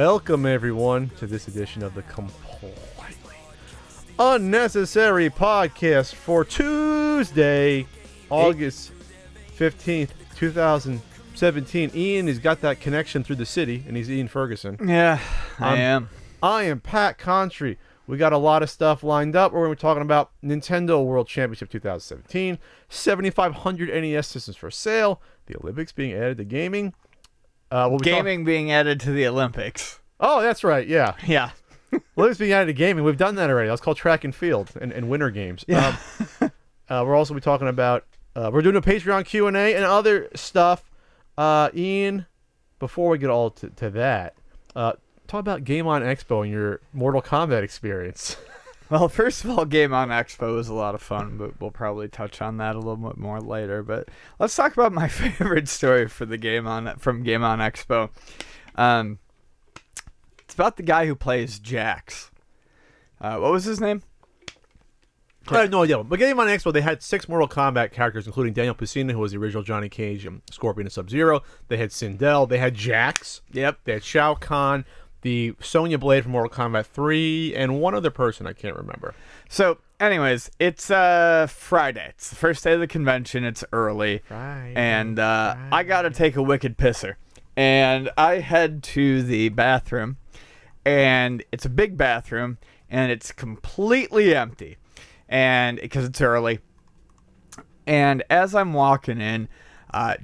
Welcome, everyone, to this edition of the Completely Unnecessary Podcast for Tuesday, August 15th, 2017. Ian has got that connection through the city, and he's Ian Ferguson. Yeah, I am Pat Contry. We got a lot of stuff lined up. We're going to be talking about Nintendo World Championship 2017, 7,500 NES systems for sale, the Olympics being added to gaming. Gaming being added to the Olympics. Oh, that's right. Yeah. Yeah. Olympics being added to gaming. We've done that already. That's called track and field and winter games. Yeah. We're also be talking about, we're doing a Patreon Q&A and other stuff. Ian, before we get all to that, talk about Game On Expo and your Mortal Kombat experience. Well, first of all, Game On Expo was a lot of fun, but we'll probably touch on that a little bit more later. But let's talk about my favorite story for the from Game On Expo. It's about the guy who plays Jax. What was his name? I have no idea. But Game On Expo, they had 6 Mortal Kombat characters, including Daniel Pesina, who was the original Johnny Cage, and Scorpion and Sub-Zero. They had Sindel. They had Jax. Yep. They had Shao Kahn, the Sonya Blade from Mortal Kombat 3, and one other person I can't remember. So, anyways, it's Friday. It's the first day of the convention. It's early. Friday, and I got to take a wicked pisser. And I head to the bathroom, and it's a big bathroom, and it's completely empty. And because it's early. And as I'm walking in,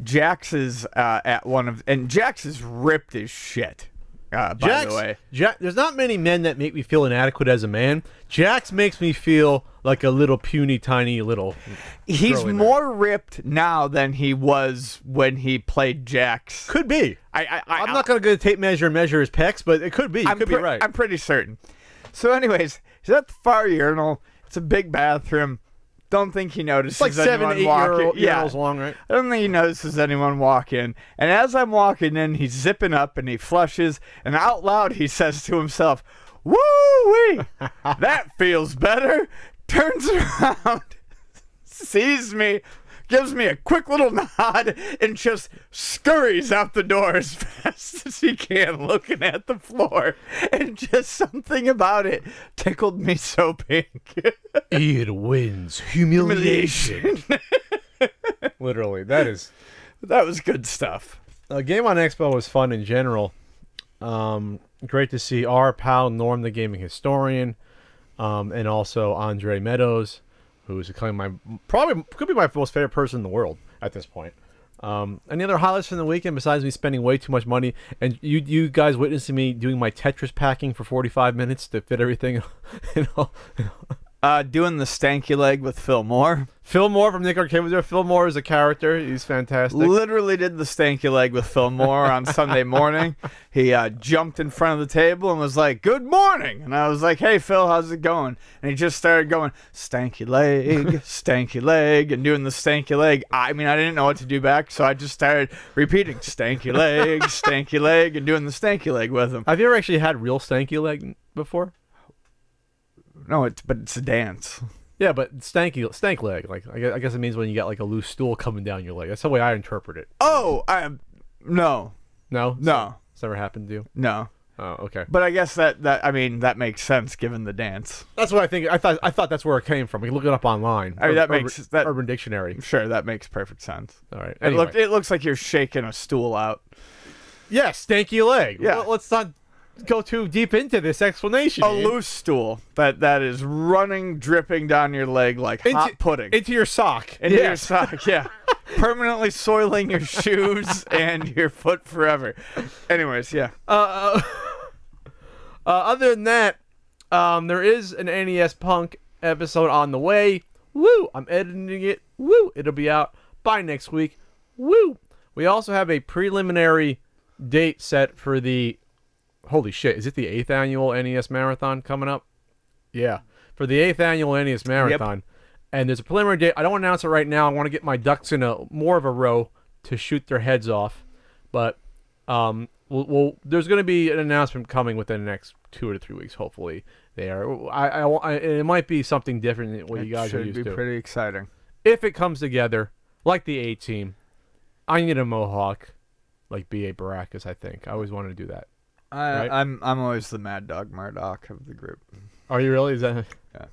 Jax is at one of... And Jax is ripped as shit. By the way, there's not many men that make me feel inadequate as a man. Jax makes me feel like a little puny, tiny little. He's more ripped now than he was when he played Jax. Could be. I'm not going to go to tape measure and measure his pecs, but it could be. You could be right. I'm pretty certain. So, anyways, he's at the far urinal. It's a big bathroom. Don't think he notices it's like anyone 7 to 8 walking. urinals long, right? I don't think he notices anyone walk in. And as I'm walking in, he's zipping up and he flushes. And out loud, he says to himself, "Woo-wee! That feels better." Turns around, sees me, gives me a quick little nod, and just scurries out the door as fast as he can, looking at the floor. And just something about it tickled me so pink. It wins humiliation. Literally, that was good stuff. Game On Expo was fun in general. Great to see our pal Norm, the gaming historian, and also Andre Meadows, who is probably could be my most favorite person in the world at this point. Any other highlights from the weekend besides me spending way too much money and you guys witnessing me doing my Tetris packing for 45 minutes to fit everything? Doing the stanky leg with Phil Moore. Phil Moore from Nick Arcade was there. Phil Moore is a character. He's fantastic. Literally did the stanky leg with Phil Moore on Sunday morning. He jumped in front of the table and was like, "Good morning." And I was like, "Hey, Phil, how's it going?" And he just started going, "Stanky leg," and doing the stanky leg. I mean, I didn't know what to do back, so I just started repeating stanky leg, and doing the stanky leg with him. Have you ever actually had real stanky leg before? No, but it's a dance. Yeah, but stank leg. Like I guess it means when you got like a loose stool coming down your leg. That's the way I interpret it. Oh, no. No? It's never happened to you? No. Oh, okay. But I guess that makes sense given the dance. That's what I think. I thought that's where it came from. You can look it up online. I mean, Urban Dictionary. Sure, that makes perfect sense. All right. Anyway. It looks like you're shaking a stool out. Yeah, stanky leg. Yeah. Well, let's not go too deep into this explanation. A loose stool that is running, dripping down your leg like hot pudding. Into your sock. Into your sock, yeah. Permanently soiling your shoes and your foot forever. Anyways, yeah. Other than that, there is an NES Punk episode on the way. Woo! I'm editing it. Woo! It'll be out by next week. Woo! We also have a preliminary date set for the... Holy shit, is it the 8th annual NES Marathon coming up? Yeah, for the 8th annual NES Marathon. Yep. And there's a preliminary date. I don't want to announce it right now. I want to get my ducks in more of a row to shoot their heads off. But there's going to be an announcement coming within the next 2 to 3 weeks, hopefully. It might be something different than what you guys are used to. It should be pretty exciting. If it comes together, like the A-Team, I need a mohawk, like B.A. Baracus, I think. I always wanted to do that. Right? I'm always the Mad Dog Murdoch of the group. Are you really? Is that? Yeah.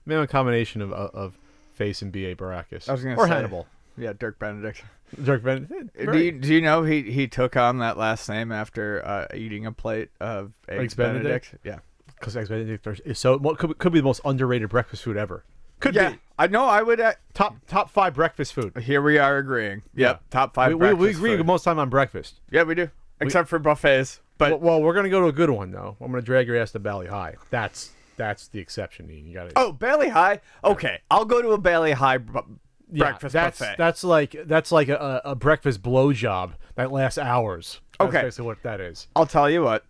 Maybe a combination of Face and B.A. Baracus. I was gonna or say Hannibal. Yeah, Dirk Benedict. Dirk Benedict. Do you know he took on that last name after eating a plate of Eggs Benedict? Yeah. Because Eggs Benedict is so could be the most underrated breakfast food ever. Could be. I know. I would. Top 5 breakfast food. Here we are agreeing. Yep. Yeah. Top 5 We breakfast agree food. most time on breakfast. Yeah, we do. Except for buffets. But Well, we're gonna go to a good one though. I'm gonna drag your ass to Bally High. That's the exception. Ian. You got it. oh, Bally High. Okay, I'll go to a Bally High breakfast buffet. That's like a breakfast blowjob that lasts hours. That's Okay. basically what that is. I'll tell you what.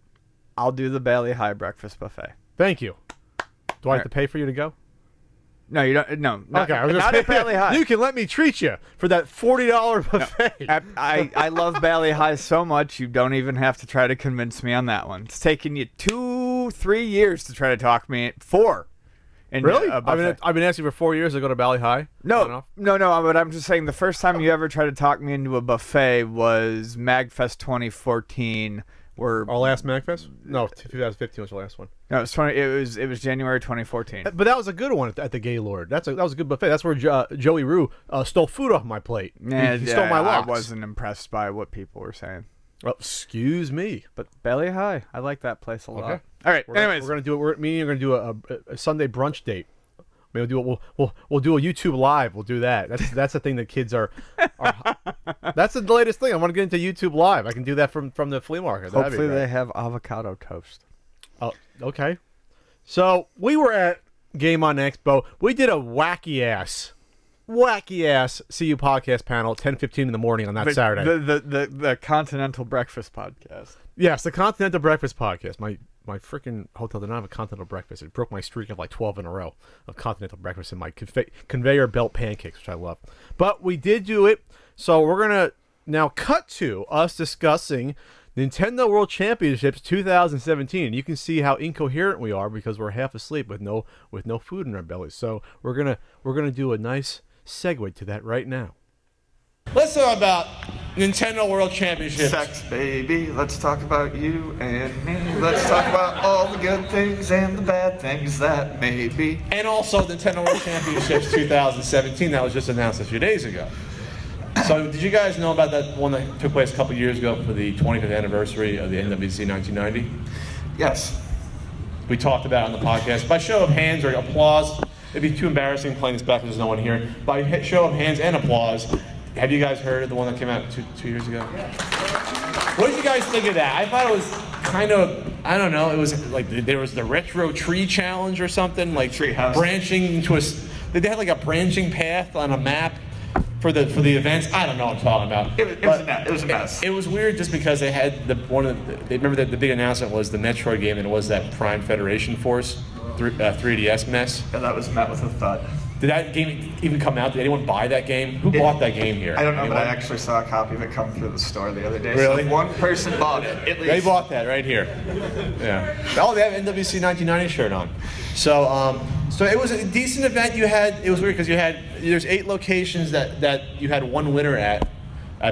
I'll do the Bally High breakfast buffet. Thank you. Do I have to pay for you to go? No, you don't. No. Okay, I was not gonna at say, Bally High. You can let me treat you for that $40 buffet. I love Bally High so much you don't even have to try to convince me on that one. It's taken you 2-3 years to try to talk me. 4. Really? A buffet. I've been asking for 4 years to go to Bally High. No. But I'm just saying the first time you ever tried to talk me into a buffet was MagFest 2014. Our last MagFest? No, 2015 was the last one. No, it was January 2014. But that was a good one at the Gaylord. That was a good buffet. That's where Joey Rue stole food off my plate. He stole my lox. I wasn't impressed by what people were saying. Oh, excuse me. But Bally High, I like that place a lot. Okay. All right. Anyways, we're gonna do it. Me and you are gonna do a Sunday brunch date. Maybe we'll do a YouTube live. We'll do that. That's the thing that kids are that's the latest thing. I want to get into YouTube live. I can do that from the flea market. Hopefully they have avocado toast. Oh, okay. So we were at Game On Expo. We did a wacky ass CU podcast panel at 10:15 in the morning on that Saturday. The Continental Breakfast Podcast. Yes, the Continental Breakfast Podcast. My freaking hotel did not have a continental breakfast. It broke my streak of like 12 in a row of continental breakfast and my conveyor belt pancakes, which I love. But we did do it, so we're going to now cut to us discussing Nintendo World Championships 2017. You can see how incoherent we are because we're half asleep with no food in our bellies. So we're gonna do a nice segue to that right now. Let's talk about Nintendo World Championships. Sex, baby. Let's talk about you and me. Let's talk about all the good things and the bad things that may be. And also Nintendo World Championships 2017 that was just announced a few days ago. So did you guys know about that one that took place a couple years ago for the 25th anniversary of the NWC 1990? Yes. We talked about it on the podcast. By show of hands or applause, it'd be too embarrassing playing this back because there's no one here. By show of hands and applause, have you guys heard of the one that came out two years ago? What did you guys think of that? I thought it was kind of, I don't know, it was like there was the retro tree challenge or something, like Treehouse. branching into they had like a branching path on a map for the events. I don't know what I'm talking about. It was a mess. It was weird just because they had they remember that the big announcement was the Metroid game and it was that Prime Federation Force 3DS mess. And that was met with a thud. Did that game even come out? Did anyone buy that game? Who bought that game here? I don't know, Anyone? but I actually saw a copy of it come through the store the other day. Really? So one person bought it, at least. They bought that right here. Yeah. Oh, they have an NWC 1990 shirt on. So, so it was a decent event. It was weird because there's 8 locations that you had one winner at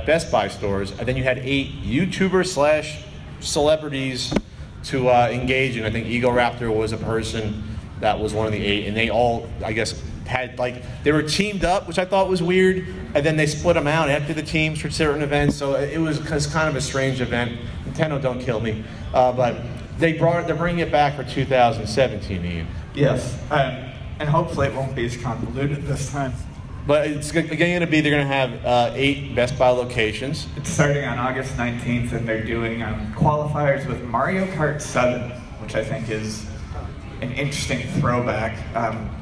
Best Buy stores, and then you had 8 YouTubers / celebrities to engage in. I think Eagle Raptor was a person that was one of the 8, and they all, I guess, had they were teamed up, which I thought was weird, and then they split them out after the teams for certain events. So it was kind of a strange event. Nintendo, don't kill me, but they're bringing it back for 2017, Ian. Yes, and hopefully it won't be as convoluted this time. But it's again going to be, they're going to have 8 Best Buy locations. It's starting on August 19th, and they're doing qualifiers with Mario Kart 7, which I think is an interesting throwback,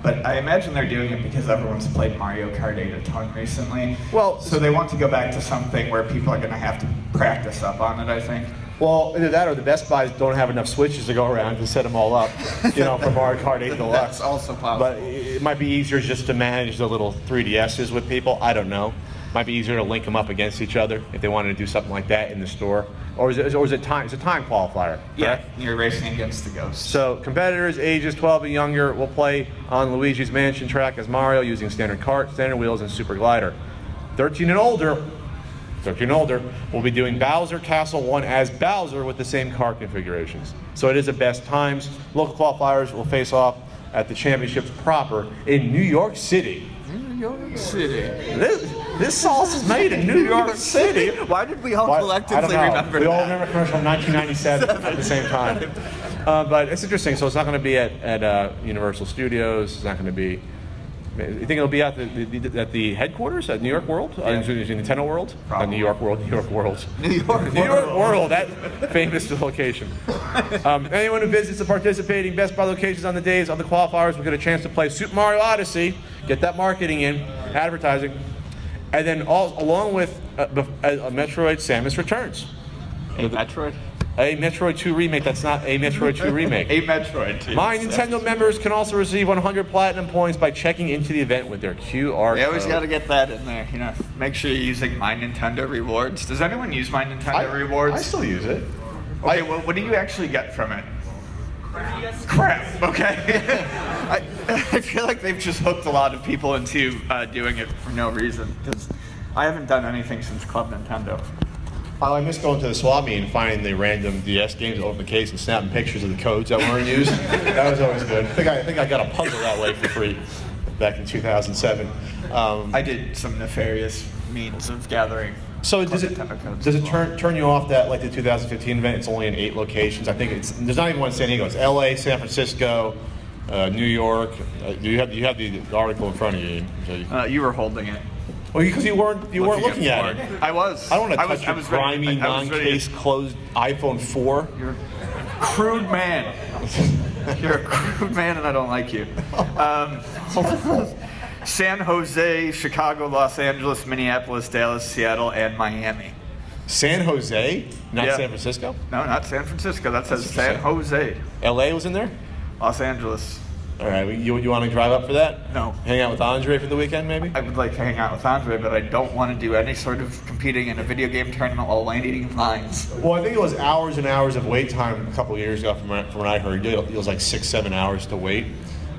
but I imagine they're doing it because everyone's played Mario Kart 8 a ton recently. Well, so they want to go back to something where people are going to have to practice up on it, I think. Well, either that or the Best Buys don't have enough switches to go around to set them all up, for Mario Kart 8 Deluxe. That's also possible. But it might be easier just to manage the little 3DSs with people. I don't know. Might be easier to link them up against each other if they wanted to do something like that in the store. Or is it time? It's a time qualifier. Yeah, correct? you're racing against the ghosts. So competitors ages 12 and younger will play on Luigi's Mansion track as Mario using standard kart, standard wheels, and super glider. 13 and older 13 older, will be doing Bowser Castle 1 as Bowser with the same car configurations. So it is at best times. Local qualifiers will face off at the championships proper in New York City. New York City. This sauce is made in New York City. Why did we all collectively remember We that? all remember a commercial from 1997 at the same time. But it's interesting. So it's not going to be at Universal Studios. It's not going to be. You think it'll be at the headquarters at New York World? Nintendo World? New York World. New York World. New York New York World. That famous location. Anyone who visits the participating Best Buy locations on the days of the qualifiers will get a chance to play Super Mario Odyssey. Get that marketing in, advertising, and then along with a Metroid: Samus Returns. A Metroid? A Metroid 2 remake that's not a Metroid 2 remake. A Metroid 2. My Nintendo members can also receive 100 Platinum points by checking into the event with their QR code. They always got to get that in there, you know. Make sure you're using My Nintendo Rewards. Does anyone use My Nintendo Rewards? I still use it. Okay, well, what do you actually get from it? Crap, okay. I feel like they've just hooked a lot of people into doing it for no reason, because I haven't done anything since Club Nintendo. I miss going to the swap meet and finding the random DS games, open the case, and snapping pictures of the codes that weren't used. That was always good. I think I got a puzzle that way for free back in 2007. I did some nefarious means of gathering. So does it turn you off that, like the 2015 event, it's only in 8 locations? I think there's not even one in San Diego. It's LA, San Francisco, New York. You have the article in front of you. So you were holding it. Well, because you weren't looking at it. I was. I don't want to touch your grimy, non-case closed iPhone 4. You're a crude man. You're a crude man, and I don't like you. San Jose, Chicago, Los Angeles, Minneapolis, Dallas, Seattle, and Miami. San Jose, not San Francisco? No, not San Francisco. That says San Jose. LA was in there? Los Angeles. All right, you want to drive up for that? No. Hang out with Andre for the weekend, maybe? I would like to hang out with Andre, but I don't want to do any sort of competing in a video game tournament while waiting in lines. Well, I think it was hours and hours of wait time a couple of years ago from what I heard. It was like 6-7 hours to wait.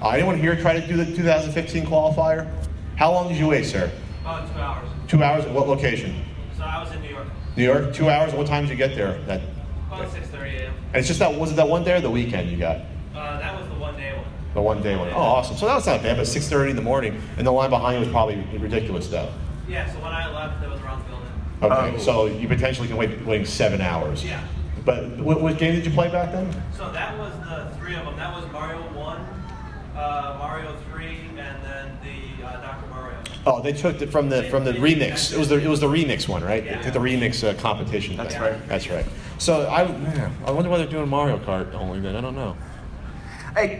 Anyone here try to do the 2015 qualifier? How long did you wait, sir? 2 hours. 2 hours at what location? So I was in New York. New York, 2 hours. What time did you get there? About 6:30 a.m. And it's just was it that one day or the weekend you got? That was the one-day one. The one-day one. Oh, awesome. So that's not bad, but 6:30 in the morning, and the line behind you was probably ridiculous, though. Yeah, so when I left, it was around the building. Okay, so you potentially can wait 7 hours. Yeah. But what game did you play back then? So that was the 3 of them. That was Mario 1, Mario 3, and then the Dr. Mario. Oh, they took it from the remix. It was the remix one, right? Yeah. They took the remix competition. That's thing. right. That's right. So I wonder why they're doing Mario Kart only then. I don't know.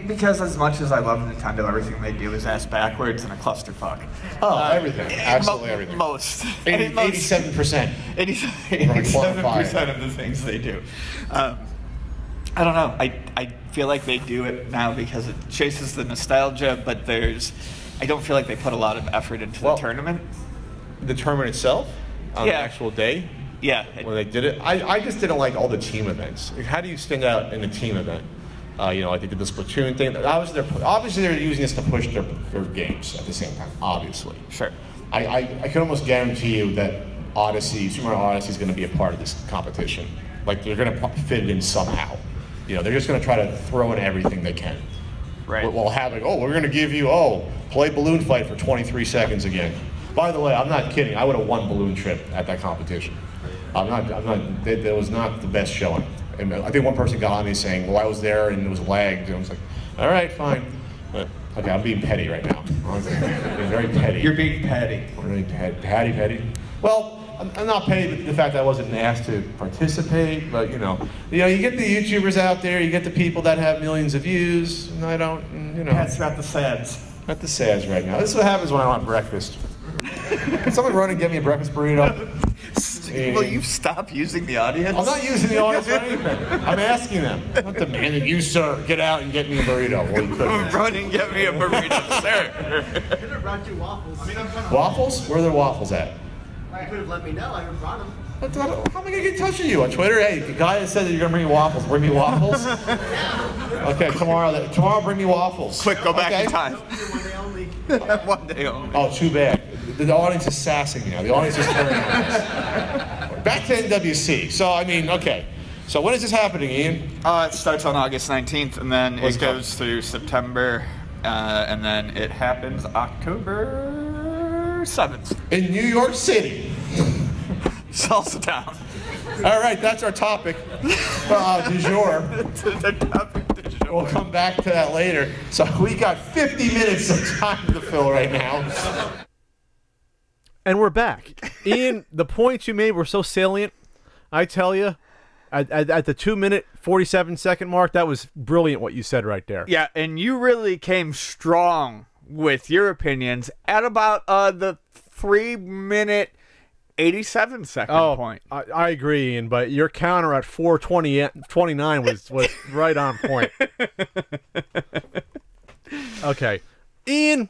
Because as much as I love Nintendo, everything they do is ass backwards and a clusterfuck. Oh, everything. Absolutely everything. Most. 87%. 87% of the things they do. I don't know. I feel like they do it now because it chases the nostalgia, but I don't feel like they put a lot of effort into the tournament. The tournament itself? On the actual day? Yeah. When they did it? I just didn't like all the team events. How do you stand out in a team event? Like they did the Splatoon thing. Obviously, they're using this to push their games at the same time. Obviously, sure. I can almost guarantee you that Super Mario Odyssey is going to be a part of this competition. Like they're going to fit it in somehow. They're just going to try to throw in everything they can. Right. While having, we're going to give you, play balloon fight for 23 seconds again. By the way, I'm not kidding. I would have won balloon trip at that competition. That was not the best showing. And I think one person got on me saying, well, I was there and it was lagged. And I was like, all right, fine. But, okay, I'm being petty right now. I'm being very petty. You're being petty. Really petty. Well, I'm not petty with the fact that I wasn't asked to participate, but you get the YouTubers out there, you get the people that have millions of views, and I don't, That's not the sads. Not the sads right now. This is what happens when I want breakfast. Can someone run and get me a breakfast burrito? Will you stop using the audience? I'm not using the audience for anything. I'm asking them. I'm not demanding you, sir, get out and get me a burrito. Well, you couldn't. Run and get me a burrito, sir. I could have brought you waffles. Waffles? Where are the waffles at? You could have let me know. I would have brought them. How am I going to get in touch with you? On Twitter? Hey, the guy that said that you're going to bring me waffles. Bring me waffles? Okay, tomorrow bring me waffles. Quick, go back in time. One day only. One day only. Oh, too bad. The audience is sassing now. The audience is turning on us. Back to NWC. So, I mean, okay. So when is this happening, Ian? It starts on August 19th, and then What's it goes through September, and then it happens October 7th. In New York City. Salsa Town. All right, that's our topic du jour. The topic du jour. We'll come back to that later. So we got 50 minutes of time to fill right now. And we're back. Ian, the points you made were so salient. I tell you, at the 2-minute, 47-second mark, that was brilliant what you said right there. Yeah, and you really came strong with your opinions at about the 3-minute, 87-second point. I agree, Ian, but your counter at 4:29 was right on point. Okay. Ian,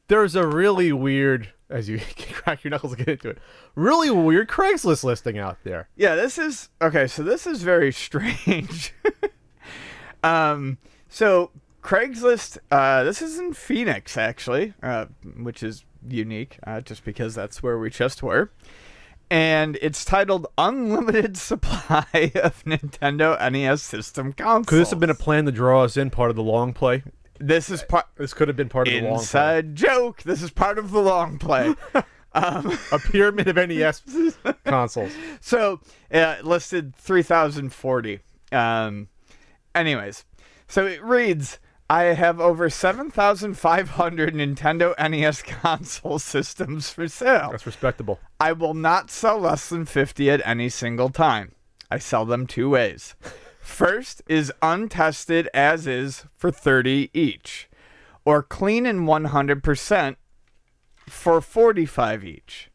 there's a really weird, as you crack your knuckles to get into it, really weird Craigslist listing out there. Yeah, this is okay. So this is very strange. So Craigslist. This is in Phoenix, actually, which is unique, just because that's where we just were. And it's titled "Unlimited Supply of Nintendo NES System Consoles." Could this have been a plan to draw us in part of the long play? This is part. This could have been part of the long play. Inside joke. This is part of the long play. A pyramid of NES consoles. So, it listed 3,040. Anyways, so it reads, I have over 7,500 Nintendo NES console systems for sale. That's respectable. I will not sell less than 50 at any single time. I sell them 2 ways. First is untested as is for 30 each, or clean and 100% for 45 each.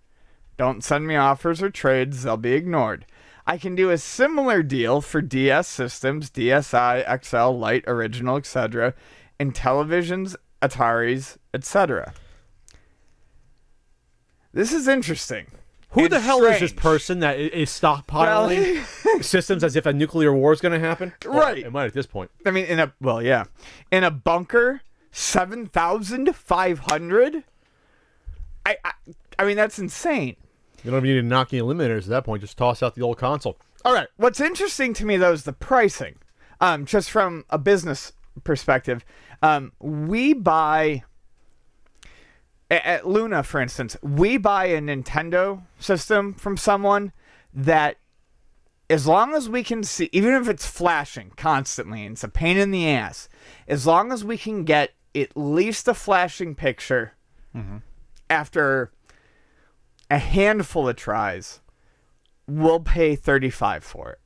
Don't send me offers or trades, they'll be ignored. I can do a similar deal for DS systems, DSi, XL, Lite, Original, etc., and televisions, Ataris, etc. This is interesting. Who the It's hell is this strange. person that is stockpiling systems as if a nuclear war is going to happen? Right. It might at this point. I mean, in a bunker, 7,500. I mean, that's insane. You don't even need to knock the eliminators at that point. Just toss out the old console. All right. What's interesting to me though is the pricing. Just from a business perspective, we buy at Luna, for instance, we buy a Nintendo system from someone that, as long as we can see, even if it's flashing constantly and it's a pain in the ass, as long as we can get at least a flashing picture after a handful of tries, we'll pay $35 for it.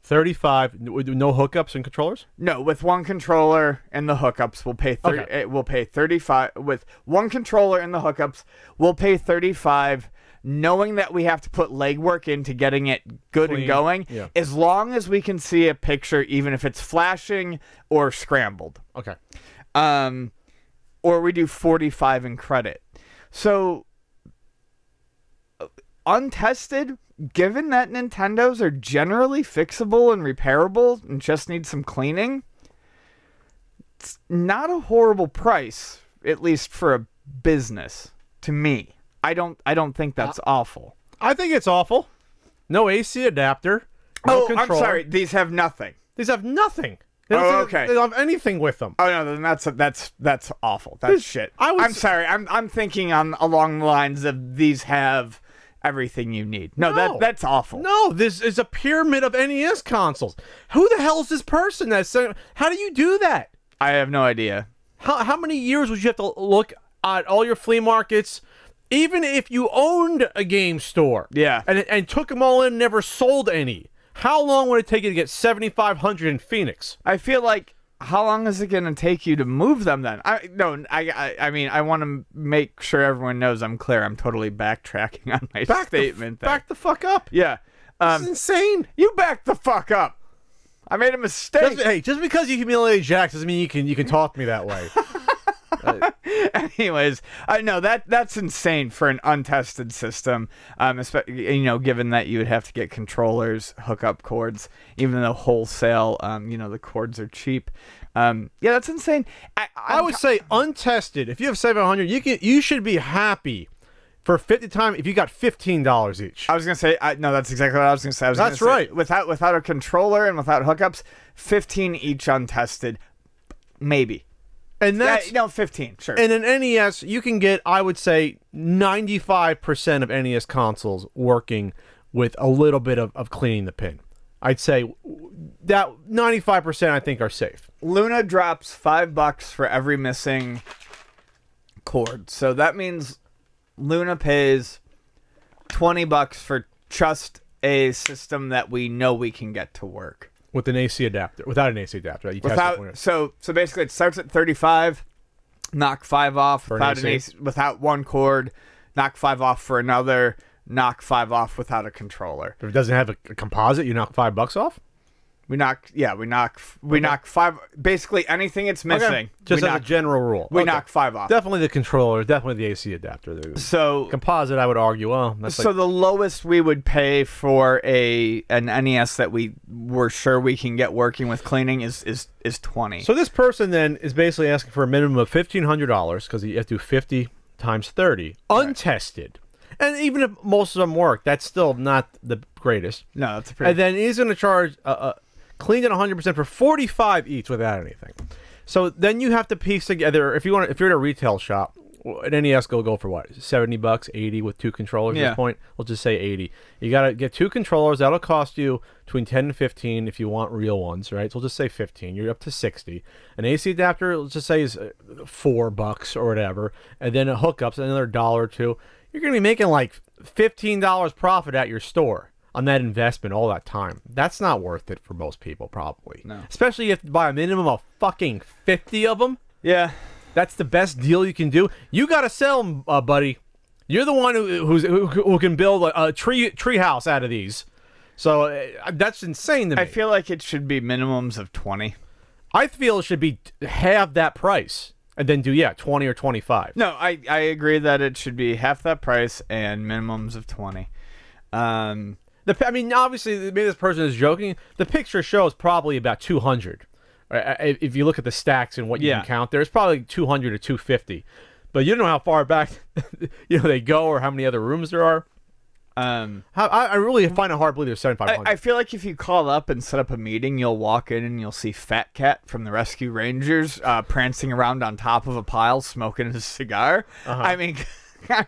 35, no hookups and controllers? No, with one controller and the hookups, we'll pay we'll pay 35. With one controller and the hookups, we'll pay 35, knowing that we have to put legwork into getting it good Clean. and going. Yeah. As long as we can see a picture, even if it's flashing or scrambled. Okay. Or we do 45 in credit. So, untested, given that Nintendos are generally fixable and repairable and just need some cleaning, it's not a horrible price, at least for a business, to me. I don't think that's awful. I think it's awful. No AC adapter. No I'm controller. sorry. These have nothing. These have nothing. They Okay. They don't have anything with them. Oh no, then that's awful. That's shit. I'm sorry. I'm thinking along the lines of these have everything you need. No, that's awful. No, this is a pyramid of NES consoles. Who the hell is this person that's saying? How do you do that? I have no idea. How many years would you have to look at all your flea markets, even if you owned a game store? Yeah. And took them all in and never sold any? How long would it take you to get 7,500 in Phoenix? I feel like, how long is it going to take you to move them then? I mean, I want to make sure everyone knows I'm clear. I'm totally backtracking on my statement there. Back the fuck up. Yeah. This is insane. You back the fuck up. I made a mistake. Just because you humiliated Jack doesn't mean you can talk to me that way. Anyways, I know that's insane for an untested system. Given that you would have to get controllers, hook up cords, even though wholesale, the cords are cheap. Yeah, that's insane. I would say untested. If you have 700, you should be happy For 50 times, if you got $15 each. I was gonna say, no, that's exactly what I was gonna say. That's right. Without a controller and without hookups, 15 each untested, maybe. And that's 15, sure. in an NES, you can get, I would say, 95% of NES consoles working with a little bit of cleaning the pin. I'd say that 95% I think are safe. Luna drops $5 for every missing cord, so that means Luna pays $20 for just a system that we know we can get to work. With an AC adapter, without an AC adapter, you test it. So basically, it starts at 35. Knock 5 off without one cord. Knock 5 off for another. Knock 5 off without a controller. If it doesn't have a composite, you knock $5 off. We knock 5. Basically, anything it's missing. Okay. Just as a general rule, we knock 5 off. Definitely the controller. Definitely the AC adapter. So composite, I would argue. Well, that's so the lowest we would pay for an NES that we're sure we can get working with cleaning is 20. So this person then is basically asking for a minimum of $1,500 because you have to do 50 times 30 untested. And even if most of them work, that's still not the greatest. No, that's a pretty. And then he's going to charge cleaned at 100% for 45 each without anything. So then you have to piece together. If you're in a retail shop, an NES go for what? $70, 80 with 2 controllers. At this point, we'll just say 80. You got to get 2 controllers. That'll cost you between 10 and 15 if you want real ones, right? So we'll just say 15. You're up to 60. An AC adapter, let's just say, is $4 or whatever, and then a hookups another $1 or $2. You're going to be making like $15 profit at your store on that investment all that time. That's not worth it for most people, probably. No. Especially if you buy a minimum of fucking 50 of them. Yeah. That's the best deal you can do. You got to sell them, buddy. You're the one who can build a tree house out of these. So that's insane to me. I feel like it should be minimums of 20. I feel it should be half that price. And then do 20 or 25. No, I agree that it should be half that price and minimums of 20. I mean, obviously, maybe this person is joking. The picture shows probably about 200. If you look at the stacks and what you can count there, it's probably 200 to 250. But you don't know how far back they go or how many other rooms there are. I really find it hard to believe there's 7,500. I feel like if you call up and set up a meeting, you'll walk in and you'll see Fat Cat from the Rescue Rangers prancing around on top of a pile smoking his cigar. I mean...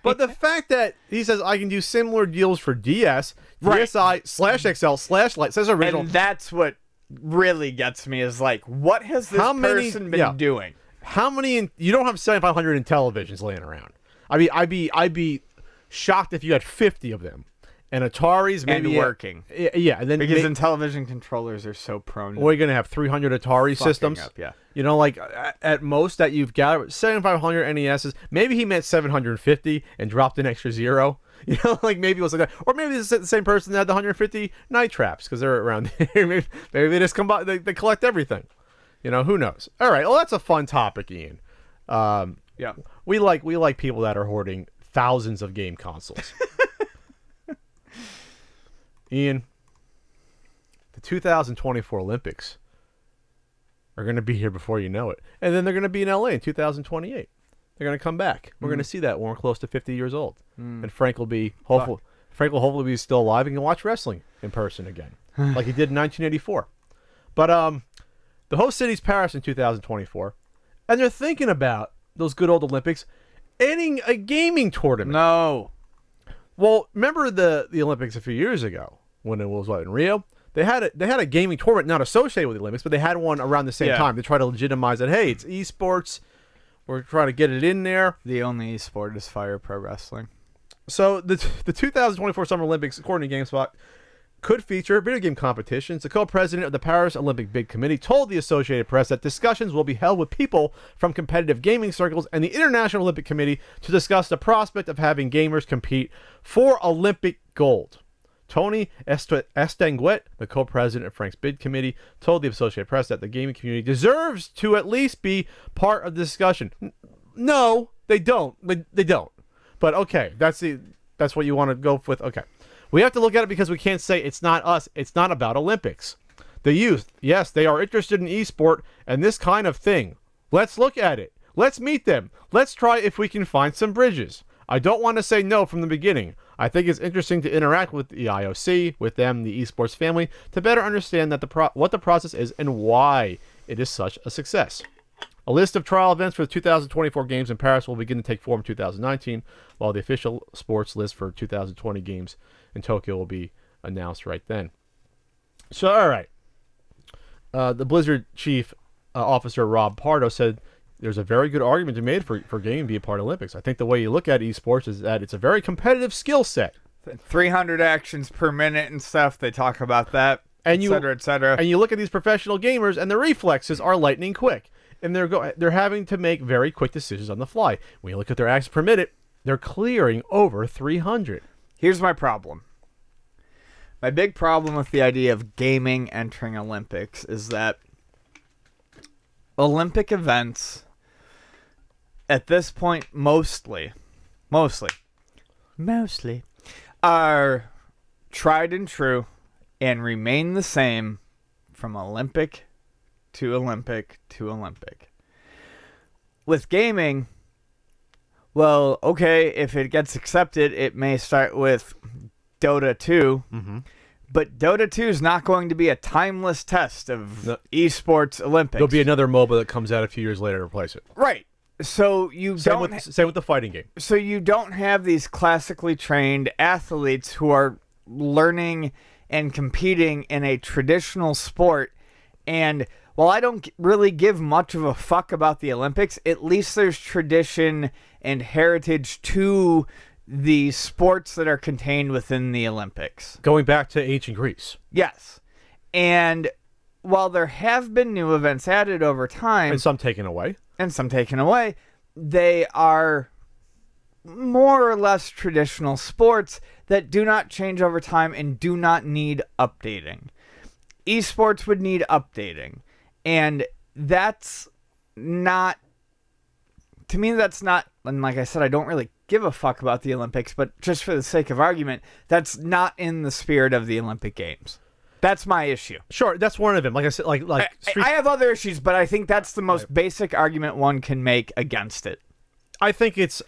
But the fact that he says I can do similar deals for DS, DSi/XL/Lite says original. And that's what really gets me is like, what has this person been doing? How many? You don't have 7,500 in televisions laying around. I mean, I'd be shocked if you had 50 of them. And Ataris maybe and working. Yeah, and then because in television controllers are so prone. Or you're gonna have 300 Atari systems. Up, yeah. You know, like at most that you've got 7,500 NESs. Maybe he meant 750 and dropped an extra 0. You know, like maybe it was like that. Or maybe it's the same person that had the 150 night traps because they're around here. maybe they just come by. They collect everything. You know, who knows? All right. Well, that's a fun topic, Ian. Yeah. We like people that are hoarding thousands of game consoles. Ian, the 2024 Olympics are going to be here before you know it. And then they're going to be in LA in 2028. They're going to come back. We're going to see that when we're close to 50 years old. And Frank will hopefully be still alive and can watch wrestling in person again, like he did in 1984. But the host city's Paris in 2024, and they're thinking about those good old Olympics adding a gaming tournament. No. Well, remember the Olympics a few years ago when it was in Rio? They had a gaming tournament not associated with the Olympics, but they had one around the same time to try to legitimize it. Hey, it's esports. We're trying to get it in there. The only esport is Fire Pro Wrestling. So the 2024 Summer Olympics, according to GameSpot, could feature video game competitions. The co-president of the Paris Olympic Bid Committee told the Associated Press that discussions will be held with people from competitive gaming circles and the International Olympic Committee to discuss the prospect of having gamers compete for Olympic gold. Tony Estanguet, the co-president of Frank's Bid Committee, told the Associated Press that the gaming community deserves to at least be part of the discussion. No, they don't. They don't. But okay, that's what you want to go with. Okay. We have to look at it because we can't say it's not us. It's not about Olympics. The youth, yes, they are interested in esport and this kind of thing. Let's look at it. Let's meet them. Let's try if we can find some bridges. I don't want to say no from the beginning. I think it's interesting to interact with the IOC, with them, the esports family, to better understand that what the process is and why it is such a success. A list of trial events for the 2024 games in Paris will begin to take form in 2019, while the official sports list for 2020 games in Tokyo will be announced right then. So, all right. The Blizzard chief officer, Rob Pardo, said there's a very good argument to be made for gaming to be a part of Olympics. I think the way you look at esports is that it's a very competitive skill set. 300 actions per minute and stuff. They talk about that, et cetera, et cetera. And you look at these professional gamers, and their reflexes are lightning quick. And they're having to make very quick decisions on the fly. When you look at their actions per minute, they're clearing over 300. Here's my problem. My big problem with the idea of gaming entering Olympics is that Olympic events, at this point, mostly, are tried and true and remain the same from Olympic to Olympic to Olympic. With gaming, well, okay, if it gets accepted, it may start with Dota 2, but Dota 2 is not going to be a timeless test of esports Olympics. There'll be another MOBA that comes out a few years later to replace it. Right. So same with the fighting game. So you don't have these classically trained athletes who are learning and competing in a traditional sport. And while I don't really give much of a fuck about the Olympics, at least there's tradition and heritage to the sports that are contained within the Olympics. Going back to ancient Greece. Yes. And while there have been new events added over time... And some taken away. They are more or less traditional sports that do not change over time and do not need updating. Esports would need updating. And that's not... To me, that's not... And like I said, I don't really give a fuck about the Olympics, but just for the sake of argument, that's not in the spirit of the Olympic Games. That's my issue. Sure, that's one of them. Like I said, I have other issues, but I think that's the most basic argument one can make against it. I think it's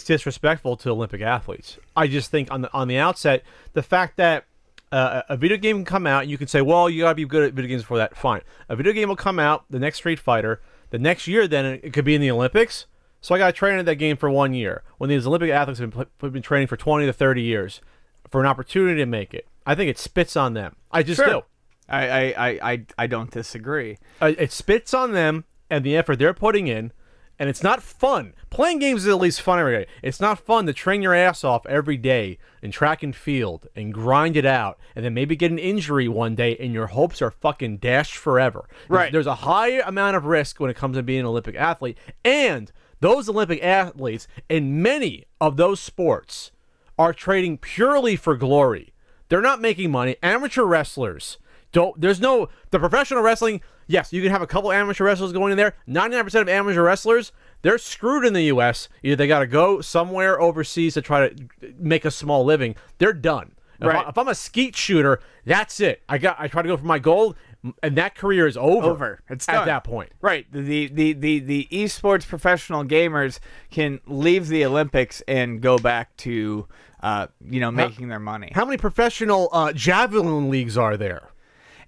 disrespectful to Olympic athletes. I just think on the outset, the fact that a video game can come out, you can say, well, you gotta be good at video games before that. Fine. A video game will come out, the next Street Fighter, the next year, then it could be in the Olympics. So I got to train in that game for 1 year. When these Olympic athletes have been training for 20 to 30 years for an opportunity to make it, I think it spits on them. I just do. I don't disagree. It spits on them and the effort they're putting in, and it's not fun. Playing games is at least fun every day. It's not fun to train your ass off every day in track and field and grind it out, and then maybe get an injury one day and your hopes are fucking dashed forever. Right. There's a high amount of risk when it comes to being an Olympic athlete, and those Olympic athletes in many of those sports are training purely for glory. They're not making money. Amateur wrestlers the professional wrestling. Yes, you can have a couple amateur wrestlers going in there. 99% of amateur wrestlers, they're screwed in the U.S. Either they got to go somewhere overseas to try to make a small living. They're done. Right. If I'm a skeet shooter, that's it. I try to go for my gold, and that career is over. It's at done. that point. Right. The esports professional gamers can leave the Olympics and go back to making their money. How many professional javelin leagues are there?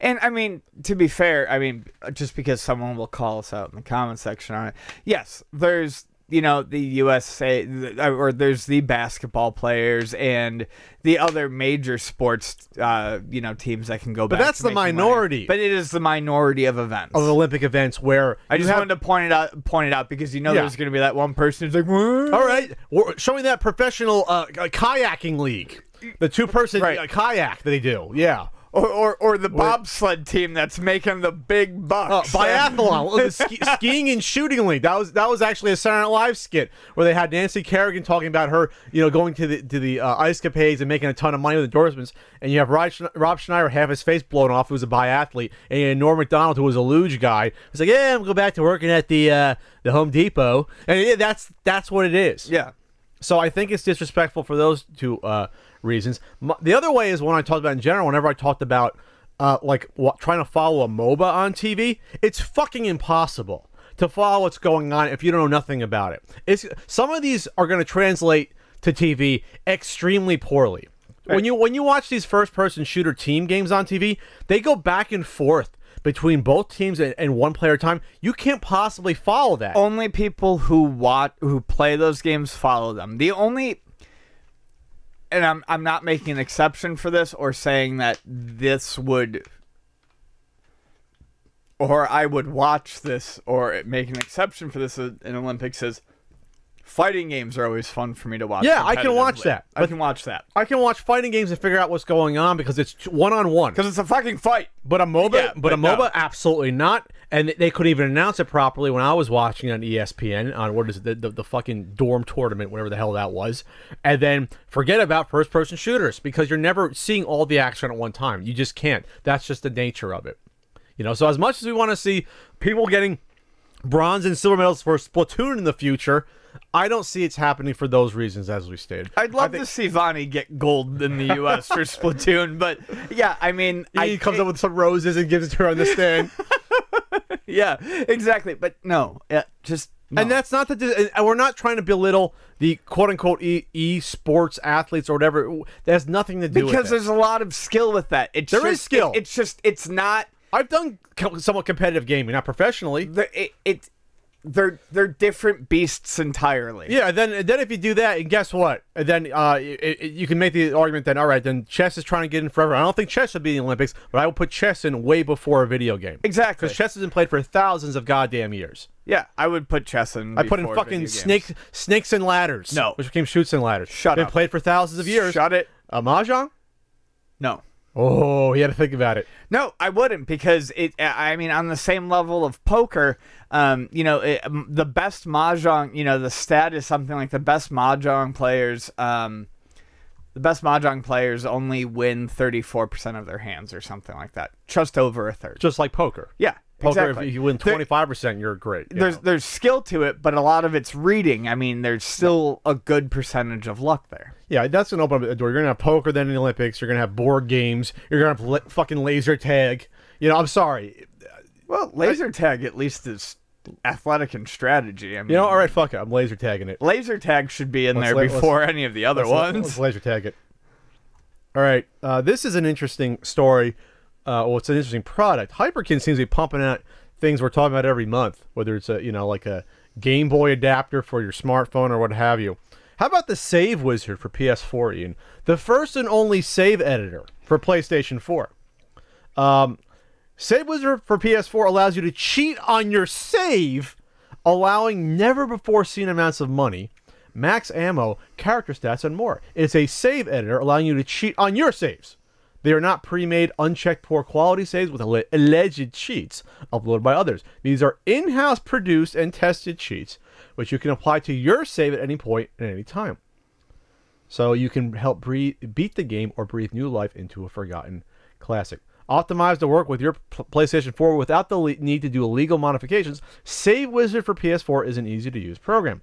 And I mean, to be fair, I mean, just because someone will call us out in the comment section on it, yes, there's the USA, or there's the basketball players and the other major sports, teams that can go back. But that's the minority. But it is the minority of events, of Olympic events, where I just wanted to point it out because there's going to be that one person who's like, what? All right, show me that professional kayaking league, the two-person kayak that they do, yeah. Or the bobsled team that's making the big bucks. Biathlon, the skiing and shooting league. That was actually a Saturday Night Live skit where they had Nancy Kerrigan talking about her, going to the ice capades and making a ton of money with endorsements. And you have Rob Schneider, half his face blown off, who was a biathlete, and you had Norm Macdonald, who was a luge guy. It's like, yeah, I'm going to go back to working at the Home Depot, and yeah, that's what it is. Yeah. So I think it's disrespectful for those two reasons. The other way is when I talked about in general, whenever I talked about trying to follow a MOBA on TV, it's fucking impossible to follow what's going on if you don't know nothing about it. Some of these are going to translate to TV extremely poorly. When you watch these first-person shooter team games on TV, they go back and forth between both teams and one player at a time. You can't possibly follow that. Only people who play those games follow them. The only, and I'm not making an exception for this or saying that this would, or I would watch this or make an exception for this in Olympics, is fighting games are always fun for me to watch. Yeah, I can watch that. I can watch that. I can watch fighting games and figure out what's going on because it's one-on-one. Because it's a fucking fight. But a MOBA, Yeah, but a but MOBA, absolutely not. And they couldn't even announce it properly when I was watching on ESPN on what is it, the fucking dorm tournament, whatever the hell that was. And then forget about first-person shooters because you're never seeing all the action at one time. You just can't. That's just the nature of it. You know, so as much as we want to see people getting bronze and silver medals for Splatoon in the future, I don't see it's happening for those reasons, as we stated. I'd love to see Vonnie get gold in the U.S. for Splatoon, but yeah, I mean... He comes up with some roses and gives it to her on the stand. Yeah, exactly, but no, just... No. And that's not and we're not trying to belittle the quote-unquote e-sports athletes or whatever. That has nothing to do with it. Because there's a lot of skill with that. There is skill. It's not... I've done somewhat competitive gaming, not professionally. They're different beasts entirely. Yeah, then if you do that, and guess what? Then you can make the argument that, all right, then chess is trying to get in forever. I don't think chess should be in the Olympics, but I will put chess in way before a video game. Exactly. Because chess has been played for thousands of goddamn years. Yeah, I would put chess in. I put in fucking snakes and ladders. No. Which became shoots and ladders. Shut up. Been played for thousands of years. Shut it. Mahjong? No. Oh, he had to think about it. No, I wouldn't, because I mean, on the same level of poker, the best mahjong, the stat is something like the best mahjong players only win 34% of their hands or something like that, just over a third. Just like poker. Yeah. Poker, exactly. if you win 25%, you're great. There's skill to it, but a lot of it's reading. I mean, there's still a good percentage of luck there. Yeah, that's an open up the door. You're going to have poker then in the Olympics. You're going to have board games. You're going to have fucking laser tag. I'm sorry. Well, laser tag at least is athletic and strategy. I mean, all right, fuck it. I'm laser tagging it. Laser tag should be in there before any of the other ones. Let's laser tag it. All right, this is an interesting story. It's an interesting product. Hyperkin seems to be pumping out things we're talking about every month, whether it's like a Game Boy adapter for your smartphone or what have you. How about the Save Wizard for PS4, Ian? The first and only save editor for PlayStation 4. Save Wizard for PS4 allows you to cheat on your save, allowing never-before-seen amounts of money, max ammo, character stats, and more. It's a save editor allowing you to cheat on your saves. They are not pre-made, unchecked, poor quality saves with alleged cheats uploaded by others. These are in-house produced and tested cheats, which you can apply to your save at any point and any time. So you can help beat the game or breathe new life into a forgotten classic. Optimized to work with your PlayStation 4 without the need to do illegal modifications, Save Wizard for PS4 is an easy-to-use program.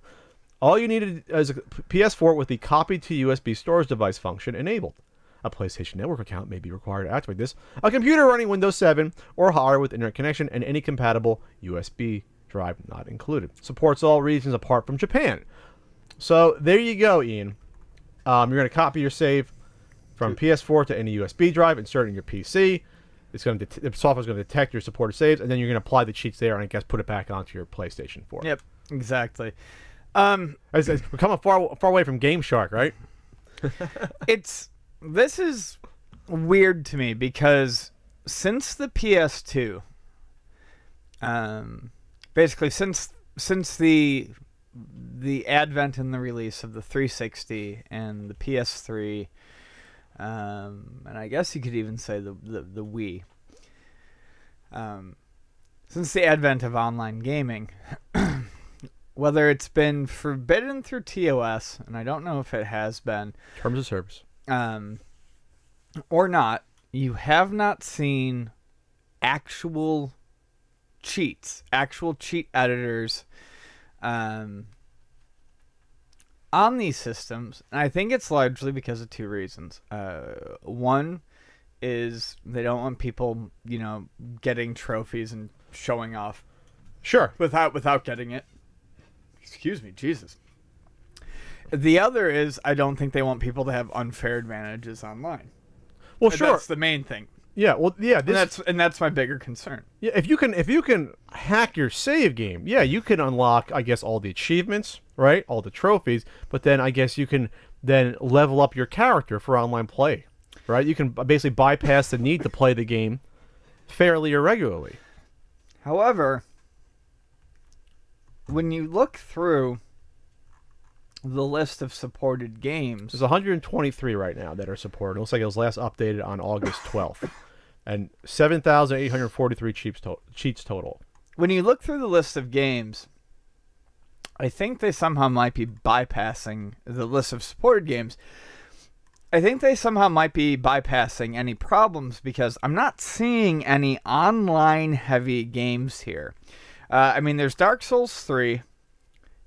All you need is a PS4 with the copy to USB storage device function enabled. A PlayStation Network account may be required to activate this. A computer running Windows 7 or higher with internet connection and any compatible USB drive not included. Supports all regions apart from Japan. So there you go, Ian. You're going to copy your save from PS4 to any USB drive, insert it in your PC. The software is going to detect your supported saves, and then you're going to apply the cheats there and I guess put it back onto your PlayStation 4. Yep, exactly. It's becoming far away from Game Shark, right? This is weird to me because since the PS2, basically since the advent and the release of the 360 and the PS3, and I guess you could even say the Wii, since the advent of online gaming, whether it's been forbidden through TOS, and I don't know if it has been, Terms of service, or not, you have not seen actual cheats, actual cheat editors on these systems. And I think it's largely because of two reasons. One is they don't want people, getting trophies and showing off. Sure. Without getting it. Excuse me, Jesus. The other is I don't think they want people to have unfair advantages online. Well, sure. That's the main thing. Yeah, well, yeah. And that's my bigger concern. Yeah, if you can hack your save game, yeah, you can unlock, I guess, all the achievements, right? All the trophies, but then I guess you can then level up your character for online play, right? You can basically bypass the need to play the game fairly or regularly. However, when you look through the list of supported games, There's 123 right now that are supported. It looks like it was last updated on August 12th. And 7,843 cheats total. when you look through the list of games, I think they somehow might be bypassing the list of supported games. I think they somehow might be bypassing any problems because I'm not seeing any online heavy games here. I mean, there's Dark Souls 3.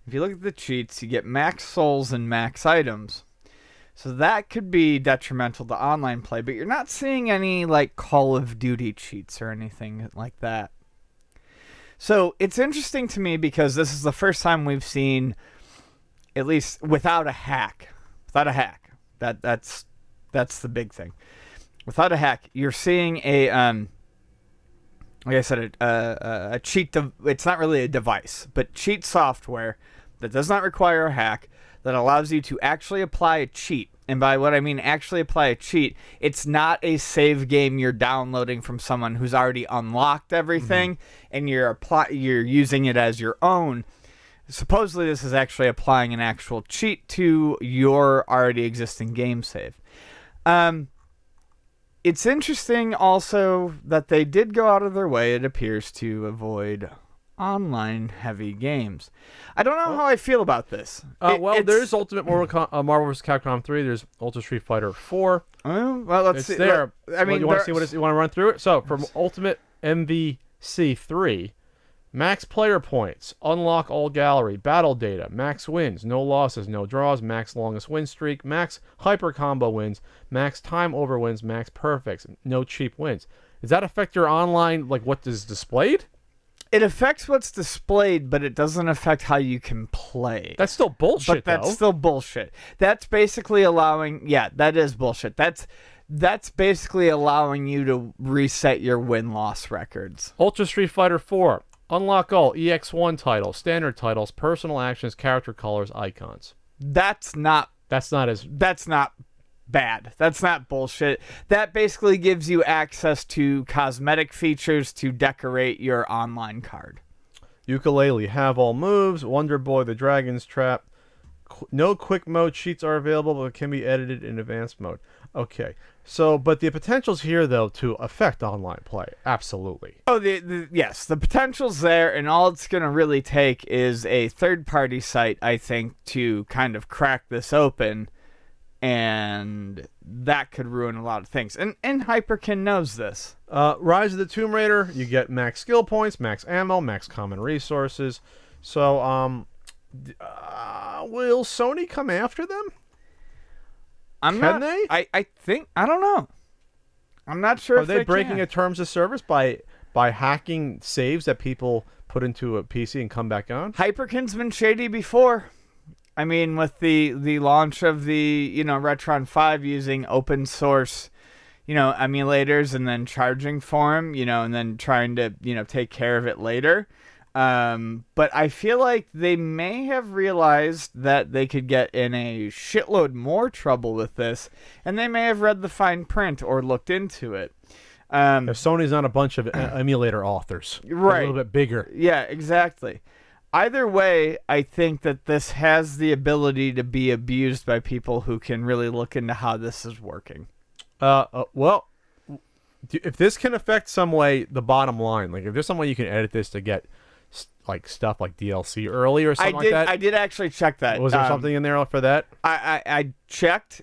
If you look at the cheats, you get max souls and max items. So that could be detrimental to online play, but you're not seeing any like Call of Duty cheats or anything like that. So it's interesting to me because this is the first time we've seen, at least without a hack. Without a hack. That's the big thing. Without a hack, you're seeing a like I said, a cheat. It's not really a device, but cheat software that does not require a hack that allows you to actually apply a cheat. And by what I mean actually apply a cheat, it's not a save game you're downloading from someone who's already unlocked everything and you're using it as your own. Supposedly this is actually applying an actual cheat to your already existing game save. It's interesting also that they did go out of their way, it appears, to avoid online heavy games. I don't know how I feel about this. There's Ultimate Marvel vs. Capcom 3. There's Ultra Street Fighter 4. Well, let's see. There. I mean, you want to see what it is? You want to run through it? So, from Ultimate MVC 3, max player points, unlock all gallery, battle data, max wins, no losses, no draws, max longest win streak, max hyper combo wins, max time over wins, max perfects, no cheap wins. Does that affect your online, like what is displayed? It affects what's displayed, but it doesn't affect how you can play. That's still bullshit, But that's still bullshit. That's basically allowing... Yeah, that is bullshit. That's basically allowing you to reset your win-loss records. Ultra Street Fighter 4. Unlock all EX1 titles, standard titles, personal actions, character colors, icons. That's not bad. That's not bullshit. That basically gives you access to cosmetic features to decorate your online card. Ukulele, have all moves, Wonder Boy, the Dragon's Trap. No quick mode cheats are available, but can be edited in advanced mode. Okay, so, but the potential's here, though, to affect online play. Absolutely. Oh, yes, the potential's there, and all it's going to really take is a third-party site, I think, to kind of crack this open, and that could ruin a lot of things. And Hyperkin knows this. Rise of the Tomb Raider, you get max skill points, max ammo, max common resources. So, will Sony come after them? Can they? I think, I don't know. I'm not sure if they breaking a terms of service by hacking saves that people put into a PC and come back on? Hyperkin's been shady before. I mean, with the launch of the, Retron 5 using open source, emulators and then charging for them, and then trying to, take care of it later. But I feel like they may have realized that they could get in a shitload more trouble with this, and they may have read the fine print or looked into it. If Sony's not a bunch of emulator authors. Right. A little bit bigger. Yeah, exactly. Either way, I think that this has the ability to be abused by people who can really look into how this is working. Well, if this can affect some way the bottom line, like if there's some way you can edit this to get like stuff like DLC early or something like that. I did actually check that. Was there something in there for that? I checked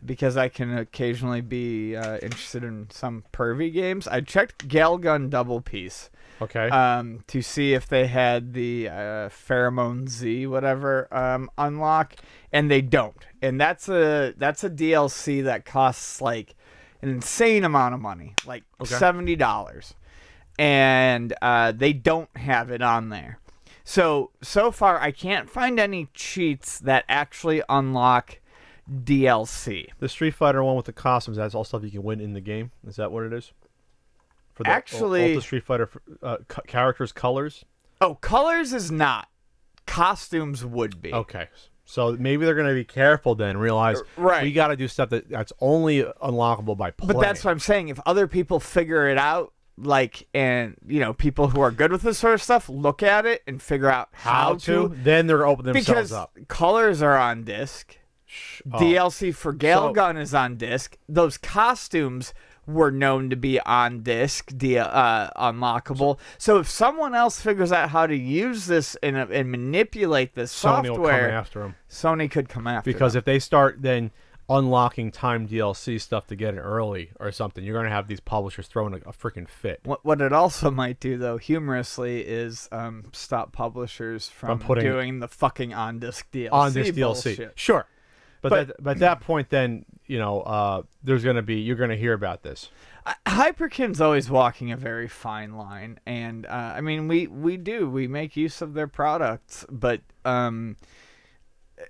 because I can occasionally be interested in some pervy games. I checked Galgun Double Piece. Okay. To see if they had the Pheromone Z whatever unlock, and they don't. And that's a DLC that costs like an insane amount of money, like $70, and they don't have it on there. So far, I can't find any cheats that actually unlock DLC. The Street Fighter one with the costumes, that's all stuff you can win in the game. Is that what it is? For the Actually, Ultra Street Fighter characters' colors? Oh, colors is not. Costumes would be. Okay. So maybe they're going to be careful then, realize Right. we got to do stuff that's only unlockable by play. But that's what I'm saying. If other people figure it out, like, and, you know, people who are good with this sort of stuff look at it and figure out how to, then they're opening themselves because up. colors are on disc. DLC for Galgun is on disc. Those costumes were known to be on disc, unlockable. So if someone else figures out how to use this and manipulate this Sony software, will come after them. Sony could come after Because them. if they start then unlocking time DLC stuff to get it early or something, you're going to have these publishers throwing a freaking fit. What it also might do, though, humorously, is stop publishers from doing the fucking on-disc DLC. On-disc DLC. Bullshit. Sure. But at that point, then, you know, you're going to hear about this. Hyperkin's always walking a very fine line, and I mean, we make use of their products, but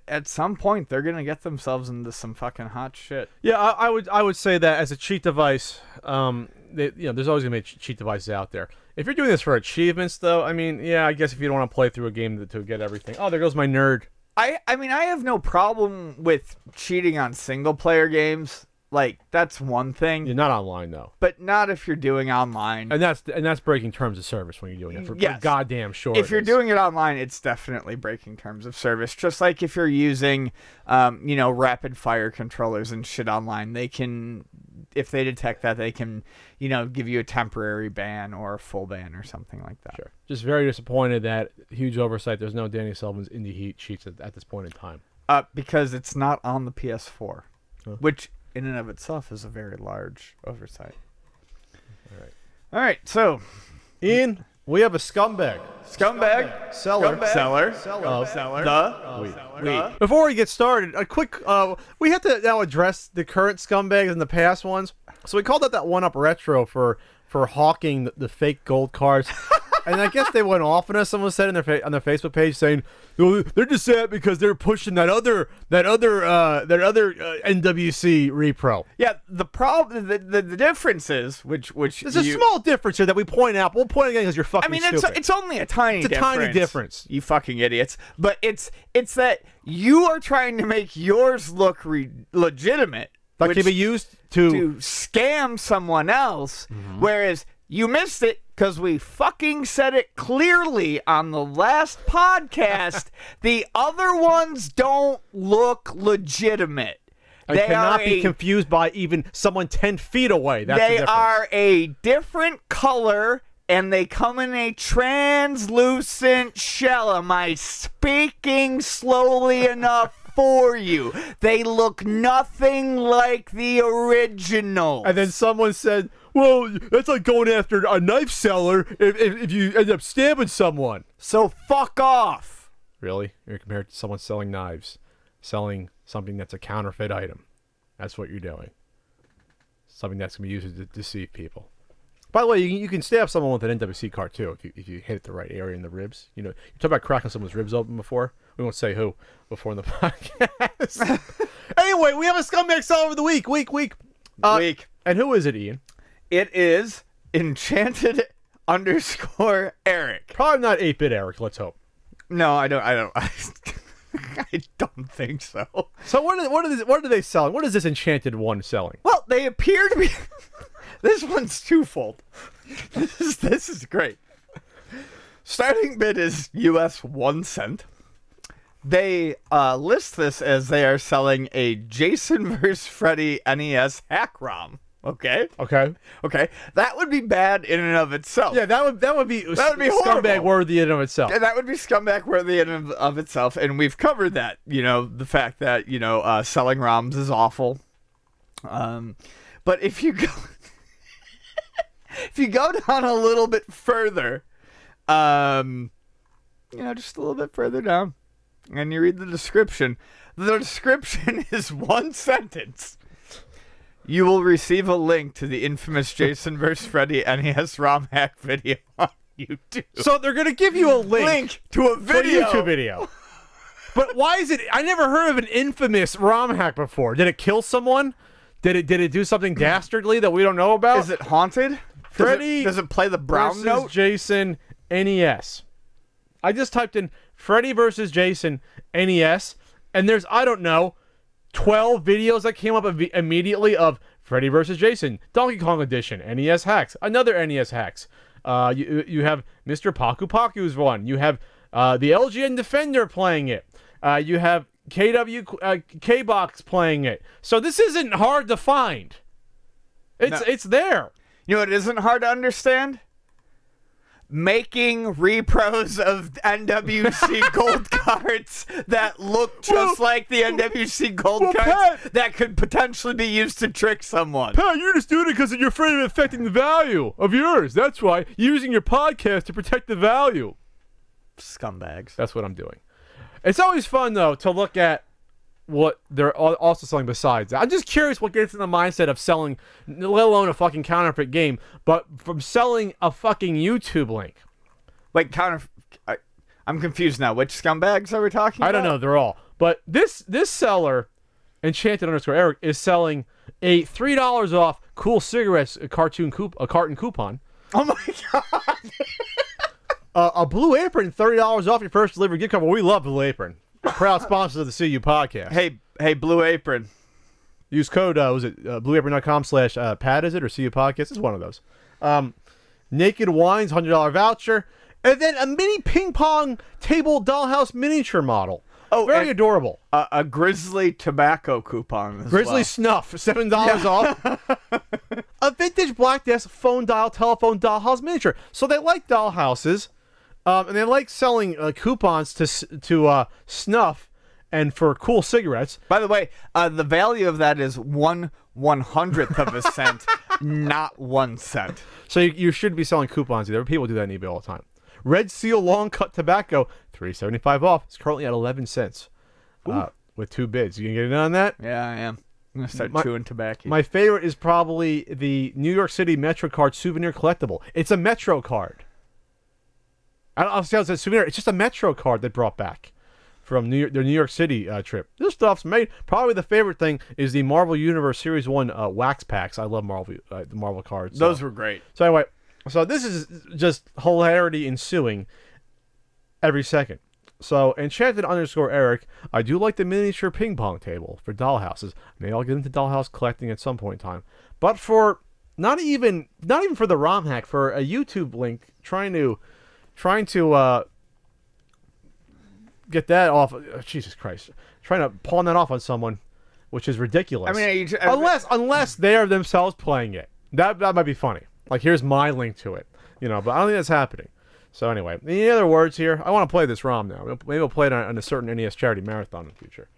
at some point they're gonna get themselves into some fucking hot shit. Yeah, I would say that as a cheat device, there's always gonna be cheat devices out there. If you're doing this for achievements, though, I mean, yeah, I guess if you don't want to play through a game to get everything, oh, there goes my nerd. I mean, I have no problem with cheating on single-player games. Like, that's one thing. You're not online, though. But not if you're doing online. And that's breaking terms of service when you're doing it. For goddamn sure. If you're doing it online, it's definitely breaking terms of service. Just like if you're using, rapid-fire controllers and shit online, they can, if they detect that, they can, give you a temporary ban or a full ban or something like that. Sure. Just very disappointed that huge oversight. There's no Danny Sullivan's Indie Heat cheats at this point in time. Because it's not on the PS4, which in and of itself is a very large oversight. All right. So, Ian, we have a scumbag. Seller. Before we get started, a quick. We have to now address the current scumbags and the past ones. So we called out that one up retro for hawking the fake gold cards. And I guess they went off on us. Someone said on their Facebook page saying, they're just sad because they're pushing that other NWC repro. Yeah, the problem, the difference is which there's a small difference here that we point out. We'll point again because you're fucking. I mean, stupid. it's only a tiny. It's a tiny difference. You fucking idiots. But it's that you are trying to make yours look legitimate. That can be used to scam someone else, whereas you missed it because we fucking said it clearly on the last podcast. The other ones don't look legitimate. They cannot be confused by even someone 10 feet away. That's the difference. Are a different color, and they come in a translucent shell. Am I speaking slowly enough for you? They look nothing like the original. And then someone said, well, that's like going after a knife seller if you end up stabbing someone. So fuck off. Really? You're compared to someone selling knives, selling something that's a counterfeit item. That's what you're doing. Something that's going to be used to deceive people. By the way, you can stab someone with an NWC card, too, if you hit the right area in the ribs. You talked about cracking someone's ribs open before. We won't say who before in the podcast. Anyway, we have a scumbag seller of the week. Week. And who is it, Ian? It is Enchanted_Eric. Probably not 8-bit Eric, let's hope. No, I don't. I don't think so. So what are they selling? What is this Enchanted one selling? Well, they appear to be... This one's twofold. This is great. Starting bid is US 1 cent. They list this as they are selling a Jason vs. Freddy NES hack ROM. Okay. That would be bad in and of itself. Yeah, that would be scumbag worthy in and of itself. Yeah, that would be scumbag worthy in and of itself, and we've covered that. The fact that selling ROMs is awful. But if you go down a little bit further, just a little bit further down, and you read the description is one sentence. You will receive a link to the infamous Jason vs. Freddy NES ROM hack video YouTube. So they're gonna give you a Link to a to a video. YouTube video. But why is it? I never heard of an infamous ROM hack before. Did it kill someone? Did it do something dastardly that we don't know about? Is it haunted? Freddy Does it play the brown versus note? Jason NES. I just typed in Freddy versus Jason NES, and there's, I don't know, 12 videos that came up immediately of Freddy versus Jason, Donkey Kong Edition, NES hacks, another NES hacks. You have Mr. Paku Paku's one. You have the LGN Defender playing it. You have K-Box playing it. So this isn't hard to find. It's there. You know what isn't hard to understand? Making repros of NWC gold cards that look just like the NWC gold cards Pat, that could potentially be used to trick someone. Pat, you're just doing it because you're afraid of affecting the value of yours. That's why you're using your podcast to protect the value. Scumbags. That's what I'm doing. It's always fun, though, to look at what they're also selling besides. I'm just curious what gets in the mindset of selling, let alone a fucking counterfeit game, but from selling a fucking YouTube link. Wait, I'm confused now. Which scumbags are we talking about? I don't know. They're all. But this seller, Enchanted_Eric, is selling a $3 off Cool Cigarettes carton coupon. Oh my god. A Blue Apron, $30 off your first delivery gift card. Well, we love Blue Apron. Proud sponsors of the CU podcast. Hey, Blue Apron. Use code, was it blueapron.com/Pat, is it, or CU podcast? It's one of those. Naked Wines, $100 voucher. And then a mini ping pong table dollhouse miniature model. Oh, very adorable. A Grizzly tobacco coupon as Grizzly well. Snuff, $7 off. A vintage Black Desk phone dial telephone dollhouse miniature. So they like dollhouses, and they like selling coupons to snuff and for cool cigarettes. By the way, the value of that is 1/100th of a cent, not 1 cent. So you should be selling coupons either. People do that on eBay all the time. Red Seal Long Cut Tobacco, $3.75 off. It's currently at 11 cents with 2 bids. You gonna get in on that? Yeah, I am. I'm gonna start chewing tobacco. My favorite is probably the New York City Metro Card souvenir collectible. It's a Metro card. I don't know if it's a souvenir. It's just a Metro card they brought back from their New York City trip. This stuff's made. Probably the favorite thing is the Marvel Universe Series 1 wax packs. I love the Marvel cards. Those were great. So anyway, so this is just hilarity ensuing every second. So Enchanted_Eric, I do like the miniature ping pong table for dollhouses. Maybe I'll get into dollhouse collecting at some point in time. But for not even for the ROM hack, for a YouTube link, trying to get that off. Jesus Christ, trying to pawn that off on someone, which is ridiculous. I mean, unless they are themselves playing it, that might be funny. Like, here's my link to it, but I don't think that's happening. So anyway, any other words here? I want to play this ROM now. Maybe we'll play it on a certain NES charity marathon in the future.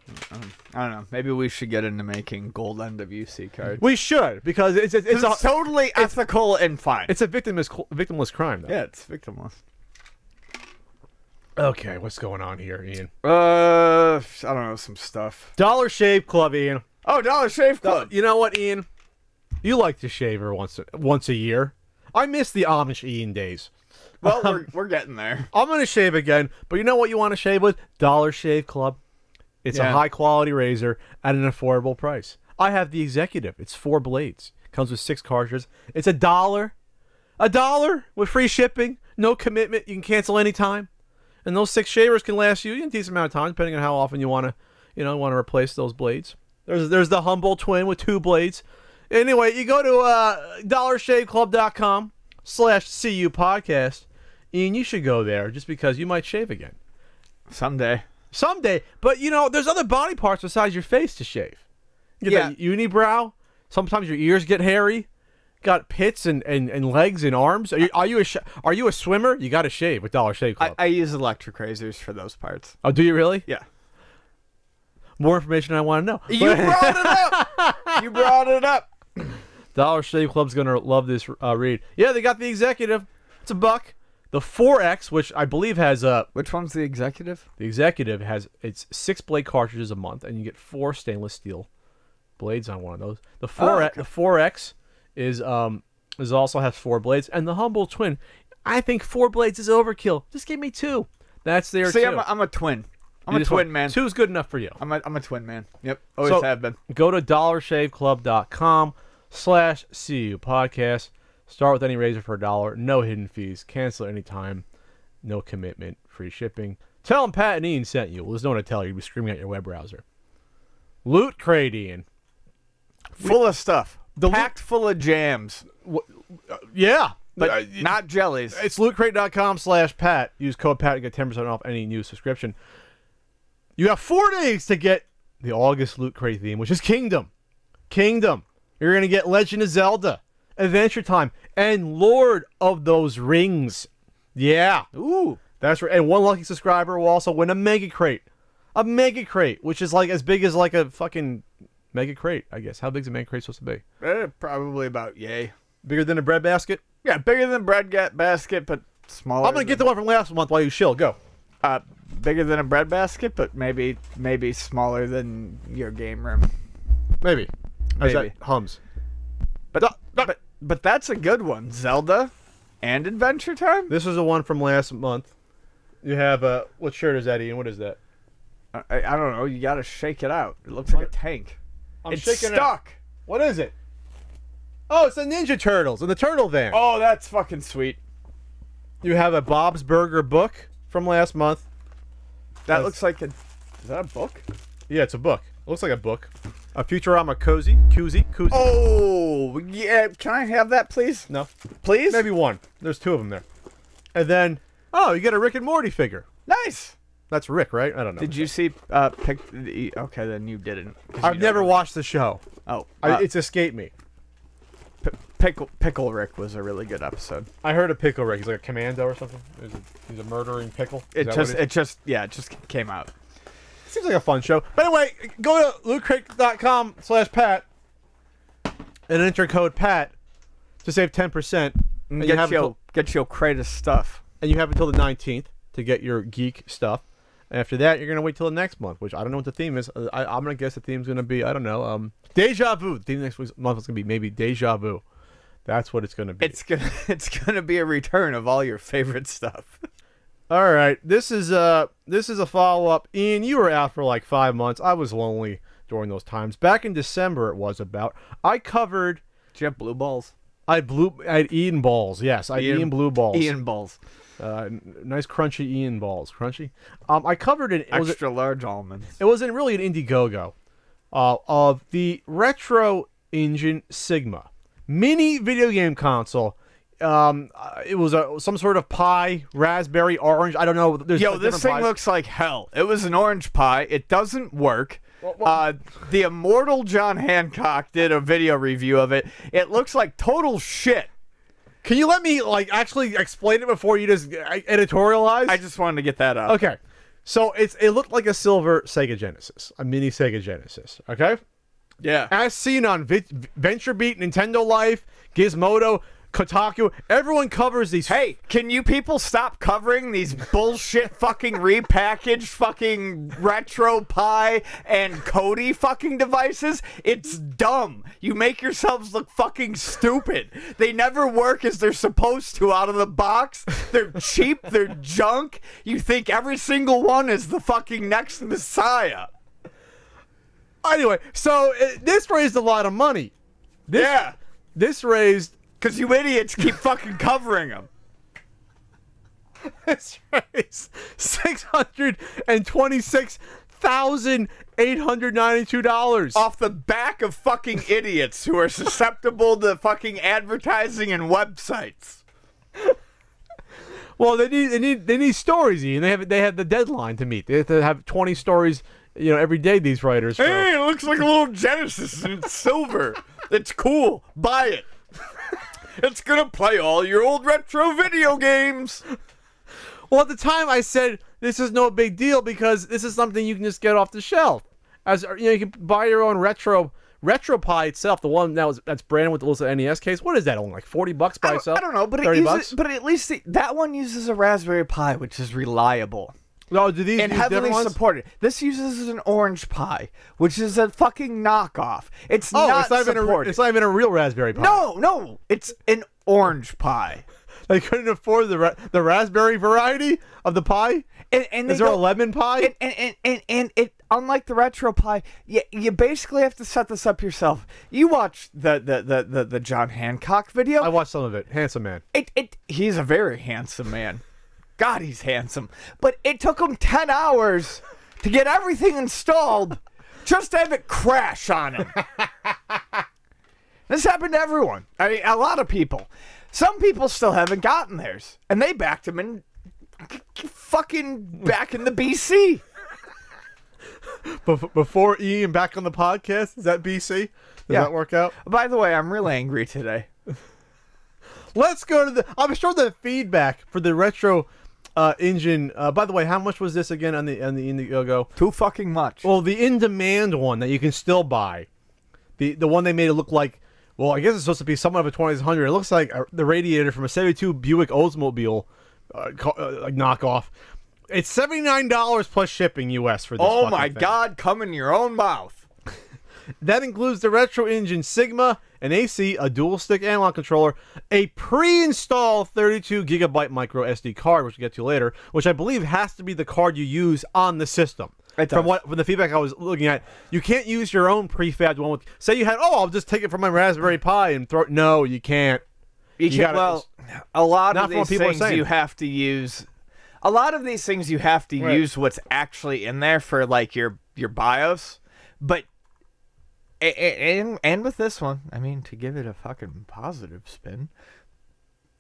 I don't know. Maybe we should get into making gold NWC cards. We should, because it's totally ethical and fine. It's a victimless crime, though. Yeah, it's victimless. Okay, what's going on here, Ian? I don't know, some stuff. Dollar Shave Club, Ian. Oh, Dollar Shave Club. You know what, Ian? You like to shave her once a year. I miss the Amish Ian days. Well, we're getting there. I'm going to shave again, but you know what you want to shave with? Dollar Shave Club. It's a high-quality razor at an affordable price. I have the Executive. It's 4 blades. Comes with 6 cartridges. It's $1. $1 with free shipping. No commitment. You can cancel anytime. And those 6 shavers can last you a decent amount of time, depending on how often you want to replace those blades. There's the Humboldt Twin with 2 blades. Anyway, you go to dollarshaveclub.com/CU podcast. Ian, you should go there just because you might shave again. Someday. But, there's other body parts besides your face to shave. You get that unibrow. Sometimes your ears get hairy. Got pits and legs and arms. Are you a swimmer? You got to shave with Dollar Shave Club. I use electric razors for those parts. Oh, do you really? Yeah. More information I want to know. You brought it up. Dollar Shave Club's going to love this read. Yeah, they got the Executive. It's $1. The 4X, which I believe has Which one's the Executive? The Executive has it's 6 blade cartridges a month, and you get 4 stainless steel blades on one of those. The 4X is also has 4 blades, and the Humboldt Twin. I think 4 blades is overkill. Just give me 2. That's there See, too. I'm a twin. I'm a twin, man. 2's good enough for you. I'm a twin, man. Yep, always have been. Go to dollarshaveclub.com/CU podcast. Start with any razor for $1. No hidden fees. Cancel anytime. No commitment. Free shipping. Tell them Pat and Ian sent you. Well, there's no one to tell you. You'll be screaming at your web browser. Loot Crate, Ian. Full of stuff. Packed full of jams. Yeah. But not jellies. It's lootcrate.com/Pat. Use code Pat to get 10% off any new subscription. You have 4 days to get the August Loot Crate theme, which is Kingdom. Kingdom. You're going to get Legend of Zelda, Adventure Time, and Lord of those Rings. Yeah. Ooh. That's right. And one lucky subscriber will also win a Mega Crate. A Mega Crate, which is like as big as like a fucking Mega Crate, I guess. How big is a Mega Crate supposed to be? Probably about yay. Bigger than a bread basket? Yeah, bigger than bread basket, but smaller. I'm going to get the one from last month while you chill. Go. Bigger than a bread basket, but maybe smaller than your game room. Maybe. As Maybe. that hums. But that's a good one. Zelda and Adventure Time? This is the one from last month. You have what shirt is that, Ian? What is that? I don't know. You got to shake it out. It looks like a tank. It's shaking it stuck. out. What is it? Oh, it's the Ninja Turtles in the Turtle Van. Oh, that's fucking sweet. You have a Bob's Burger book from last month. That looks like is that a book? Yeah, it's a book. It looks like a book. A Futurama koozie. Oh, yeah. Can I have that, please? No. Please? Maybe one. There's 2 of them there. And then, you get a Rick and Morty figure. Nice. That's Rick, right? I don't know. Did you see okay, then you didn't. I've never watched the show. Oh. It's escaped me. Pickle Rick was a really good episode. I heard of Pickle Rick. He's like a commando or something. He's a murdering pickle. It just came out. Seems like a fun show. But anyway, go to lootcrate.com/Pat and enter code Pat to save 10%. And get your crate of stuff. And you have until the 19th to get your geek stuff. After that, you're going to wait till the next month, which I don't know what the theme is. I'm going to guess the theme's going to be, I don't know, Deja Vu. The theme next month is going to be maybe Deja Vu. That's what it's going to be. It's gonna be a return of all your favorite stuff. All right, this is a follow-up. Ian, you were out for like 5 months. I was lonely during those times. Back in December, it was about. I covered. Did you have blue balls? I'd eaten balls. Yes, I'd eaten blue balls. Ian balls. Nice crunchy Ian balls. Crunchy. I covered an extra large almonds. It wasn't really an Indiegogo of the Retro Engine Sigma mini video game console. It was some sort of pie, raspberry, orange. I don't know. Yo, this thing looks like hell. It was an orange pie. It doesn't work. The immortal John Hancock did a video review of it. It looks like total shit. Can you let me actually explain it before you just editorialize? I just wanted to get that up. Okay. So it looked like a silver Sega Genesis, a mini Sega Genesis. Okay. Yeah. As seen on VentureBeat, Nintendo Life, Gizmodo, Kotaku, everyone covers these. Hey, can you people stop covering these bullshit fucking repackaged fucking retro pie and Cody fucking devices? It's dumb. You make yourselves look fucking stupid. They never work as they're supposed to out of the box. They're cheap. They're junk. You think every single one is the fucking next Messiah. Anyway, so this raised a lot of money. This raised... Because you idiots keep fucking covering them. This raised $626,892 off the back of fucking idiots who are susceptible to fucking advertising and websites. Well, they need stories, Ian. They have the deadline to meet. They have to have 20 stories, every day. These writers. Hey, it looks like a little Genesis and it's silver. It's cool. Buy it. It's gonna play all your old retro video games. Well, at the time I said this is no big deal because this is something you can just get off the shelf. As you can buy your own retro pie itself, the one that's branded with the little NES case. What is that? Only like $40 by itself? I don't know, but $30. But at least that one uses a Raspberry Pi, which is reliable. No, do these and heavily supported. This uses an Orange Pi, which is a fucking knockoff. It's not supported. It's not even a real Raspberry Pi. No, it's an Orange Pi. They couldn't afford the raspberry variety of the pie. And is there a lemon pie? And it, unlike the retro pie, you basically have to set this up yourself. You watch the John Hancock video. I watched some of it. Handsome man. He's a very handsome man. God, he's handsome. But it took him 10 hours to get everything installed just to have it crash on him. This happened to everyone. I mean, a lot of people. Some people still haven't gotten theirs, and they backed him in fucking back in the BC. Before Ian back on the podcast, is that BC? Does that work out? By the way, I'm real angry today. Let's go to I'm sure the feedback for the retro engine. By the way, how much was this again on the Indiegogo? Too fucking much. Well, the in-demand one that you can still buy, the one they made it look like. Well, I guess it's supposed to be somewhat of a 2600. It looks like the radiator from a '72 Buick Oldsmobile, like knockoff. It's $79 plus shipping US for this. Oh my thing. God! Come in your own mouth. That includes the retro engine Sigma, an AC, a dual stick analog controller, a pre-installed 32 gigabyte micro SD card, which we'll get to later, which I believe has to be the card you use on the system. From the feedback I was looking at, you can't use your own prefabbed one. Say you had, I'll just take it from my Raspberry Pi and throw it. No, you can't. You can't. Well, a lot of these things you have to use. A lot of these things you have to use what's actually in there for like your BIOS, but and with this one, I mean, to give it a fucking positive spin,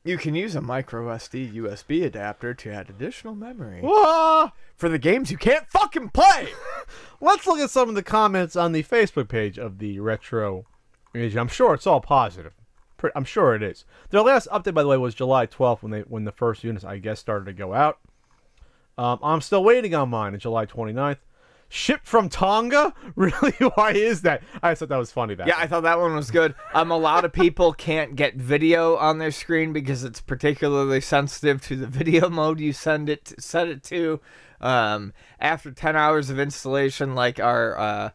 you can use a micro SD USB adapter to add additional memory for the games you can't fucking play. Let's look at some of the comments on the Facebook page of the Retro Engine. I'm sure it's all positive. I'm sure it is. Their last update, by the way, was July 12th when the first units, I guess, started to go out. I'm still waiting on mine on July 29th. Shipped from Tonga? Really? Why is that? I thought that was funny. I thought that one was good. A lot of people can't get video on their screen because it's particularly sensitive to the video mode you set it to. After 10 hours of installation, like our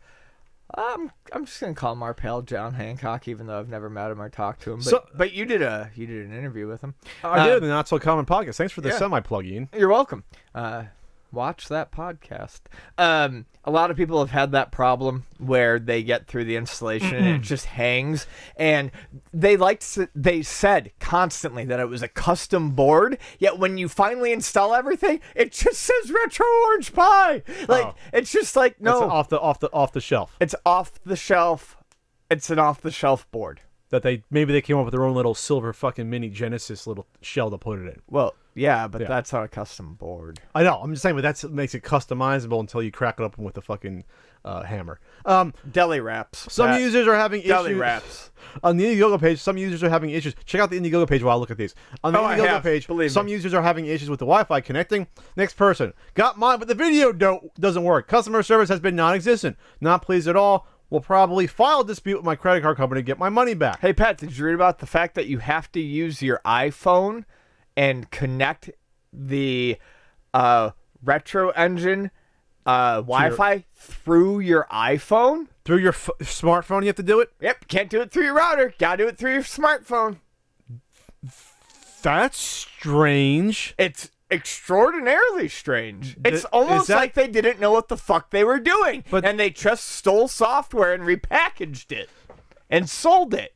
I'm just gonna call him our pal John Hancock, even though I've never met him or talked to him. But you did an interview with him. I did the Not So Common podcast. Thanks for the semi-plug, Ian. You're welcome. Watch that podcast. A lot of people have had that problem where they get through the installation and it just hangs. And they said constantly that it was a custom board. Yet when you finally install everything, it just says Retro Orange Pie. It's just like no, it's off the shelf. It's off the shelf. It's an off the shelf board. That maybe they came up with their own little silver fucking mini Genesis little shell to put it in. Well, yeah, but that's not a custom board. I know. I'm just saying, but that makes it customizable until you crack it open with a fucking hammer. Deli wraps. Some users are having deli issues. Wraps. On the Indiegogo page, some users are having issues. Check out the Indiegogo page while I look at these. On the Indiegogo page, some users are having issues with the Wi-Fi connecting. Next person. Got mine, but the video doesn't work. Customer service has been non-existent. Not pleased at all. Will probably file a dispute with my credit card company to get my money back. Hey, Pat, did you read about the fact that you have to use your iPhone and connect the Retro Engine Wi-Fi through your iPhone? Through your smartphone you have to do it? Yep, can't do it through your router. Gotta do it through your smartphone. That's strange. It's extraordinarily strange. It's almost like they didn't know what the fuck they were doing, and they just stole software and repackaged it and sold it.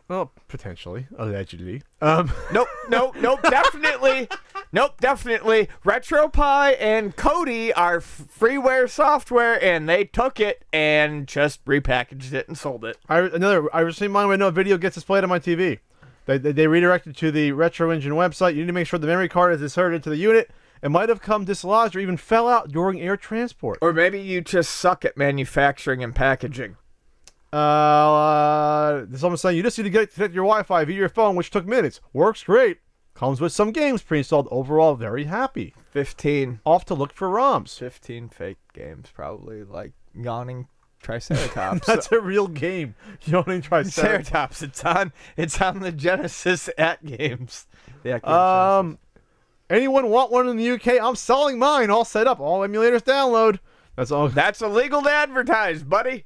Well, potentially, allegedly. Nope, definitely. Nope, definitely. RetroPie and Kodi are freeware software, and they took it and just repackaged it and sold it. I received mine when no video gets displayed on my TV. They redirected to the Retro Engine website. You need to make sure the memory card is inserted into the unit. It might have come dislodged or even fell out during air transport. Or maybe you just suck at manufacturing and packaging. There's someone saying you just need to connect your Wi-Fi via your phone, which took minutes. Works great. Comes with some games pre-installed. Overall, very happy. 15. Off to look for ROMs. 15 fake games, probably like Yawning Triceratops. That's a real game. Yawning Triceratops. It's on the Genesis at games. Anyone want one in the UK? I'm selling mine. All set up. All emulators download. That's all. That's illegal to advertise, buddy.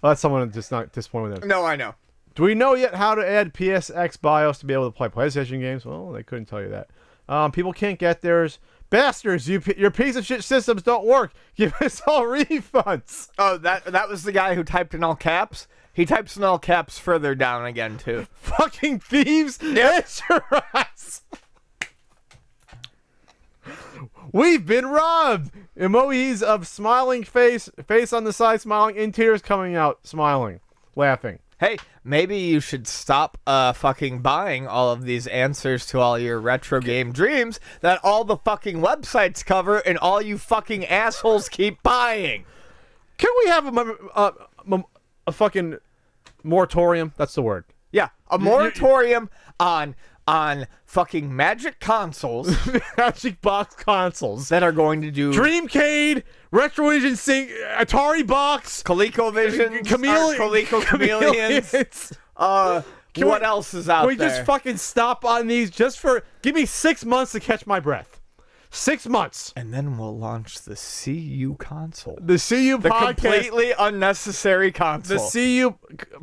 That's someone just not disappointed with them. No, I know. Do we know yet how to add PSX BIOS to be able to play PlayStation games? Well, they couldn't tell you that. People can't get theirs. Bastards, your piece of shit systems don't work. Give us all refunds. Oh, that was the guy who typed in all caps? He types in all caps further down again, too. Fucking thieves. Answer us. We've been robbed. Emojis of smiling face on the side smiling, in tears coming out smiling, laughing. Hey, maybe you should stop fucking buying all of these answers to all your retro game dreams that all the fucking websites cover and all you fucking assholes keep buying. Can we have a fucking moratorium? That's the word. Yeah, a moratorium on fucking Magic consoles. Magic box consoles. That are going to do Dreamcade, Retrovision Sync, Atari Box, ColecoVision, Chameleons. What else is out there? Can we just fucking stop on these just for... Give me 6 months to catch my breath. 6 months. And then we'll launch the CU console. The CU the podcast. Completely unnecessary console. The CU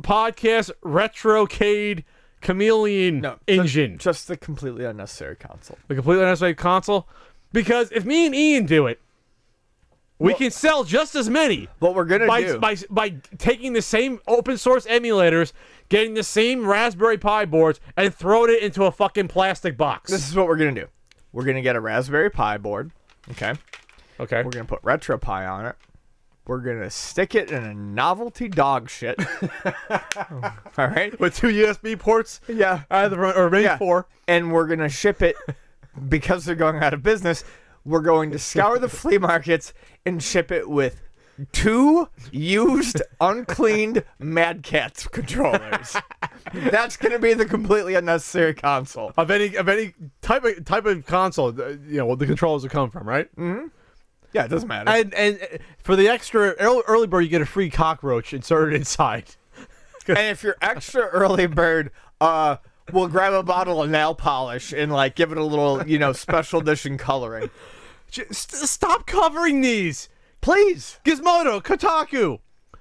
podcast Retrocade Chameleon engine. Just the completely unnecessary console. The completely unnecessary console? Because if me and Ian do it, we can sell just as many. What we're going to do. By taking the same open source emulators, getting the same Raspberry Pi boards, and throwing it into a fucking plastic box. This is what we're going to do. We're going to get a Raspberry Pi board. Okay. Okay. We're going to put RetroPie on it. We're going to stick it in a novelty dog shit. All right. With 2 USB ports? Yeah. Or maybe 4. And we're going to ship it, because they're going out of business, we're going to scour the flea markets and ship it with 2 used, uncleaned Mad Catz controllers. That's going to be the completely unnecessary console. Of any type of console, the controllers will come from, right? Mm-hmm. Yeah, it doesn't matter. And for the extra early bird, you get a free cockroach inserted inside. And if you're extra early bird, we'll grab a bottle of nail polish and give it a little, special edition coloring. Stop covering these, please. Gizmodo, Kotaku,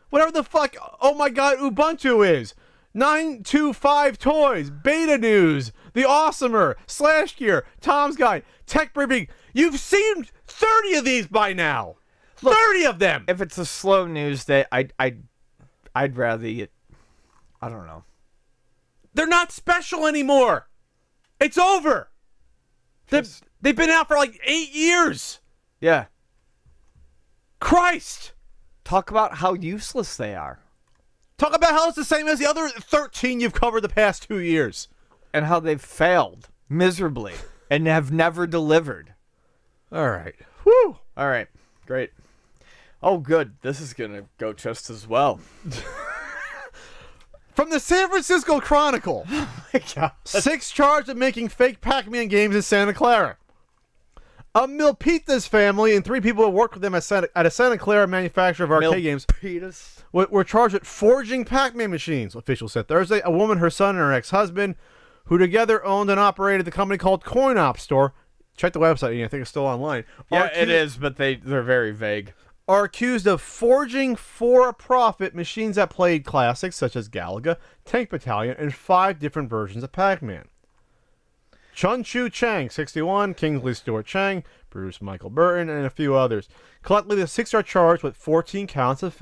whatever the fuck. Oh my God, Ubuntu is 925 Toys, Beta News, The Awesomer, Slash Gear, Tom's Guide, Tech Briefing. You've seen 30 of these by now. Look, 30 of them. If it's a slow news day, I'd rather get. I don't know. They're not special anymore. It's over. They've been out for 8 years. Yeah. Christ. Talk about how useless they are. Talk about how it's the same as the other 13 you've covered the past 2 years. And how they've failed miserably and have never delivered. All right. Whew. All right. Great. Oh, good. This is going to go just as well. From the San Francisco Chronicle. Oh my God. 6 charged of making fake Pac-Man games in Santa Clara. A Milpitas family and 3 people who worked with them at a Santa Clara manufacturer of arcade games were charged with forging Pac-Man machines, officials said Thursday. A woman, her son, and her ex-husband, who together owned and operated the company called Coin Op Store. Check the website, I think it's still online. Yeah, it is, but they're very vague. Are accused of forging for a profit machines that played classics such as Galaga, Tank Battalion, and 5 different versions of Pac-Man. Chun Chu Chang, 61, Kingsley Stuart Chang, Bruce Michael Burton, and a few others. Collectively, the 6 are charged with 14 counts of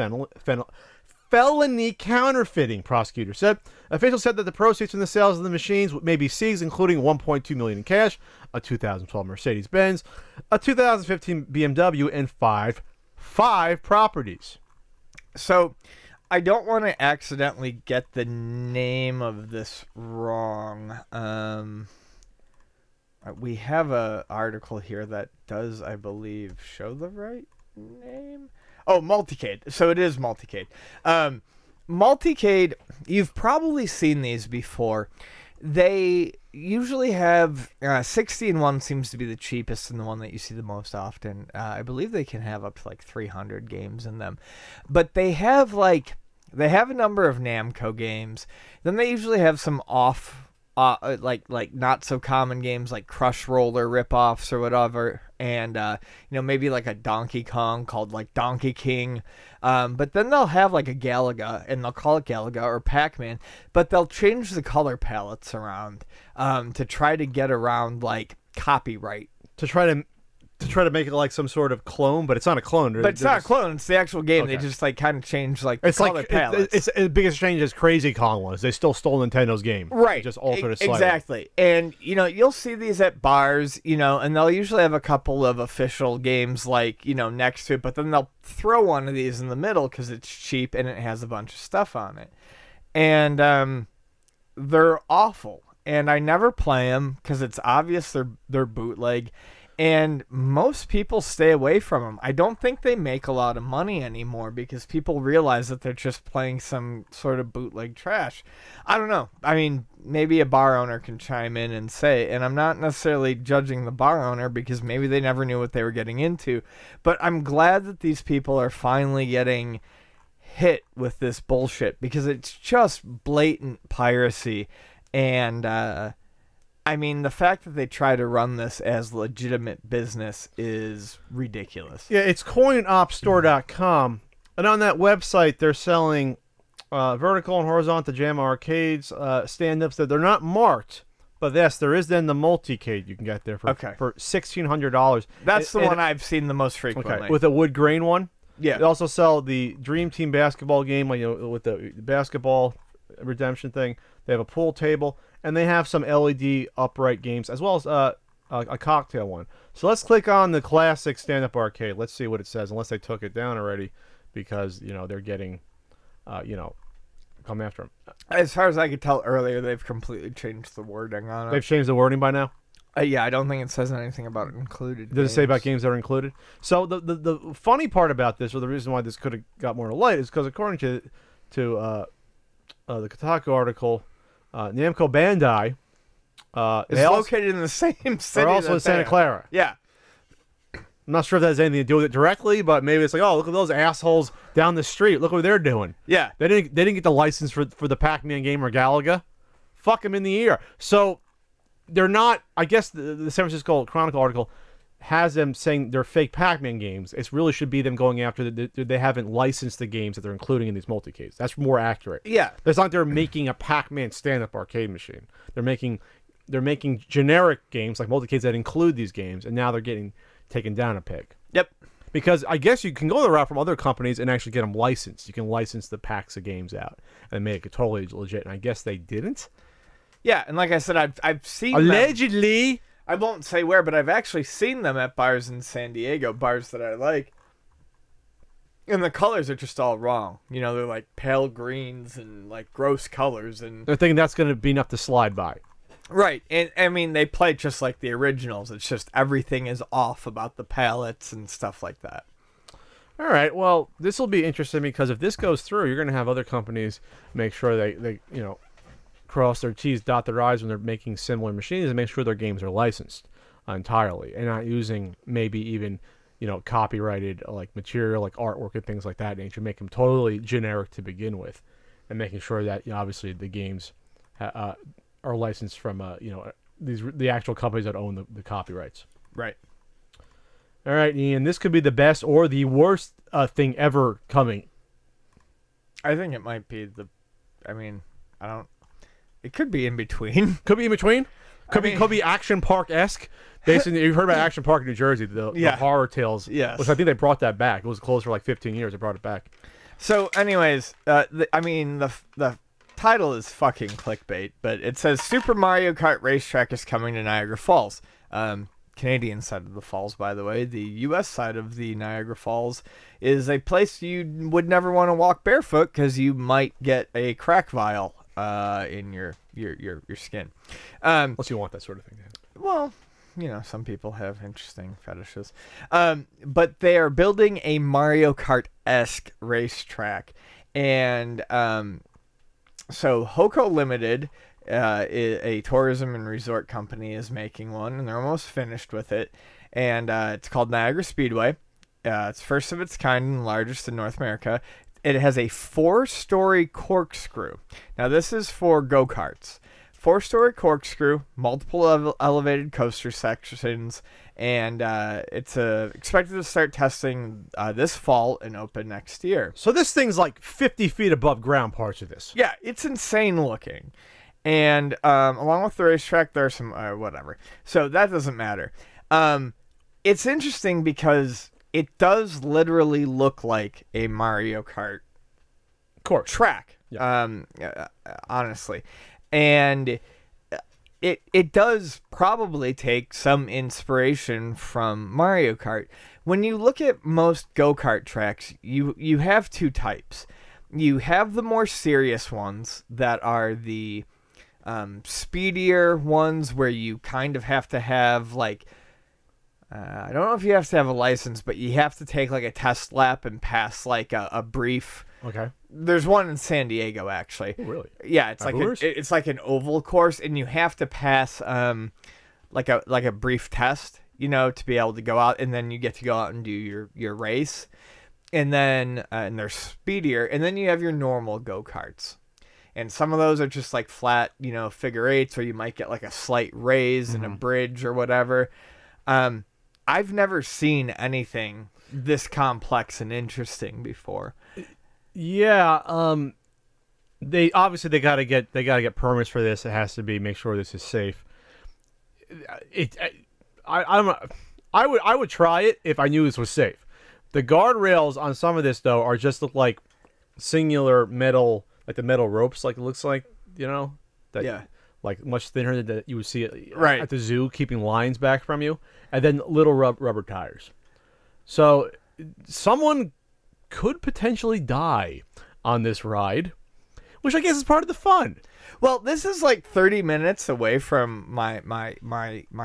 felony counterfeiting, prosecutors said. Officials said that the proceeds from the sales of the machines may be seized, including $1.2 million in cash, a 2012 Mercedes-Benz, a 2015 BMW, and five properties. So, I don't want to accidentally get the name of this wrong. We have an article here that does, I believe, show the right name. Oh, Multicade. So it is Multicade. Multicade, you've probably seen these before. They usually have 60-in-1 seems to be the cheapest and the one that you see the most often. I believe they can have up to 300 games in them. But they have a number of Namco games. Then they usually have some like not so common games like Crush Roller ripoffs or whatever, and maybe like a Donkey Kong called like Donkey King, but then they'll have like a Galaga and they'll call it Galaga or Pac-Man, but they'll change the color palettes around to try to get around like copyright. To try to make it like some sort of clone, but it's not a clone. But it's not a clone. It's the actual game. Okay. They just like kind of change like the color palettes. It's the biggest change as Crazy Kong was. They still stole Nintendo's game. Right. Just altered it slightly. Exactly. And, you'll see these at bars, and they'll usually have a couple of official games like, next to it, but then they'll throw one of these in the middle because it's cheap and it has a bunch of stuff on it. And they're awful. And I never play them because it's obvious they're bootleg. And most people stay away from them. I don't think they make a lot of money anymore because people realize that they're just playing some sort of bootleg trash. I don't know. I mean, maybe a bar owner can chime in and say, and I'm not necessarily judging the bar owner because maybe they never knew what they were getting into, but I'm glad that these people are finally getting hit with this bullshit because it's just blatant piracy. And, I mean, the fact that they try to run this as legitimate business is ridiculous. Yeah, it's coinopstore.com, and on that website they're selling vertical and horizontal JAMA arcades, stand-ups that they're not marked, but yes, there is then the multi-cade you can get there for $1,600. That's the one I've seen the most frequently. Okay, with a wood grain one. Yeah. They also sell the Dream Team basketball game, with the basketball redemption thing. They have a pool table. And they have some LED upright games, as well as a cocktail one. So let's click on the classic stand-up arcade. Let's see what it says, unless they took it down already, because, they're getting, come after them. As far as I could tell earlier, they've completely changed the wording on it. They've changed the wording by now? Yeah, I don't think it says anything about included. Does it say about games that are included? So the funny part about this, or the reason why this could have got more to light, is because according to the Kotaku article, Namco Bandai is located in the same city. They're also in Santa Clara. Yeah. I'm not sure if that has anything to do with it directly, but maybe it's like, oh, look at those assholes down the street. Look what they're doing. Yeah. They didn't get the license for the Pac-Man game or Galaga. Fuck them in the ear. So they're not. I guess the San Francisco Chronicle article has them saying they're fake Pac-Man games. It really should be them going after they haven't licensed the games that they're including in these multi-cades. That's more accurate. Yeah. It's not like they're making a Pac-Man stand-up arcade machine. They're making generic games like multi-cades that include these games, and now they're getting taken down a peg. Yep. Because I guess you can go the route from other companies and actually get them licensed. You can license the packs of games out and make it totally legit, and I guess they didn't. Yeah, and like I said, I've seen allegedly. Them. I won't say where, but I've actually seen them at bars in San Diego, bars that I like. And the colors are just all wrong. They're like pale greens and like gross colors. And they're thinking that's going to be enough to slide by. Right. And I mean, they play just like the originals. It's just everything is off about the palettes and stuff like that. All right. Well, this will be interesting because if this goes through, you're going to have other companies make sure they cross their T's, dot their I's when they're making similar machines and make sure their games are licensed entirely and not using maybe even, copyrighted like material, like artwork and things like that nature, make them totally generic to begin with, and making sure that obviously the games are licensed from the actual companies that own the copyrights. Right. All right, Ian, this could be the best or the worst thing ever coming. I think it might be it could be in between. Could be in between. Could be Action Park-esque. Basically, you've heard about Action Park in New Jersey, the Horror Tales. Yes. Which I think they brought that back. It was closed for like 15 years. They brought it back. So, anyways, the title is fucking clickbait, but it says Super Mario Kart Racetrack is coming to Niagara Falls. Canadian side of the falls, by the way. The U.S. side of the Niagara Falls is a place you would never want to walk barefoot because you might get a crack vial in your skin. Unless you want that sort of thing. Well, some people have interesting fetishes. But they are building a Mario Kart-esque racetrack. And so Hoco Limited, a tourism and resort company, is making one, and they're almost finished with it. And it's called Niagara Speedway. It's first of its kind and largest in North America. It has a 4-story corkscrew. Now, this is for go-karts. 4-story corkscrew, multiple elevated coaster sections, and it's expected to start testing this fall and open next year. So this thing's like 50 feet above ground, parts of this. Yeah, it's insane looking. And along with the racetrack, there are some whatever. So that doesn't matter. It's interesting because it does literally look like a Mario Kart track. Yeah. Honestly, and it does probably take some inspiration from Mario Kart. When you look at most go-kart tracks, you have two types. You have the more serious ones that are the speedier ones where you kind of have to have like I don't know if you have to have a license, but you have to take like a test lap and pass like a brief. Okay. There's one in San Diego, actually. Oh, really? Yeah, it's it's like an oval course, and you have to pass like a brief test, to be able to go out, and then you get to go out and do your race, and then and they're speedier, and then you have your normal go-karts, and some of those are just like flat, figure eights, or you might get like a slight raise and a bridge or whatever. I've never seen anything this complex and interesting before. Yeah, they gotta get permits for this. It has to be make sure this is safe. I would try it if I knew this was safe. The guardrails on some of this though are just look like singular metal, like the metal ropes, like it looks like like much thinner than you would see it at the zoo, keeping lines back from you, and then little rubber tires. So someone could potentially die on this ride, which I guess is part of the fun. Well, this is like 30 minutes away from my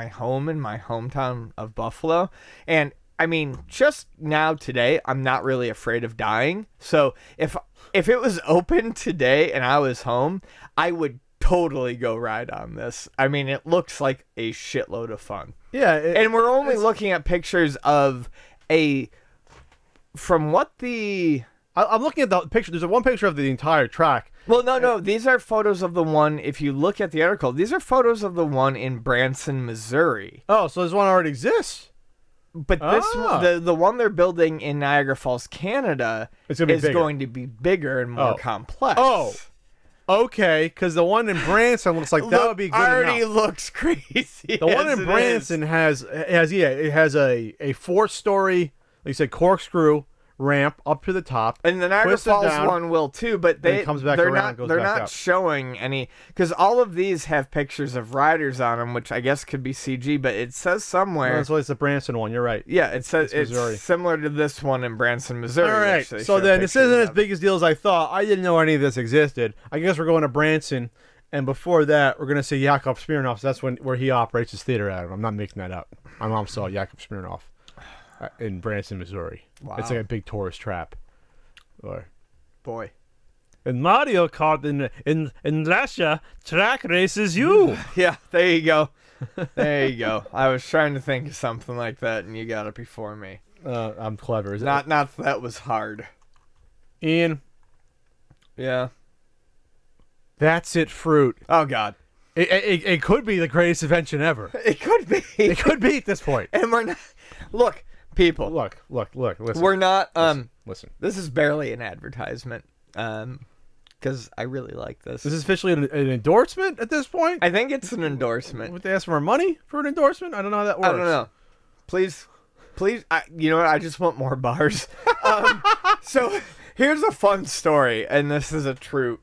home in my hometown of Buffalo, and I mean, just now today, I'm not really afraid of dying. So if it was open today and I was home, I would totally go ride on this. I mean, it looks like a shitload of fun. Yeah, and we're only looking at pictures of I'm looking at the picture. There's one picture of the entire track. Well, no. These are photos of the one, if you look at the article, these are photos of the one in Branson, Missouri. Oh, so this one already exists? But this the one they're building in Niagara Falls, Canada, is going to be bigger and more complex. Oh, okay, because the one in Branson looks like that would be good already enough. Looks crazy. The one in Branson has a 4-story, like you said, corkscrew ramp up to the top, and the Niagara Falls one will too, but they're not showing any, because all of these have pictures of riders on them, which I guess could be CG, but it says somewhere. That's why it's the Branson one. You're right. Yeah, it says it's similar to this one in Branson, Missouri. All right, so then this isn't as big a deal as I thought. I didn't know any of this existed. I guess we're going to Branson, and before that, we're going to see Yakov Smirnoff. So that's where he operates his theater at. I'm not making that up. My mom saw Yakov Smirnoff in Branson, Missouri. Wow. It's like a big tourist trap. Boy. And Mario Kart in Russia track races you. Yeah, there you go. There you go. I was trying to think of something like that, and you got it before me. I'm clever. Not that was hard. Ian. Yeah. That's it, fruit. Oh, God. It could be the greatest invention ever. It could be. It could be at this point. And we're not... Look... People, look. Listen. We're not. Listen. This is barely an advertisement. Because I really like this. Is this officially an endorsement at this point? I think it's an endorsement. Would they ask for money for an endorsement? I don't know how that works. I don't know. Please. You know what? I just want more bars. So here's a fun story, and this is a true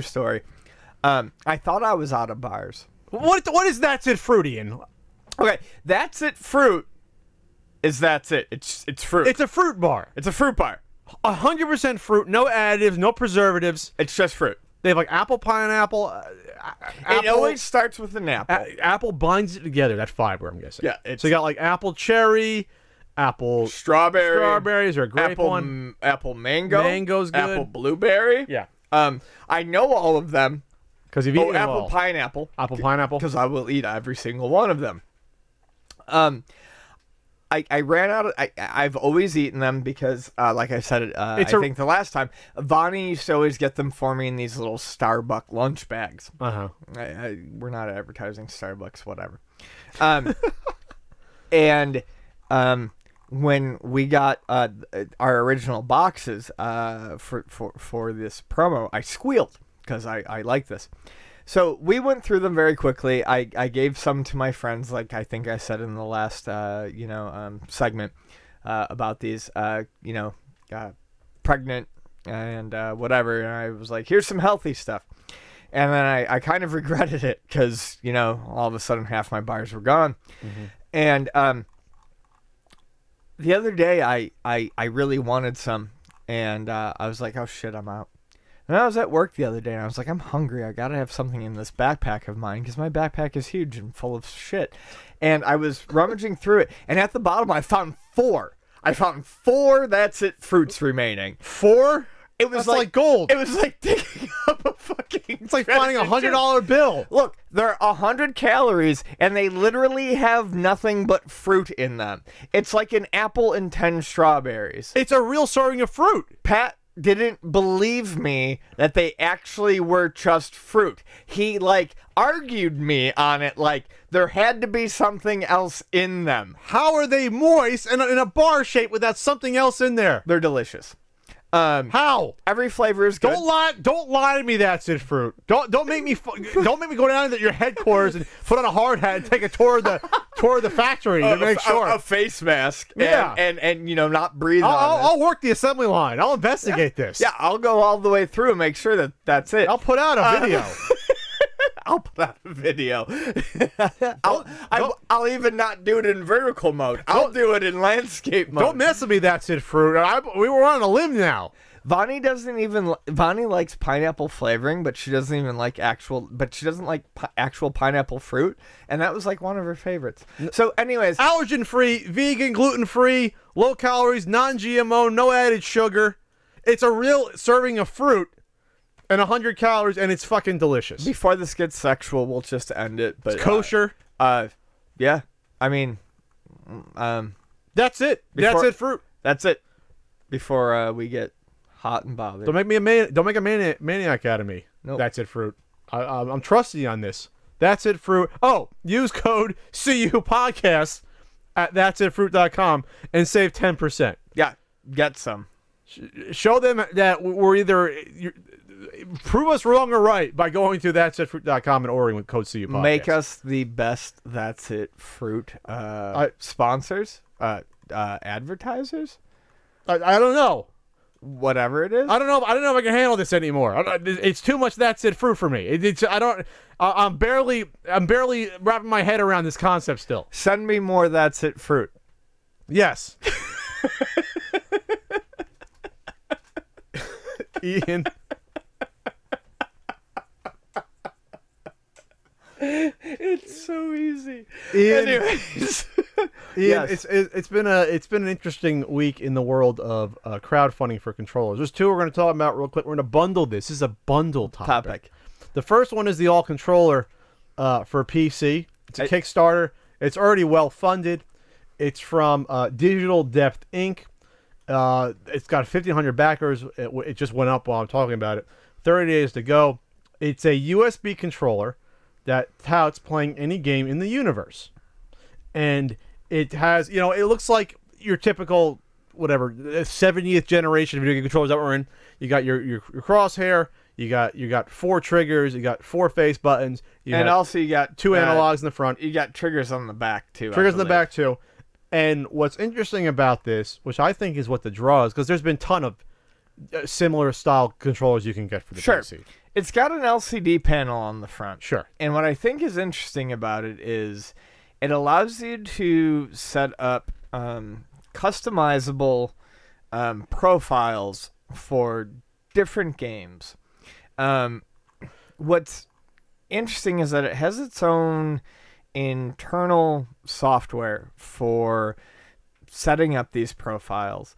story. I thought I was out of bars. What is That's It Fruit, Ian? Okay, That's It Fruit. That's it. It's fruit. It's a fruit bar. It's a fruit bar. 100% fruit. No additives. No preservatives. It's just fruit. They have like apple, pineapple. It always starts with an apple. Apple binds it together. That fiber, I'm guessing. Yeah. So you got like apple cherry, apple strawberries, or a grape one. Apple mango. Mango's good. Apple blueberry. Yeah. I know all of them. Because you've eaten them apple all. pineapple. Apple pineapple. Because I will eat every single one of them. I ran out of. I've always eaten them because, like I said, I think the last time, Vonnie used to always get them for me in these little Starbucks lunch bags. We're not advertising Starbucks, whatever. And when we got our original boxes for this promo, I squealed because I like this. So we went through them very quickly. I gave some to my friends, like I think I said in the last segment about these, pregnant and whatever. And I was like, here's some healthy stuff. And then I kind of regretted it because, all of a sudden half my bars were gone. And the other day I really wanted some, and I was like, oh shit, I'm out. And I was at work the other day, and I was like, I'm hungry. I gotta have something in this backpack of mine, because my backpack is huge and full of shit. And I was rummaging through it, and at the bottom I found 4. I found 4 That's It fruits remaining. 4? It was like gold. It was like digging up a fucking... It's like finding $100 bill. Look, they're 100 calories, and they literally have nothing but fruit in them. It's like an apple and 10 strawberries. It's a real serving of fruit. Pat didn't believe me that they actually were just fruit. He, argued me on it, there had to be something else in them. How are they moist and in a bar shape without something else in there? They're delicious. How? Every flavor is good. Don't lie to me. That's it, fruit. Don't make me go down to your headquarters and put on a hard hat and take a tour of the factory to make sure a face mask. Yeah, and not breathe. I'll work the assembly line. I'll investigate this. Yeah, I'll go all the way through and make sure that that's it. I'll put out a video. I'll put out a video. I'll even not do it in vertical mode. I'll do it in landscape mode. Don't mess with me, that's it, fruit. We were on a limb now. Vonnie likes pineapple flavoring, but she doesn't even like actual pineapple fruit, and that was one of her favorites. So anyways, allergen-free, vegan, gluten-free, low calories, non-GMO, no added sugar. It's a real serving of fruit. And 100 calories, and it's fucking delicious. Before this gets sexual, we'll just end it. But it's kosher. Yeah. I mean, that's it. That's it, fruit. That's it. Before we get hot and bothered. Don't make a maniac out of me. Nope. That's it, fruit. I'm trusting you on this. That's it, fruit. Oh, use code CU Podcast at that'sitfruit.com and save 10%. Yeah, get some. Show them that we're either... prove us wrong or right by going to that'sitfruit.com and ordering with code CU Podcast. Make us the best That's It Fruit sponsors, advertisers. I don't know. Whatever it is. I don't know if I can handle this anymore. It's too much That's It Fruit for me. I'm barely wrapping my head around this concept still. Send me more That's It Fruit. Yes. Ian. It's so easy. Ian, anyways, Ian, yes. it's been an interesting week in the world of crowdfunding for controllers. There's 2 we're going to talk about real quick. We're going to bundle this. This is a bundle topic. The first one is the all controller for PC. It's a Kickstarter. It's already well funded. It's from Digital Depth Inc. It's got 1,500 backers. It just went up while I'm talking about it. 30 days to go. It's a USB controller that touts playing any game in the universe. And it has, it looks like your typical, 70th generation video game controllers that we're in. You got your crosshair, you got 4 triggers, you got 4 face buttons, also you got 2 analogs in the front. You got triggers on the back too. Triggers on the back too. And what's interesting about this, which I think is what the draw is, because there's been a ton of similar style controllers you can get for the PC. It's got an LCD panel on the front. Sure. And what I think is interesting about it is it allows you to set up customizable profiles for different games. What's interesting is that it has its own internal software for setting up these profiles.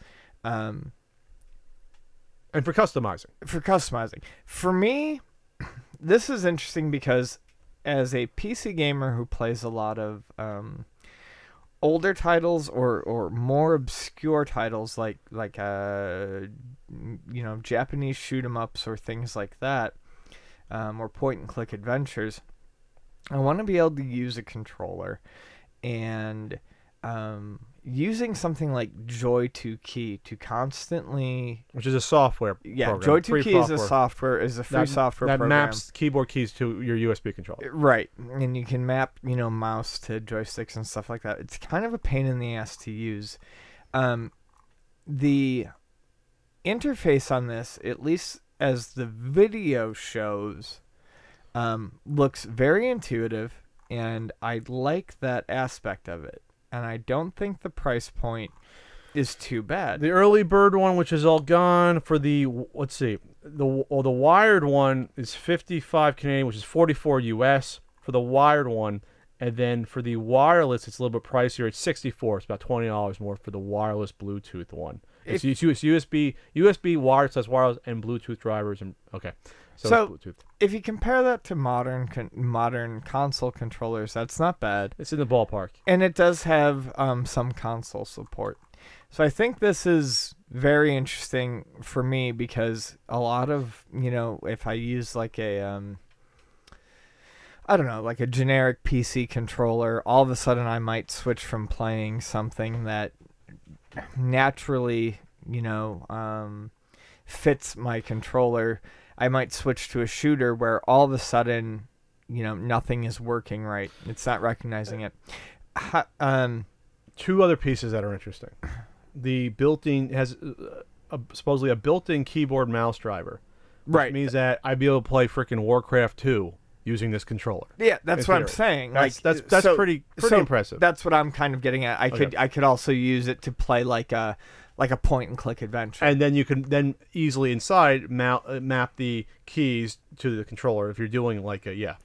And for customizing. For me, this is interesting because as a PC gamer who plays a lot of older titles or more obscure titles like Japanese shoot 'em ups or things like that, or point and click adventures, I want to be able to use a controller, and using something like Joy2Key to constantly, which is a software program. Joy2Key is a free software that program maps keyboard keys to your USB controller. Right, and you can map mouse to joysticks and stuff like that. It's kind of a pain in the ass to use. The interface on this, at least as the video shows, looks very intuitive, and I like that aspect of it. And I don't think the price point is too bad. The early bird one, which is all gone, for the, let's see, the wired one is 55 Canadian, which is 44 US for the wired one, and then for the wireless, it's a little bit pricier. It's 64. It's about $20 more for the wireless Bluetooth one. It's USB wireless, and Bluetooth drivers, and okay. So Bluetooth. If you compare that to modern console controllers, that's not bad. It's in the ballpark. And it does have some console support. So I think this is very interesting for me, because a lot of, if I use like a, like a generic PC controller, all of a sudden I might switch from playing something that naturally, fits my controller. I might switch to a shooter where all of a sudden, nothing is working right. It's not recognizing it. Two other pieces that are interesting. The built-in has supposedly a built-in keyboard mouse driver. Which means that I'd be able to play freaking Warcraft 2 using this controller. Yeah, that's what I'm saying. That's pretty impressive. That's what I'm kind of getting at. I could also use it to play like a point and click adventure. And then you can then easily inside map the keys to the controller if you're doing like a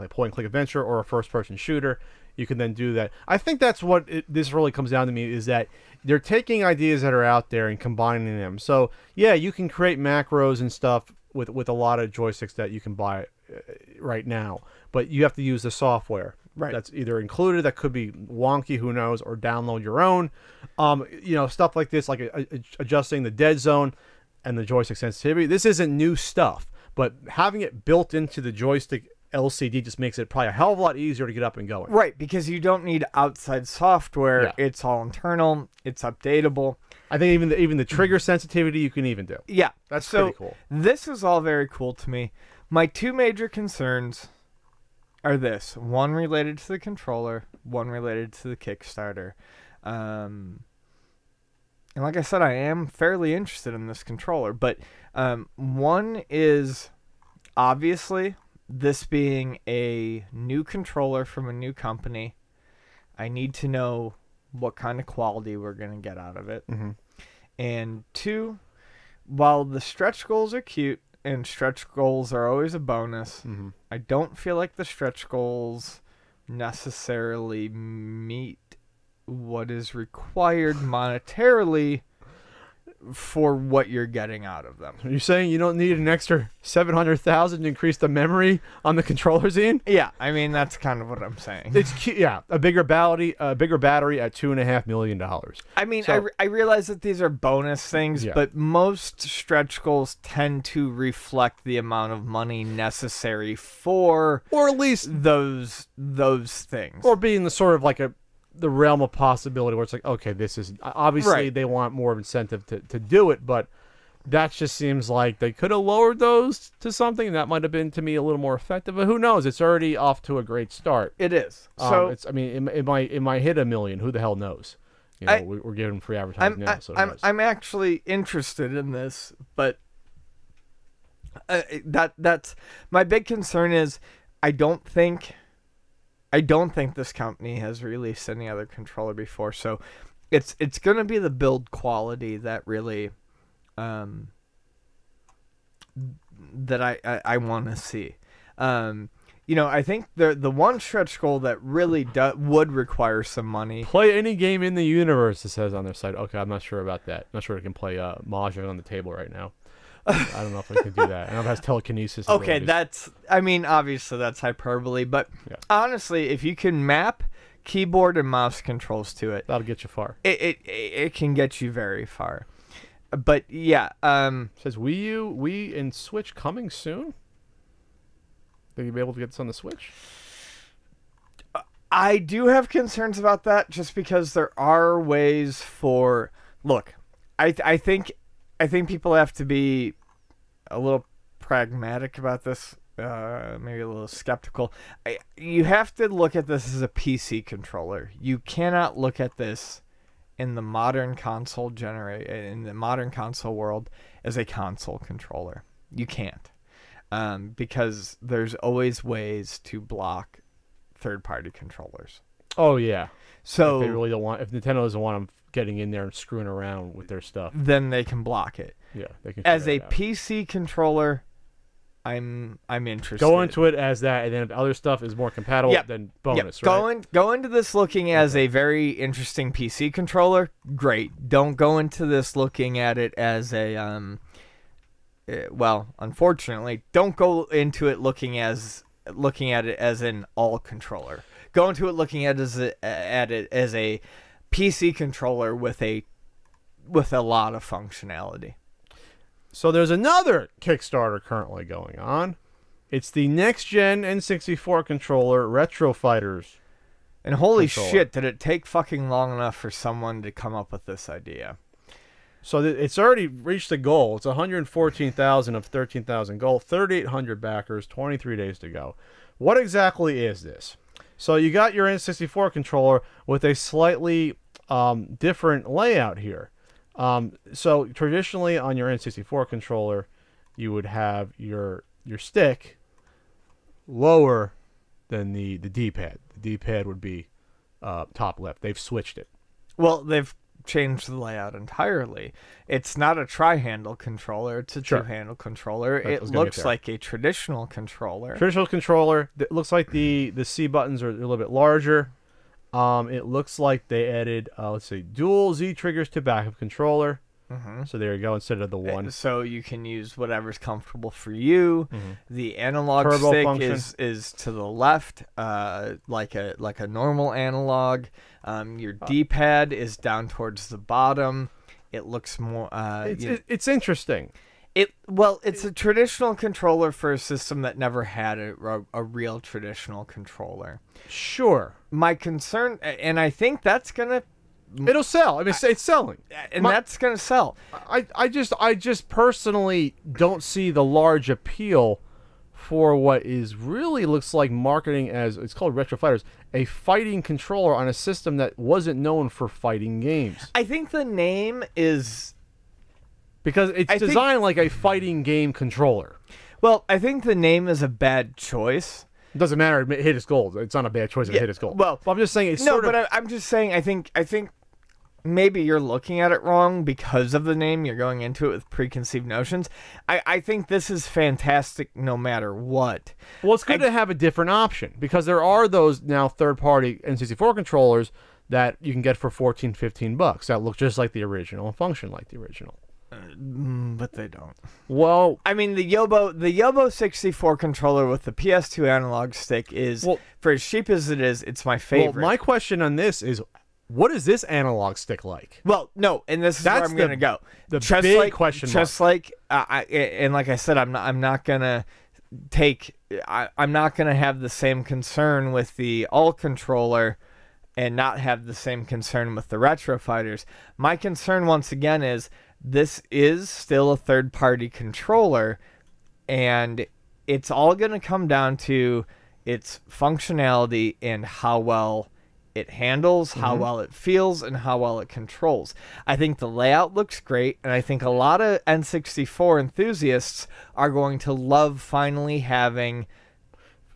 point and click adventure or a first person shooter. You can then do that. I think that's what this really comes down to me, is that they're taking ideas that are out there and combining them. So yeah, you can create macros and stuff with a lot of joysticks that you can buy right now, but you have to use the software. Right. That's either included, that could be wonky, who knows, or download your own. Stuff like this, like adjusting the dead zone and the joystick sensitivity. This isn't new stuff, but having it built into the joystick LCD just makes it probably a hell of a lot easier to get up and going. Right, because you don't need outside software. Yeah. It's all internal. It's updatable. I think even the trigger sensitivity you can even do. Yeah, that's pretty cool. This is all very cool to me. My two major concerns are this: one related to the controller, one related to the Kickstarter. And like I said, I am fairly interested in this controller, but one is obviously this being a new controller from a new company. I need to know what kind of quality we're going to get out of it. Mm-hmm. And two, while the stretch goals are cute, and stretch goals are always a bonus, mm-hmm. I don't feel like the stretch goals necessarily meet what is required monetarily for what you're getting out of them. Are you saying you don't need an extra $700,000 to increase the memory on the controllers, Ian? Yeah, I mean that's kind of what I'm saying. It's cute, yeah. A bigger battery at $2.5 million. I mean, so, I realize that these are bonus things, but most stretch goals tend to reflect the amount of money necessary for, or at least those things, or being the sort of like the realm of possibility where it's like, okay, this is obviously they want more incentive to do it, but that just seems like they could have lowered those to something that might have been, to me, a little more effective. But who knows? It's already off to a great start. It is. So it might hit 1 million. Who the hell knows? We're giving free advertising now. So I'm actually interested in this, but that's my big concern is I don't think this company has released any other controller before, so it's going to be the build quality that really that I want to see. I think the one stretch goal that really would require some money. Play any game in the universe, it says on their site. Okay, I'm not sure about that. I'm not sure I can play Mahjong on the table right now. I don't know if I can do that. I don't know if it has telekinesis. Okay, obviously that's hyperbole, but honestly, if you can map keyboard and mouse controls to it, That'll get you far. it can get you very far. But yeah, Says Wii U, Wii, and Switch coming soon. Think you'll be able to get this on the Switch? I do have concerns about that, just because there are ways for. Look, I think people have to be a little pragmatic about this. Maybe a little skeptical. You have to look at this as a PC controller. You cannot look at this in the modern console world as a console controller. You can't, because there's always ways to block third-party controllers. Oh yeah. So If they really don't want, if Nintendo doesn't want them getting in there and screwing around with their stuff, then they can block it. yeah, they can. As figure a it out. PC controller, I'm interested. Go into it as that, and then if other stuff is more compatible, Yep. then bonus, right? Go into this looking as a very interesting PC controller. Great. Don't go into this looking at it as a well, unfortunately, don't go into it looking at it as an all controller. Go into it looking at it as a PC controller with a lot of functionality. So there's another Kickstarter currently going on. It's the next gen N64 controller, Retro Fighters. And holy Controller. shit, did it take fucking long enough for someone to come up with this idea? So it's already reached the goal. It's 114,000 of 13,000 goal, 3,800 backers, 23 days to go. What exactly is this? So you got your N64 controller with a slightly different layout here. So traditionally on your N64 controller, you would have your stick lower than the D-pad. The D-pad would be top left. They've switched it. Well, they've changed the layout entirely. It's not a tri-handle controller. It's a Sure. two-handle controller. Right, I It was gonna get looks there. like a traditional controller. Traditional controller. It looks like the C buttons are a little bit larger. It looks like they added, let's see, dual Z triggers to backup controller. So there you go, instead of the one. So you can use whatever's comfortable for you. The analog Turbo stick function. is to the left, like a normal analog. Your D-pad is down towards the bottom. It looks more. It's interesting. It's a traditional controller for a system that never had a real traditional controller. Sure. My concern, and I think that's gonna, It'll sell. I mean, it's selling. and that's gonna sell. I just personally don't see the large appeal for what is really looks like marketing as, it's called Retro Fighters, a fighting controller on a system that wasn't known for fighting games. I think the name is. Because it's designed like a fighting game controller. Well, I think the name is a bad choice. It doesn't matter. It hit its goal. It's not a bad choice if it hit its goal. well, But I'm just saying it's No, sort of... but I'm just saying. I think maybe you're looking at it wrong because of the name. You're going into it with preconceived notions. I think this is fantastic no matter what. Well, it's good to have a different option because there are those now third-party N64 controllers that you can get for $14, $15 that look just like the original and function like the original. But they don't. Well, I mean, the Yobo 64 controller with the PS2 analog stick is, for as cheap as it is, it's my favorite. well, my question on this is, what is this analog stick like? Well, no, and this is where I'm going to go. The big question mark. Just like, and like I said, I'm not going to I'm not going to have the same concern with the all controller and not have the same concern with the Retro Fighters. My concern, once again, is this is still a third-party controller, and it's all going to come down to its functionality and how well it handles, how well it feels, and how well it controls. I think the layout looks great, and I think a lot of N64 enthusiasts are going to love finally having...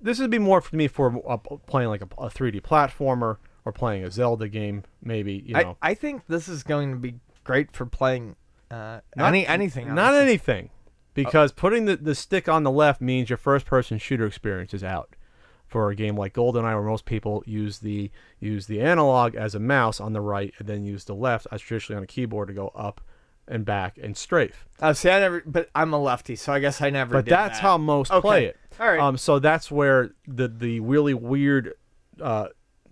This would be more for me for playing like a 3D platformer or playing a Zelda game, maybe. You know, I think this is going to be great for playing anything. Not honestly. anything, because putting the stick on the left means your first-person shooter experience is out. For a game like GoldenEye, where most people use the analog as a mouse on the right and then use the left as traditionally on a keyboard to go up and back and strafe. See, but I'm a lefty, so I guess I never. But did that's that. how most play it. All right. So that's where the really weird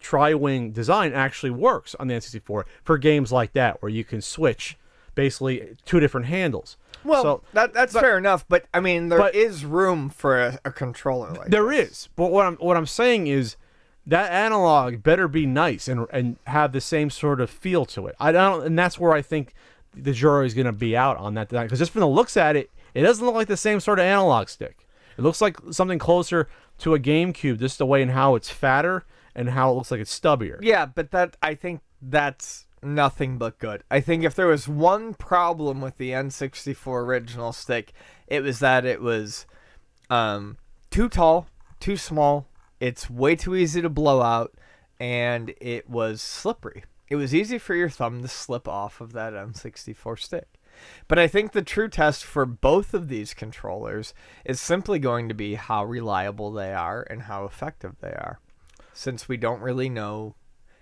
tri-wing design actually works on the N64 for games like that, where you can switch basically 2 different handles. Well, So, that's fair enough, but I mean, there is room for a controller like there this. is, but what I'm saying is that analog better be nice and have the same sort of feel to it. And that's where I think the jury is going to be out on that, because just from the looks at it, it doesn't look like the same sort of analog stick. It looks like something closer to a GameCube, just the way in how it's fatter and how it looks like it's stubbier. Yeah, but I think that's nothing but good. I think if there was one problem with the N64 original stick, it was that it was too tall, too small, it's way too easy to blow out, and it was slippery. It was easy for your thumb to slip off of that N64 stick. But I think the true test for both of these controllers is simply going to be how reliable they are and how effective they are, since we don't really know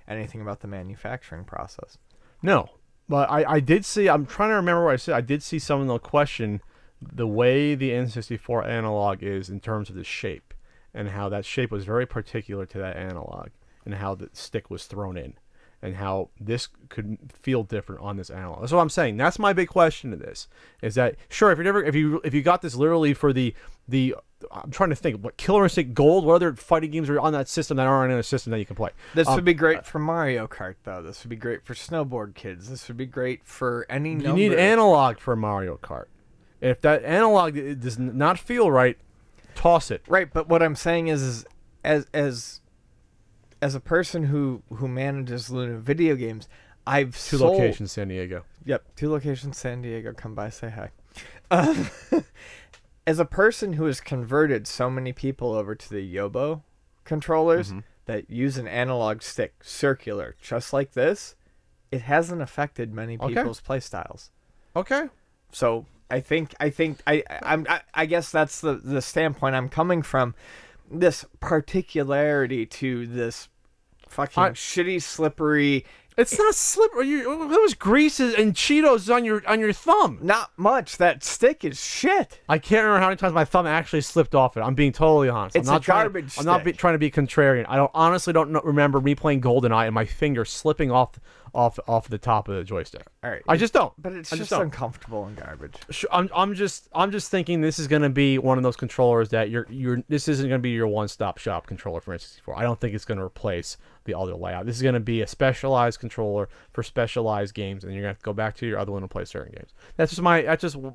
anything about the manufacturing process. No, but I did see, I'm trying to remember what I said, I did see someone that'll question the way the N64 analog is in terms of the shape, and how that shape was very particular to that analog, and how the stick was thrown in, and how this could feel different on this analog. That's what I'm saying. That's my big question to this. Is that, sure, if you got this literally for the I'm trying to think, what, Killer Instinct Gold, what other fighting games are on that system that aren't in a system that you can play? This would be great for Mario Kart, though. This would be great for Snowboard Kids. This would be great for any number. You need analog for Mario Kart. If that analog does not feel right, toss it. Right, but what I'm saying is as a person who manages Luna video games, I've Two locations, San Diego. Yep, 2 locations, San Diego. Come by, say hi. As a person who has converted so many people over to the Yobo controllers that use an analog stick, circular, just like this, it hasn't affected many people's playstyles. Okay. So I guess that's the standpoint I'm coming from. This particularity to this fucking shitty, slippery. It's not slippery. There was grease and Cheetos on your thumb. Not much. That stick is shit. I can't remember how many times my thumb actually slipped off it. I'm being totally honest. It's I'm not a garbage I'm not trying to be contrarian. I honestly don't remember me playing GoldenEye and my finger slipping off the top of the joystick. All right. I just don't. But it's just uncomfortable and garbage. I'm just thinking this is going to be one of those controllers that this isn't going to be your one-stop shop controller for N64. I don't think it's going to replace the other layout. This is going to be a specialized controller for specialized games, and you're going to have to go back to your other one and play certain games. That's just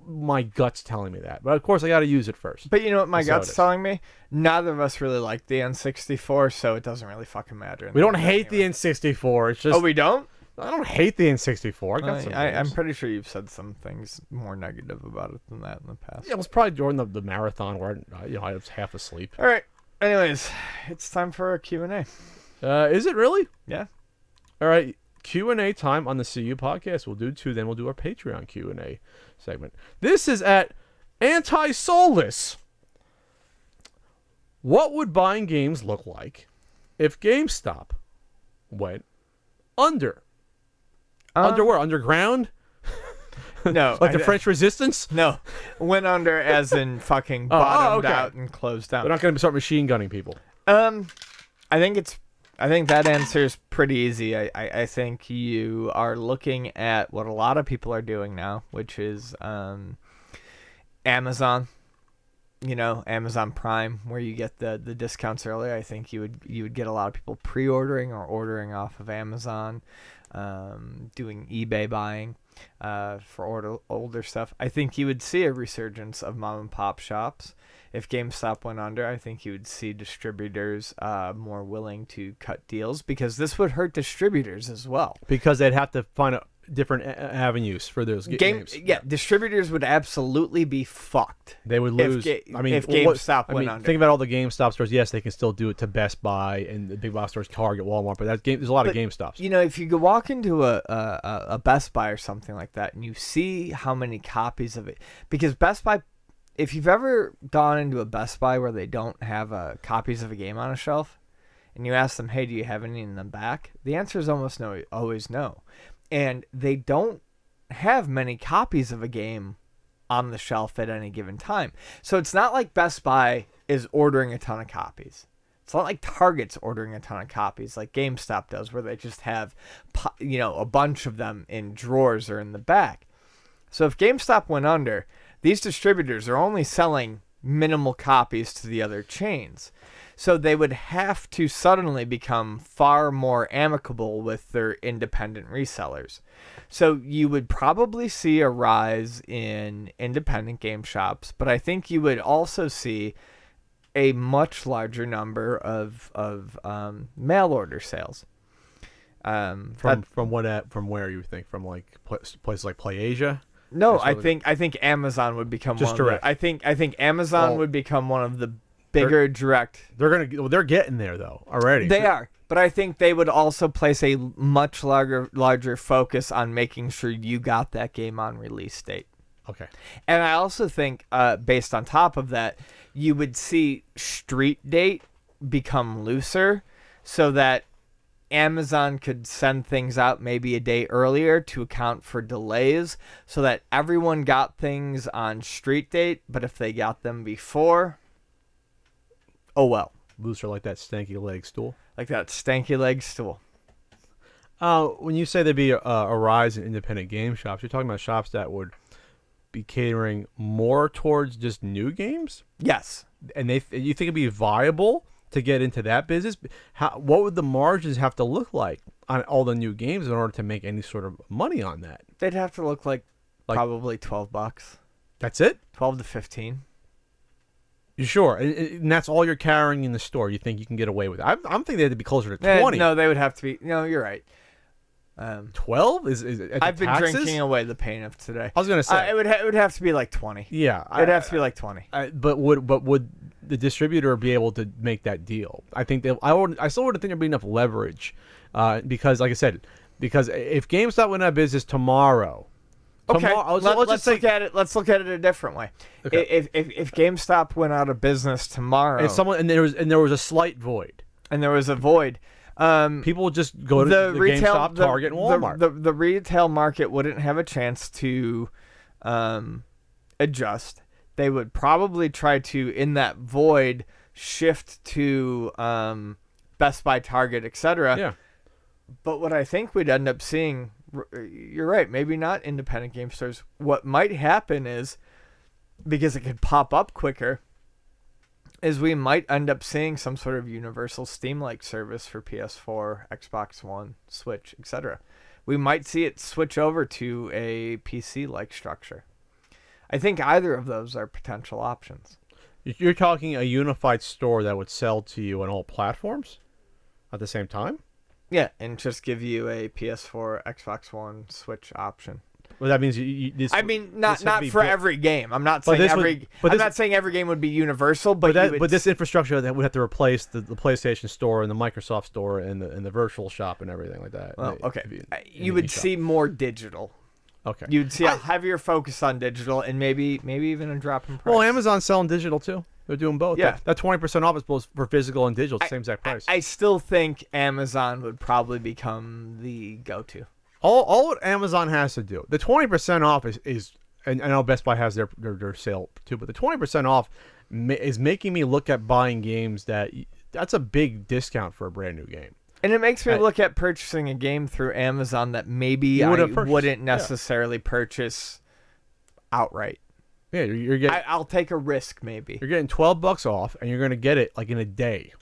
my guts telling me that. But of course, I got to use it first. But you know what my gut's telling me? Neither of us really like the N64, so it doesn't really fucking matter. We don't hate the N64. It's just we don't. I don't hate the N64. I'm pretty sure you've said some things more negative about it than that in the past. Yeah, it was probably during the marathon where I was half asleep. All right. Anyways, it's time for a Q&A. Is it really? Yeah. All right. Q&A time on the CU podcast. We'll do 2, then we'll do our Patreon Q&A segment. This is at Anti-Soulless. What would buying games look like if GameStop went under? Underwear, underground? No. Like the French Resistance? No. Went under as in fucking bottomed out and closed down. They're not going to start machine gunning people. I think that answer is pretty easy. I think you are looking at what a lot of people are doing now, which is Amazon. Amazon Prime, where you get the discounts earlier. I think you would get a lot of people pre-ordering or ordering off of Amazon, doing eBay buying for older stuff. I think you would see a resurgence of mom and pop shops. If GameStop went under, I think you would see distributors more willing to cut deals, because this would hurt distributors as well. Because they'd have to find different avenues for those games. Yeah, distributors would absolutely be fucked. They would lose. If GameStop went under. Think about all the GameStop stores. Yes, they can still do it to Best Buy and the big box stores, Target, Walmart. But there's a lot of GameStops. If you could walk into a Best Buy or something like that, and you see how many copies of it, because Best Buy. If you've ever gone into a Best Buy where they don't have copies of a game on a shelf, and you ask them, hey, do you have any in the back? The answer is always no. And they don't have many copies of a game on the shelf at any given time. So it's not like Best Buy is ordering a ton of copies. It's not like Target's ordering a ton of copies like GameStop does, where they just have, a bunch of them in drawers or in the back. So if GameStop went under, these distributors are only selling minimal copies to the other chains. So they would have to suddenly become far more amicable with their independent resellers. So you would probably see a rise in independent game shops, but I think you would also see a much larger number of mail order sales. From where you think? From like places like PlayAsia? No, I think Amazon would become just one direct. I think Amazon would become one of the bigger direct. They're getting there though already. They are, but I think they would also place a much larger focus on making sure you got that game on release date. Okay. And I also think, based on top of that, you would see street date become looser, so that Amazon could send things out maybe a day earlier to account for delays, so that everyone got things on street date, but if they got them before, oh well. Looser like that stanky leg stool? Like that stanky leg stool. When you say there'd be a rise in independent game shops, you're talking about shops that would be catering more towards just new games? Yes. And you think it'd be viable to get into that business? What would the margins have to look like on all the new games in order to make any sort of money on that? They'd have to look like probably $12. That's it? 12 to 15. You sure? And that's all you're carrying in the store? You think you can get away with it? I'm thinking they had to be closer to 20. No, they would have to be. No, you're right. 12 is I've been taxes? drinking away the pain of today. I was gonna say it would have to be like 20. Yeah, it'd have to be like 20. But would the distributor be able to make that deal? I think I still wouldn't think there'd be enough leverage, because like I said, because if GameStop went out of business tomorrow. Okay, let's look at it. Let's look at it a different way. Okay. If GameStop went out of business tomorrow, and there was a slight void, people would just go to the GameStop, Target, and Walmart. The retail market wouldn't have a chance to adjust. They would probably try to, in that void, shift to Best Buy, Target, etc. Yeah. But what I think we'd end up seeing, you're right, maybe not independent game stores. What might happen is, because it could pop up quicker, is we might end up seeing some sort of universal Steam-like service for PS4, Xbox One, Switch, etc. We might see it switch over to a PC-like structure. I think either of those are potential options. You're talking a unified store that would sell to you on all platforms at the same time? Yeah, and just give you a PS4, Xbox One, Switch option. Well, that means not for every game. I'm not saying not saying every game would be universal, but this infrastructure that would have to replace the PlayStation Store and the Microsoft Store and the virtual shop and everything like that. Well, okay, you would see more digital. Okay, you'd see a heavier focus on digital and maybe even a drop in price. Well, Amazon's selling digital too. They're doing both. Yeah. That 20% off is both for physical and digital. It's the same exact price. I still think Amazon would probably become the go-to. All what Amazon has to do, the 20% off is and I know Best Buy has their sale too, but the 20% off is making me look at buying games that's a big discount for a brand new game. And it makes me look at purchasing a game through Amazon that maybe I wouldn't necessarily purchase outright. Yeah, you're getting. I'll take a risk, maybe. You're getting $12 off, and you're going to get it like in a day,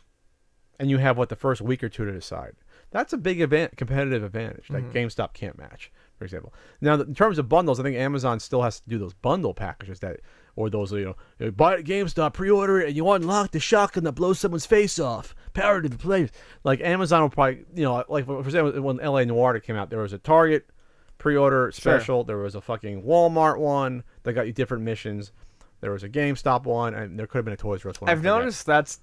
and you have the first week or two to decide. That's a big competitive advantage that GameStop can't match, for example. Now, in terms of bundles, I think Amazon still has to do those bundle packages or those buy it at GameStop, pre-order it, and you unlock the shotgun that blows someone's face off. Power to the players. Like Amazon will probably, like for example, when LA Noir came out, there was a Target pre-order special. Sure. There was a fucking Walmart one that got you different missions. There was a GameStop one, and there could have been a Toys R Us one. I've noticed that's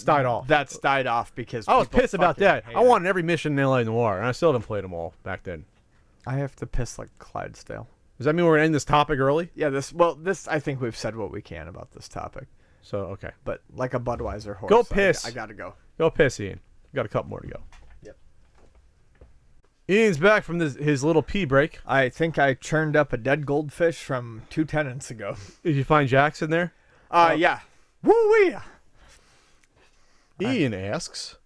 died off. That's died off because I was pissed about that. I wanted every mission in LA Noir, and I still haven't played them all back then. I have to piss like Clydesdale. Does that mean we're gonna end this topic early? Yeah. This I think we've said what we can about this topic. So okay, but like a Budweiser horse. Go piss. I gotta go. Go piss, Ian. Got a couple more to go. Yep. Ian's back from his little pee break. I think I churned up a dead goldfish from 2 tenants ago. Did you find Jackson there? Yeah. Woo-wee! Ian asks.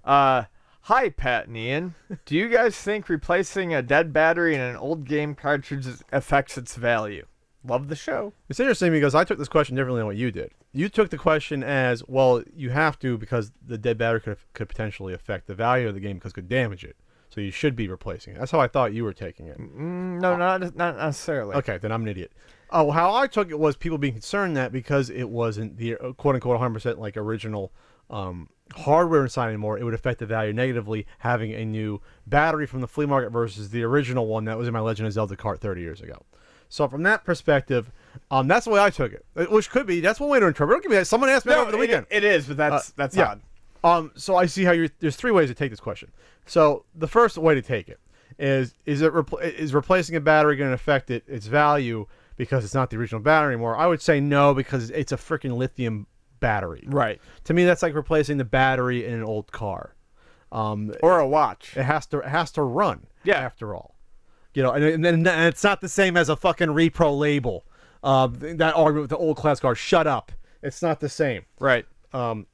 Hi, Pat and Ian. Do you guys think replacing a dead battery in an old game cartridge affects its value? Love the show. It's interesting because I took this question differently than what you did. You took the question as, well, you have to because the dead battery could potentially affect the value of the game because it could damage it. So you should be replacing it. That's how I thought you were taking it. No, not necessarily. Okay, then I'm an idiot. Oh, how I took it was people being concerned that because it wasn't the quote-unquote 100% like original hardware inside anymore, it would affect the value negatively having a new battery from the flea market versus the original one that was in my Legend of Zelda cart 30 years ago. So from that perspective, that's the way I took it. Which could be, that's one way to interpret it. Don't give me that. Someone asked me that over the weekend. It is, but that's yeah. odd. So I see how there's three ways to take this question. So the first way to take it is replacing a battery going to affect its value because it's not the original battery anymore? I would say no, because it's a freaking lithium battery. Right. To me, that's like replacing the battery in an old car. Or a watch. It has to run. Yeah. After all. You know, and it's not the same as a fucking repro label. That argument with the old class car. Shut up. It's not the same. Right. Because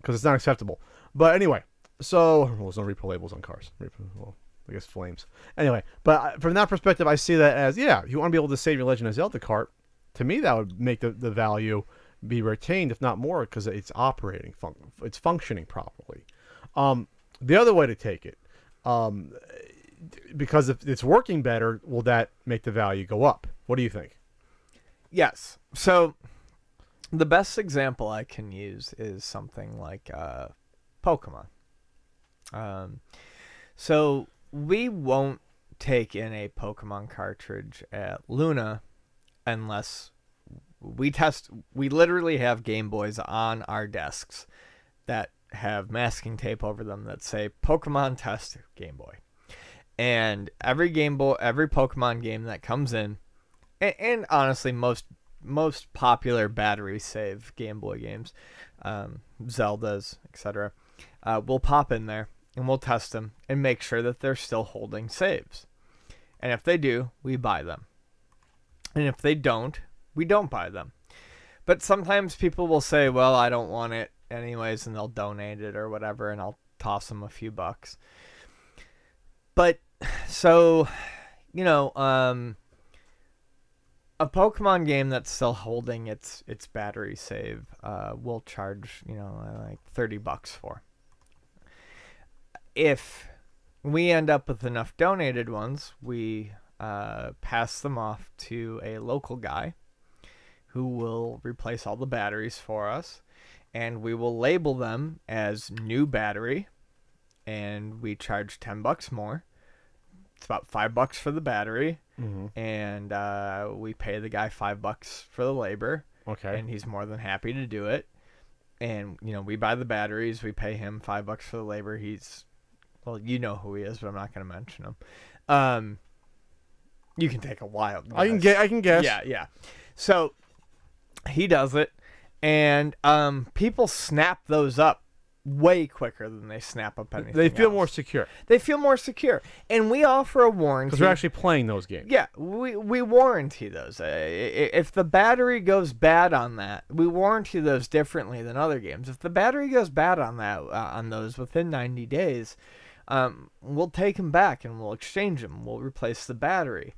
it's not acceptable. But anyway, so there's no repro labels on cars. Well, I guess flames. Anyway, but from that perspective, I see that as, yeah, you want to be able to save your Legend of Zelda cart. To me, that would make the value be retained, if not more, because it's operating, it's functioning properly. The other way to take it, because if it's working better, will that make the value go up? What do you think? Yes. So the best example I can use is something like Pokemon. So we won't take in a Pokemon cartridge at Luna unless we test. We literally have Game Boys on our desks that have masking tape over them that say Pokemon Test Game Boy. And every Pokemon game that comes in, and honestly most popular battery save Game Boy games, Zeldas, etc., will pop in there and we'll test them and make sure that they're still holding saves. And if they do, we buy them. And if they don't, we don't buy them. But sometimes people will say, well, I don't want it anyways, and they'll donate it or whatever, and I'll toss them a few bucks. But, so, you know, a Pokemon game that's still holding its battery save, will charge, you know, like $30 for. If we end up with enough donated ones, we pass them off to a local guy who will replace all the batteries for us, and we will label them as new battery, and we charge $10 more. It's about $5 for the battery, and we pay the guy $5 for the labor. Okay. And he's more than happy to do it. And, you know, we buy the batteries, we pay him $5 for the labor. Well, you know who he is, but I'm not going to mention him. You can take a wild guess. I can guess. Yeah. So he does it, and people snap those up way quicker than they snap up anything They feel else. more secure. They feel more secure. And we offer a warranty. Because we're actually playing those games. Yeah, we warranty those. If the battery goes bad on that, we warranty those differently than other games. If the battery goes bad on that on those within 90 days, we'll take them back and we'll exchange them. We'll replace the battery.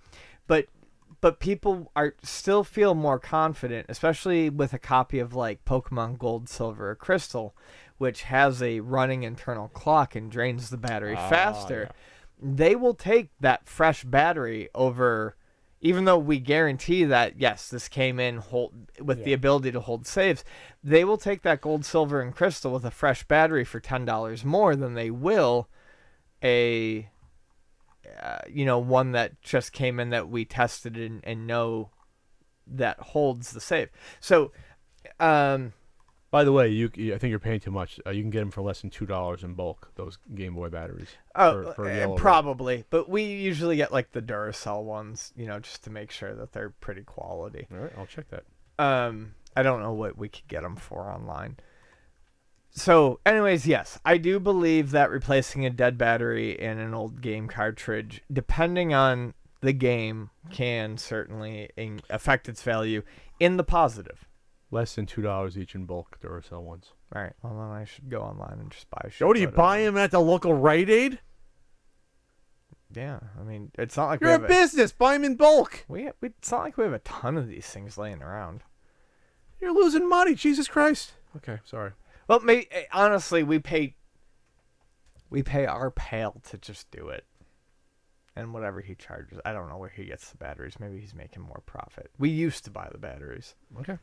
But people still feel more confident, especially with a copy of like Pokemon Gold, Silver, or Crystal, which has a running internal clock and drains the battery faster. Yeah. They will take that fresh battery over, even though we guarantee that, yes, this came in with the ability to hold saves. They will take that Gold, Silver, and Crystal with a fresh battery for $10 more than they will one that just came in that we tested and know that holds the save. So, by the way, I think you're paying too much. You can get them for less than $2 in bulk. Those Game Boy batteries. Probably, but we usually get like the Duracell ones, you know, just to make sure that they're pretty quality. All right, I'll check that. I don't know what we could get them for online. So, anyways, yes, I do believe that replacing a dead battery in an old game cartridge, depending on the game, can certainly affect its value in the positive. Less than $2 each in bulk Duracell ones. All right. Well, then I should go online and just buy. What do you buy them at the local Rite Aid? Yeah, I mean, it's not like You're a business. Buy them in bulk. It's not like we have a ton of these things laying around. You're losing money. Jesus Christ. Okay, sorry. Well, maybe honestly, we pay our pal to just do it, and whatever he charges, I don't know where he gets the batteries. Maybe he's making more profit. We used to buy the batteries. Okay.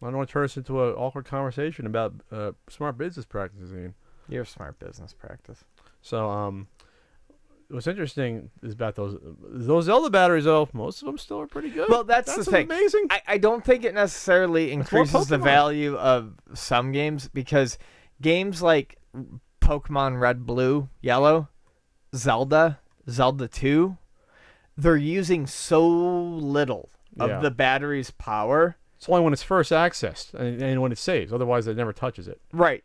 I don't want to turn us into an awkward conversation about smart business practices, Ian. You have smart business practice. So, what's interesting is about those Zelda batteries, though. Most of them still are pretty good. Well, that's the thing. Amazing. I don't think it necessarily increases the value of some games, because games like Pokemon Red, Blue, Yellow, Zelda 2, they're using so little of the battery's power. It's only when it's first accessed and when it saves. Otherwise, it never touches it. Right.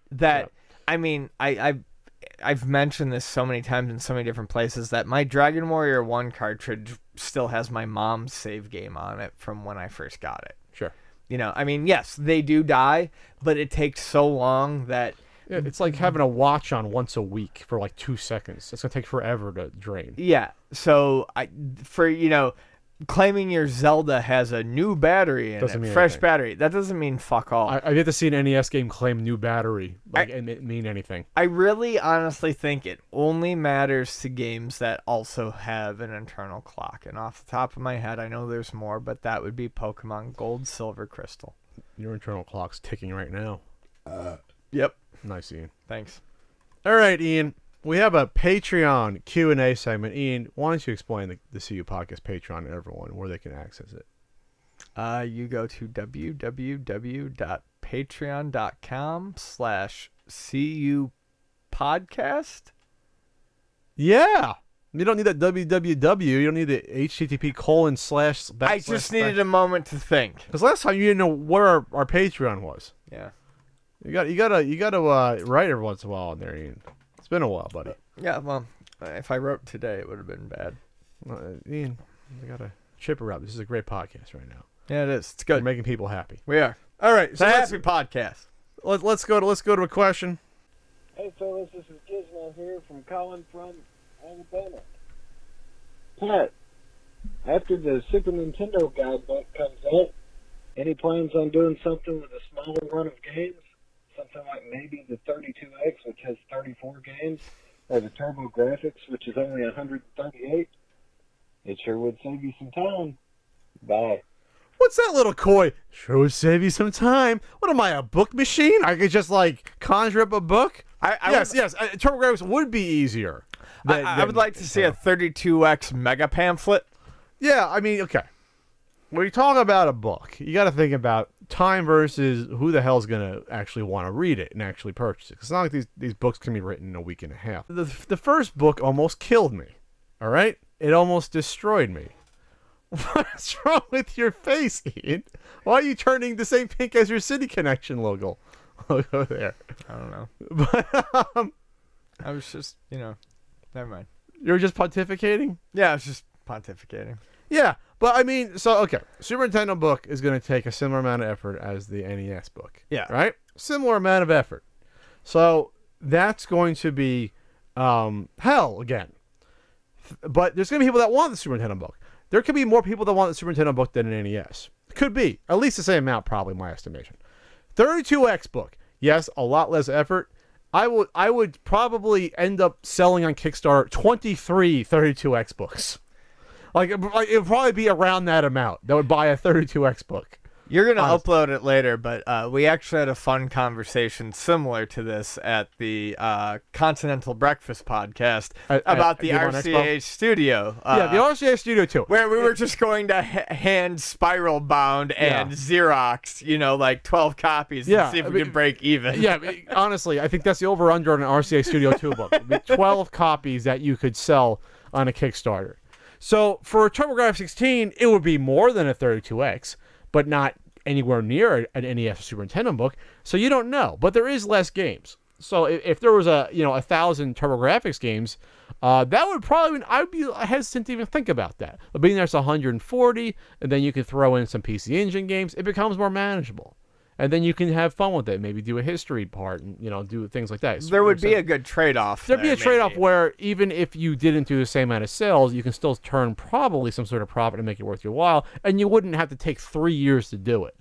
I mean, I've mentioned this so many times in so many different places that my Dragon Warrior 1 cartridge still has my mom's save game on it from when I first got it. Sure. You know, I mean, yes, they do die, but it takes so long that... Yeah, it's like having a watch on once a week for like 2 seconds. It's going to take forever to drain. Yeah. So, claiming your Zelda has a new battery in it, fresh battery, that doesn't mean fuck all. I've yet to see an NES game claim new battery and it mean anything. I really honestly think it only matters to games that also have an internal clock. And off the top of my head, I know there's more, but that would be Pokemon Gold, Silver, Crystal. Your internal clock's ticking right now. Yep. Nice, Ian. Thanks. All right, Ian. We have a Patreon Q&A segment. Ian, why don't you explain the CU Podcast Patreon to everyone, where they can access it? You go to www.patreon.com/CU Podcast. Yeah. You don't need that www. You don't need the http:// I just needed a moment to think. Because last time you didn't know where our Patreon was. Yeah. You gotta write every once in a while on there, Ian. It's been a while, buddy. Yeah, well, if I wrote today, it would have been bad. Ian, we gotta chip her up. This is a great podcast right now. Yeah, it is. It's good. We're making people happy. We are. All right, it's a happy podcast. Let's go to a question. Hey fellas, this is Gizmo here from Colin from Alabama. Pat, after the Super Nintendo guidebook comes out, any plans on doing something with a smaller run of games? Something like maybe the 32X, which has 34 games, or the Turbo Graphics, which is only 138. It sure would save you some time. Bye. What's that little coy? Sure would save you some time. What am I, a book machine? I could just like conjure up a book? Yes. Turbo Graphics would be easier. I would like to see a 32X mega pamphlet. Yeah, I mean, okay. When you talk about a book, you got to think about time versus who the hell's going to actually want to read it and actually purchase it. 'Cause it's not like these books can be written in a week and a half. The first book almost killed me, all right? It almost destroyed me. What's wrong with your face, Ian? Why are you turning the same pink as your City Connection logo there? I don't know. But I was just, never mind. You're just pontificating? Yeah, I was just pontificating. Yeah, but I mean, so, okay. Super Nintendo book is going to take a similar amount of effort as the NES book. Yeah. Right? Similar amount of effort. So that's going to be hell again. But there's going to be people that want the Super Nintendo book. There could be more people that want the Super Nintendo book than an NES. Could be. At least the same amount, probably, my estimation. 32X book. Yes, a lot less effort. I would probably end up selling on Kickstarter 23 32X books. Like it would probably be around that amount that would buy a 32X book. You're going to upload it later, but we actually had a fun conversation similar to this at the Continental Breakfast podcast about the RCA Studio. Yeah, the RCA Studio too. Where we were just going to hand spiral bound and Xerox, like 12 copies and see if we could break even. Yeah, honestly, I think that's the over-under on an RCA Studio 2 book. 12 copies that you could sell on a Kickstarter. So for a TurboGrafx 16, it would be more than a 32X, but not anywhere near an NES or Super Nintendo book. So you don't know. But there is less games. So if there was 1,000 TurboGrafx games, that would probably I'd be hesitant to even think about that. But being there's 140, and then you can throw in some PC Engine games, it becomes more manageable. And then you can have fun with it. Maybe do a history part and do things like that. There would be a good trade-off. There'd be a trade-off where even if you didn't do the same amount of sales, you can still turn probably some sort of profit and make it worth your while, and you wouldn't have to take 3 years to do it.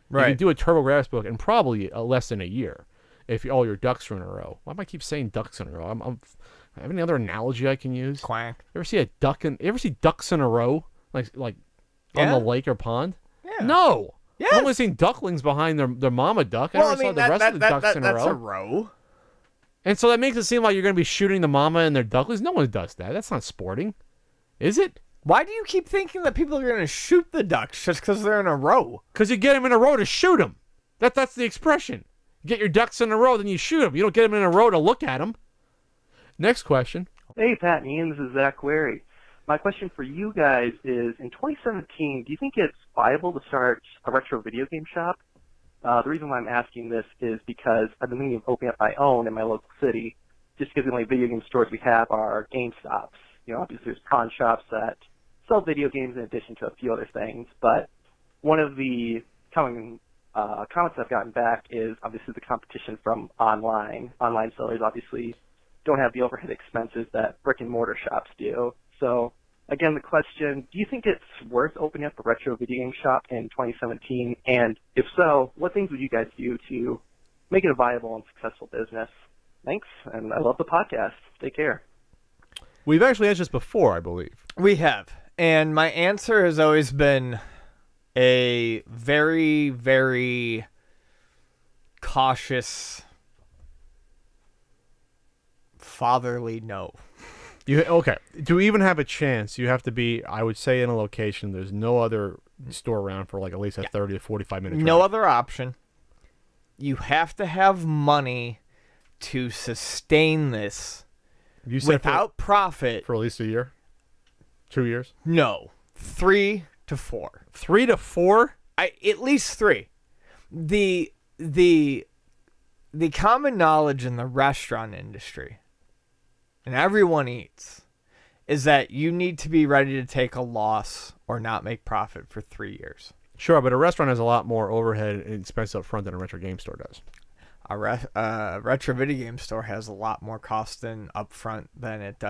Right. You could do a TurboGrafx book in probably less than a year. If all your ducks are in a row. Why do I keep saying ducks in a row? I have any other analogy I can use? Quack. You ever see ducks in a row? Like on the lake or pond? Yeah. No. Yes. I've only seen ducklings behind their mama duck. I never saw the rest of the ducks in a row. That's a row. And so that makes it seem like you're going to be shooting the mama and their ducklings. No one does that. That's not sporting. Is it? Why do you keep thinking that people are going to shoot the ducks just because they're in a row? Because you get them in a row to shoot them. That's the expression. Get your ducks in a row, then you shoot them. You don't get them in a row to look at them. Next question. Hey, Pat and Ian, this is Zach Wary. My question for you guys is, in 2017, do you think it's viable to start a retro video game shop? The reason why I'm asking this is because I've been thinking of opening up my own in my local city, just because the only video game stores we have are GameStops. Obviously there's pawn shops that sell video games in addition to a few other things, but one of the common comments I've gotten back is obviously the competition from online. Online sellers obviously don't have the overhead expenses that brick and mortar shops do. So again, the question, do you think it's worth opening up a retro video game shop in 2017? And if so, what things would you guys do to make it a viable and successful business? Thanks, and I love the podcast. Take care. We've actually answered this before, I believe. We have. And my answer has always been a very, very cautious, fatherly no. Okay. To even have a chance, you have to be, I would say, in a location there's no other store around for at least a 30 to 45 minute drive. No other option. You have to have money to sustain this without profit. For at least a year? 2 years? No. 3 to 4. 3 to 4? At least 3. The common knowledge in the restaurant industry, and everyone eats, is that you need to be ready to take a loss or not make profit for 3 years. Sure, but a restaurant has a lot more overhead and expense up front than a retro game store does. A retro video game store has a lot more cost up front than it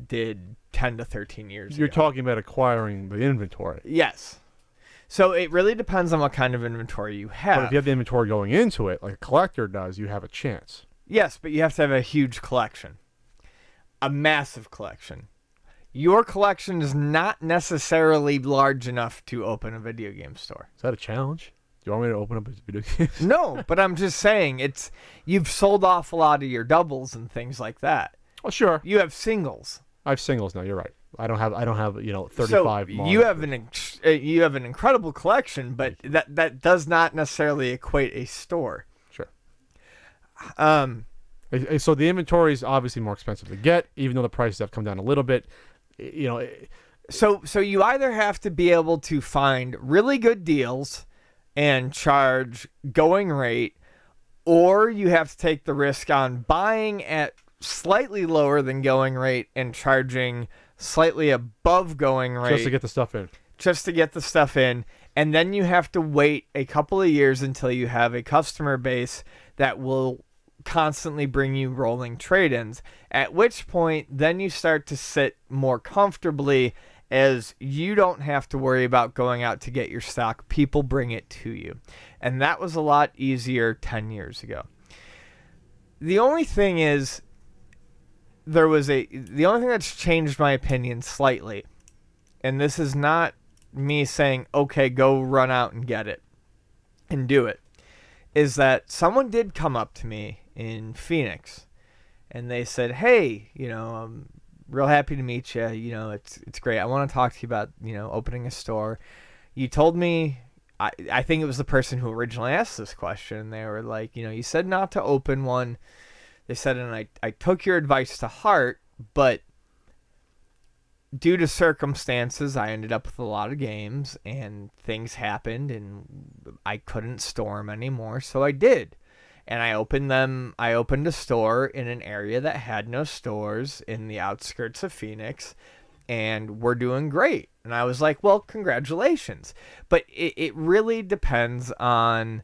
did 10 to 13 years ago. You're talking about acquiring the inventory. Yes. So it really depends on what kind of inventory you have. But if you have the inventory going into it, like a collector does, you have a chance. Yes, but you have to have a huge collection. A massive collection. Your collection is not necessarily large enough to open a video game store. Is that a challenge? Do you want me to open up a video game? No, but I'm just saying you've sold off a lot of your doubles and things like that. Oh, sure. You have singles. I have singles now. You're right. I don't have 35. So you have an incredible collection, but that does not necessarily equate a store. Sure. So the inventory is obviously more expensive to get, even though the prices have come down a little bit. So you either have to be able to find really good deals and charge going rate, or you have to take the risk on buying at slightly lower than going rate and charging slightly above going rate. Just to get the stuff in. And then you have to wait a couple of years until you have a customer base that will constantly bring you rolling trade-ins, at which point then you start to sit more comfortably as you don't have to worry about going out to get your stock. People bring it to you. And that was a lot easier 10 years ago. The only thing is, the only thing that's changed my opinion slightly, and this is not me saying, okay, go run out and get it and do it, is that someone did come up to me in Phoenix and they said, hey, I'm real happy to meet you. It's great. I want to talk to you about, opening a store. You told me, I think it was the person who originally asked this question. They were like, you said not to open one. They said, and I took your advice to heart, but due to circumstances, I ended up with a lot of games and things happened and I couldn't store them anymore. So I did. and I opened a store in an area that had no stores in the outskirts of Phoenix, and we're doing great. And I was like, well, congratulations. But it really depends on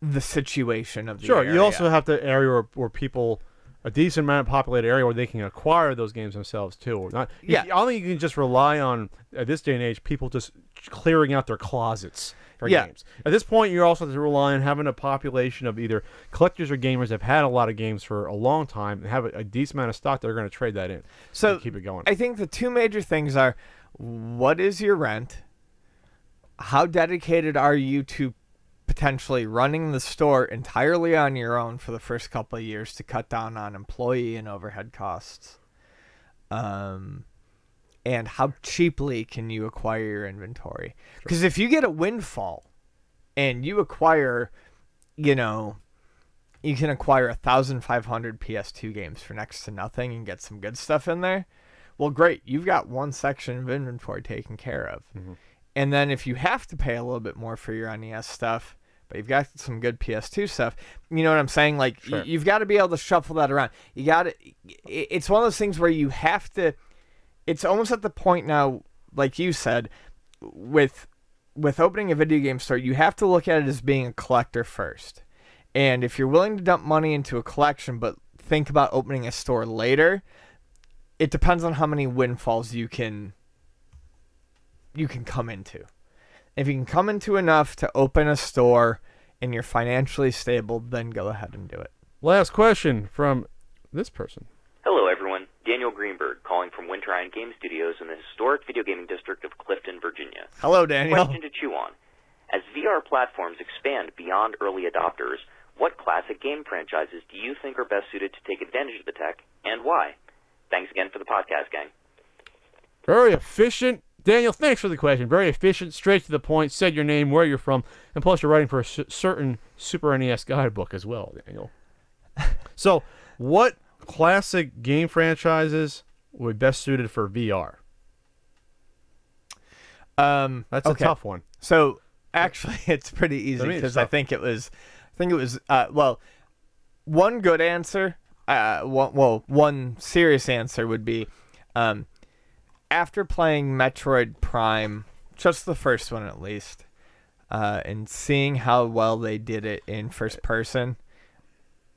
the situation of the area. You also have the area where people, a decent amount of populated area where they can acquire those games themselves too. Or not. I don't think you can just rely on, at this day and age, people just clearing out their closets for games. At this point, you're also relying on having a population of either collectors or gamers that have had a lot of games for a long time and have a decent amount of stock that are going to trade that in. So keep it going. I think the two major things are, what is your rent? How dedicated are you to potentially running the store entirely on your own for the first couple of years to cut down on employee and overhead costs? And how cheaply can you acquire your inventory? Because if you get a windfall and you acquire, you can acquire 1,500 PS2 games for next to nothing and get some good stuff in there, well, great. You've got one section of inventory taken care of. And then if you have to pay a little bit more for your NES stuff, but you've got some good PS2 stuff, you know what I'm saying? Like, you've got to be able to shuffle that around. You got to. It's one of those things where you have to. It's almost at the point now, like you said, with opening a video game store, you have to look at it as being a collector first. And if you're willing to dump money into a collection, but think about opening a store later, it depends on how many windfalls you can come into. If you can come into enough to open a store and you're financially stable, then go ahead and do it. Last question from this person. Hello, everyone. Daniel Greenberg, calling from Winter Iron Game Studios in the historic video gaming district of Clifton, Virginia. Hello, Daniel. Question to chew on. As VR platforms expand beyond early adopters, what classic game franchises do you think are best suited to take advantage of the tech, and why? Thanks again for the podcast, gang. Very efficient. Daniel, thanks for the question. Very efficient, straight to the point, said your name, where you're from, and plus you're writing for a certain Super NES guidebook as well, Daniel. So, what classic game franchises would best suited for VR? That's a tough one. So, actually, it's pretty easy because I think it was, well, one good answer, one serious answer would be, after playing Metroid Prime, just the first one at least, and seeing how well they did it in first person,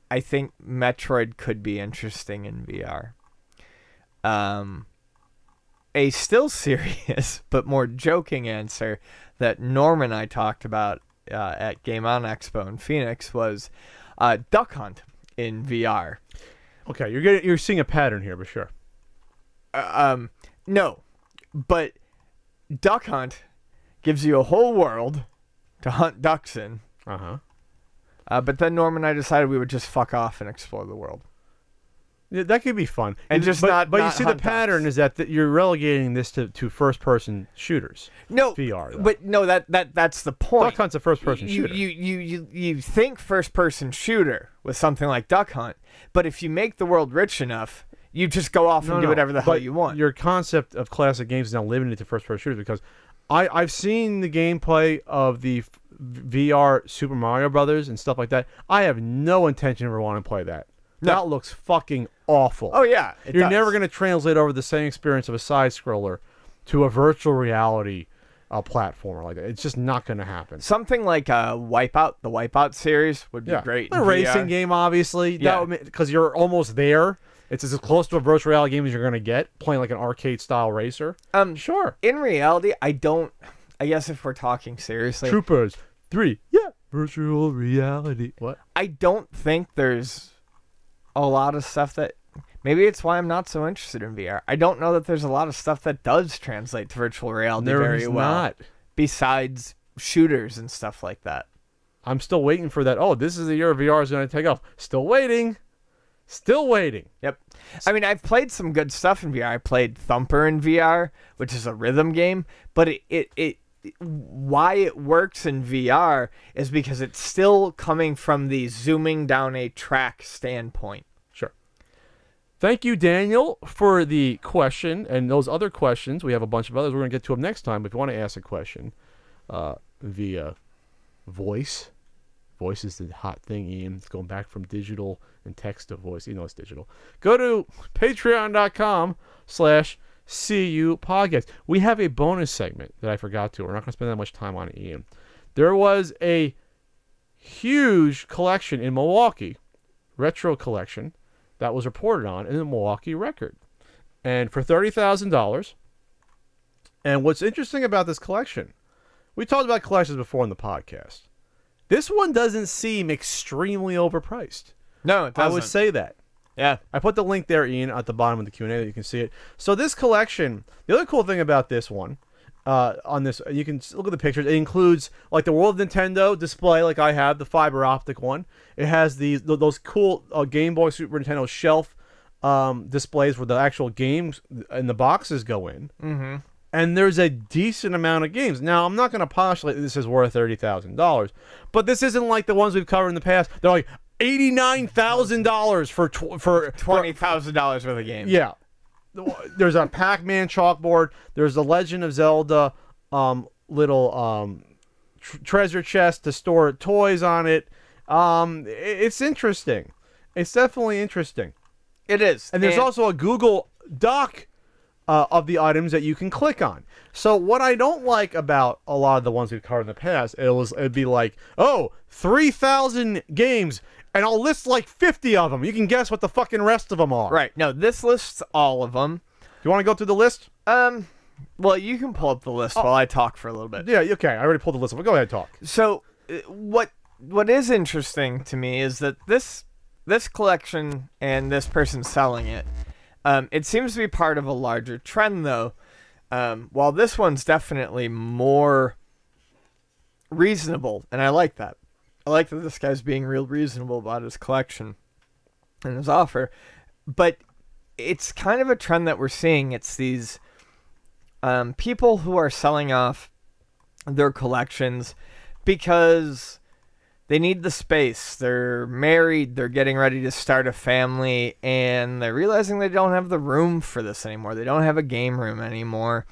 I think Metroid could be interesting in VR. A still serious but more joking answer that Norm and I talked about at Game On Expo in Phoenix was Duck Hunt in VR. Okay, you're seeing a pattern here, but sure. No, but Duck Hunt gives you a whole world to hunt ducks in. But then Norm and I decided we would just fuck off and explore the world. Yeah, that could be fun. And but you see the pattern is that you're relegating this to first-person shooters. No, VR. Though. But no, that's the point. Duck Hunt's a first-person shooter. You think first-person shooter with something like Duck Hunt, but if you make the world rich enough, you just go off and do whatever the hell you want. Your concept of classic games is now limited to first-person shooters because I've seen the gameplay of the VR Super Mario Brothers and stuff like that. I have no intention of ever wanting to play that. No. That looks fucking awful. Oh, yeah. You're never going to translate over the same experience of a side-scroller to a virtual reality platformer like that. It's just not going to happen. Something like Wipeout, the Wipeout series would be great. A racing game, obviously. Yeah. Because you're almost there. It's as close to a virtual reality game as you're going to get, playing like an arcade-style racer. Sure. In reality, I guess if we're talking seriously... Troopers 3. Yeah. Virtual reality. What? I don't think there's a lot of stuff that... Maybe it's why I'm not so interested in VR. I don't know that there's a lot of stuff that does translate to virtual reality very well. Not. Besides shooters and stuff like that. I'm still waiting for that. Oh, this is the year VR is going to take off. Still waiting. Still waiting. Yep. I mean, I've played some good stuff in VR. I played Thumper in VR, which is a rhythm game. But why it works in VR is because it's still coming from the zooming down a track standpoint. Sure. Thank you, Daniel, for the question. And those other questions, we have a bunch of others. We're going to get to them next time. But if you want to ask a question via voice, Voice is the hot thing, Ian. It's going back from digital and text to voice. You know it's digital. Go to patreon.com/CU podcast. We have a bonus segment that I forgot to. We're not going to spend that much time on it, Ian. There was a huge collection in Milwaukee, retro collection, that was reported on in the Milwaukee Record. And for $30,000. And what's interesting about this collection, we talked about collections before in the podcast. This one doesn't seem extremely overpriced. No, it doesn't. I would say that. Yeah. I put the link there, Ian, at the bottom of the Q&A that you can see it. So this collection, the other cool thing about this one, on this, you can look at the pictures. It includes like the World of Nintendo display, like I have, the fiber optic one. It has those cool Game Boy, Super Nintendo shelf displays where the actual games and the boxes go in. Mm-hmm. And there's a decent amount of games. Now, I'm not going to postulate this is worth $30,000, but this isn't like the ones we've covered in the past. They're like $89,000 for $20,000 worth of games. Yeah. There's a Pac-Man chalkboard. There's the Legend of Zelda little treasure chest to store toys on it. It's interesting. It's definitely interesting. It is. And there's also a Google Doc of the items that you can click on. So what I don't like about a lot of the ones we've covered in the past, it'd be like, 3,000 games, and I'll list like 50 of them. You can guess what the fucking rest of them are. Right. No, this lists all of them. You want to go through the list? Well, you can pull up the list while I talk for a little bit. Yeah, okay. I already pulled the list up. Go ahead and talk. So, what is interesting to me is that this collection and this person selling it, it seems to be part of a larger trend, though. While this one's definitely more reasonable, and I like that. I like that this guy's being real reasonable about his collection and his offer. But it's kind of a trend that we're seeing. It's these people who are selling off their collections because they need the space. They're married, they're getting ready to start a family, and they're realizing they don't have the room for this anymore. They don't have a game room anymore.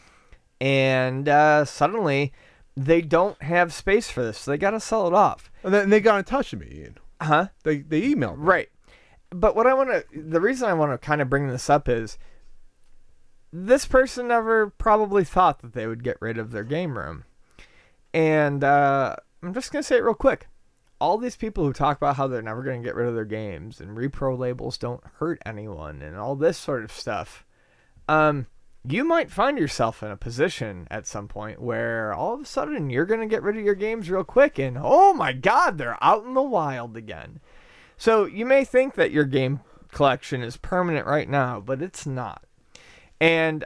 And suddenly, they don't have space for this, so they got to sell it off. And then they got in touch with me, Ian. Huh? They emailed me. Right. But the reason I want to kind of bring this up is this person never probably thought that they would get rid of their game room. And I'm just going to say it real quick. All these people who talk about how they're never going to get rid of their games and repro labels don't hurt anyone and all this sort of stuff, you might find yourself in a position at some point where all of a sudden you're going to get rid of your games real quick and, oh my God, they're out in the wild again. So you may think that your game collection is permanent right now, but it's not. And,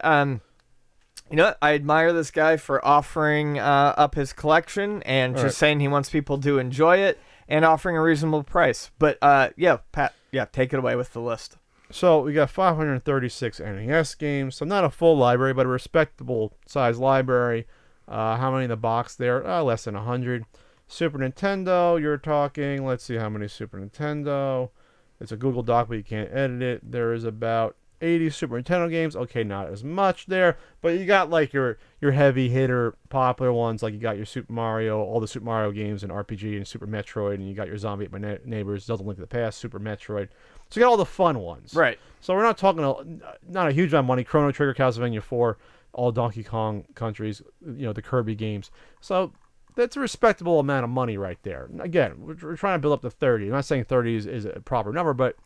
you know what? I admire this guy for offering up his collection and just saying he wants people to enjoy it and offering a reasonable price. But, yeah, Pat, take it away with the list. So we got 536 NES games. So not a full library, but a respectable size library. How many in the box there? Less than 100. Super Nintendo, you're talking, let's see how many Super Nintendo. It's a Google Doc, but you can't edit it. There is about 80 Super Nintendo games. Okay, not as much there, but you got like your heavy hitter popular ones, like you got your Super Mario, all the Super Mario games and RPG and Super Metroid, and you got your Zombie Ate My Neighbors, Zelda Link to the Past, Super Metroid. So you got all the fun ones. Right. So we're not talking not a huge amount of money. Chrono Trigger, Castlevania 4, all Donkey Kong countries, the Kirby games. So that's a respectable amount of money right there. Again, we're trying to build up to 30. I'm not saying 30 is a proper number, but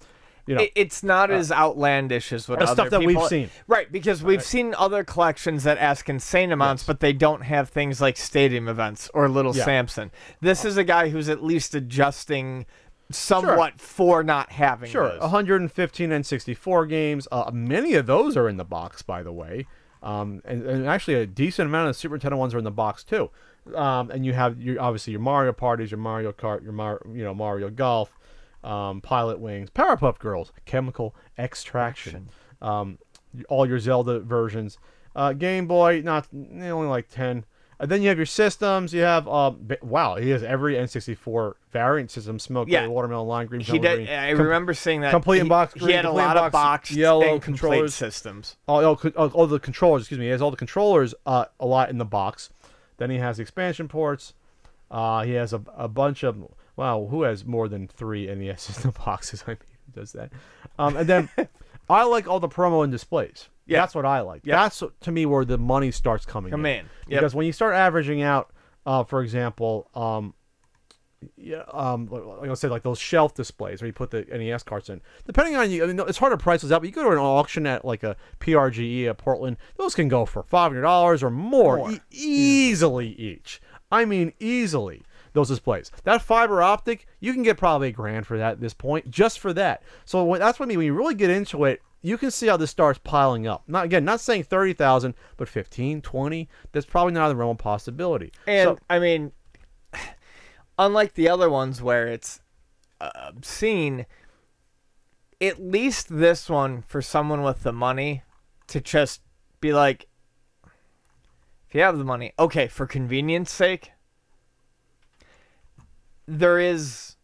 it's not as outlandish as what other stuff that people, we've seen. Right, because we've seen other collections that ask insane amounts, but they don't have things like stadium events or Little Samson. This is a guy who's at least adjusting somewhat for not having those. 115 N64 games. Many of those are in the box, by the way. And actually a decent amount of the Super Nintendo ones are in the box too. And you have obviously your Mario parties, your Mario Kart, your Mario Golf, Pilot Wings, Powerpuff Girls, Chemical Extraction, all your Zelda versions, Game Boy, only like 10. Then you have your systems. You have he has every N64 variant system: Smoke, Watermelon, Lime Green, Green. I remember seeing that. Complete in box. Green, he had a lot of boxed yellow and controllers systems. All the controllers. Excuse me. He has all the controllers. A lot in the box. Then he has the expansion ports. He has a bunch of Wow, who has more than 3 NESs in the boxes? I mean, who does that? And then I like all the promo and displays. Yeah. That's what I like. Yep. That's, to me, where the money starts coming in. Yep. Because when you start averaging out, for example, like I said, like those shelf displays where you put the NES carts in. Depending on you, I mean, it's hard to price those out, but you go to an auction at like a PRGE at Portland, those can go for $500 or more. Easily each. I mean, easily. Those displays. That fiber optic, you can get probably $1,000 for that at this point, just for that. So that's what I mean. When you really get into it, you can see how this starts piling up. Not saying 30,000, but 15, 20. That's probably not the realm of possibility. And I mean, unlike the other ones where it's obscene, at least this one, for someone with the money to just be like, if you have the money, okay, for convenience sake, there is,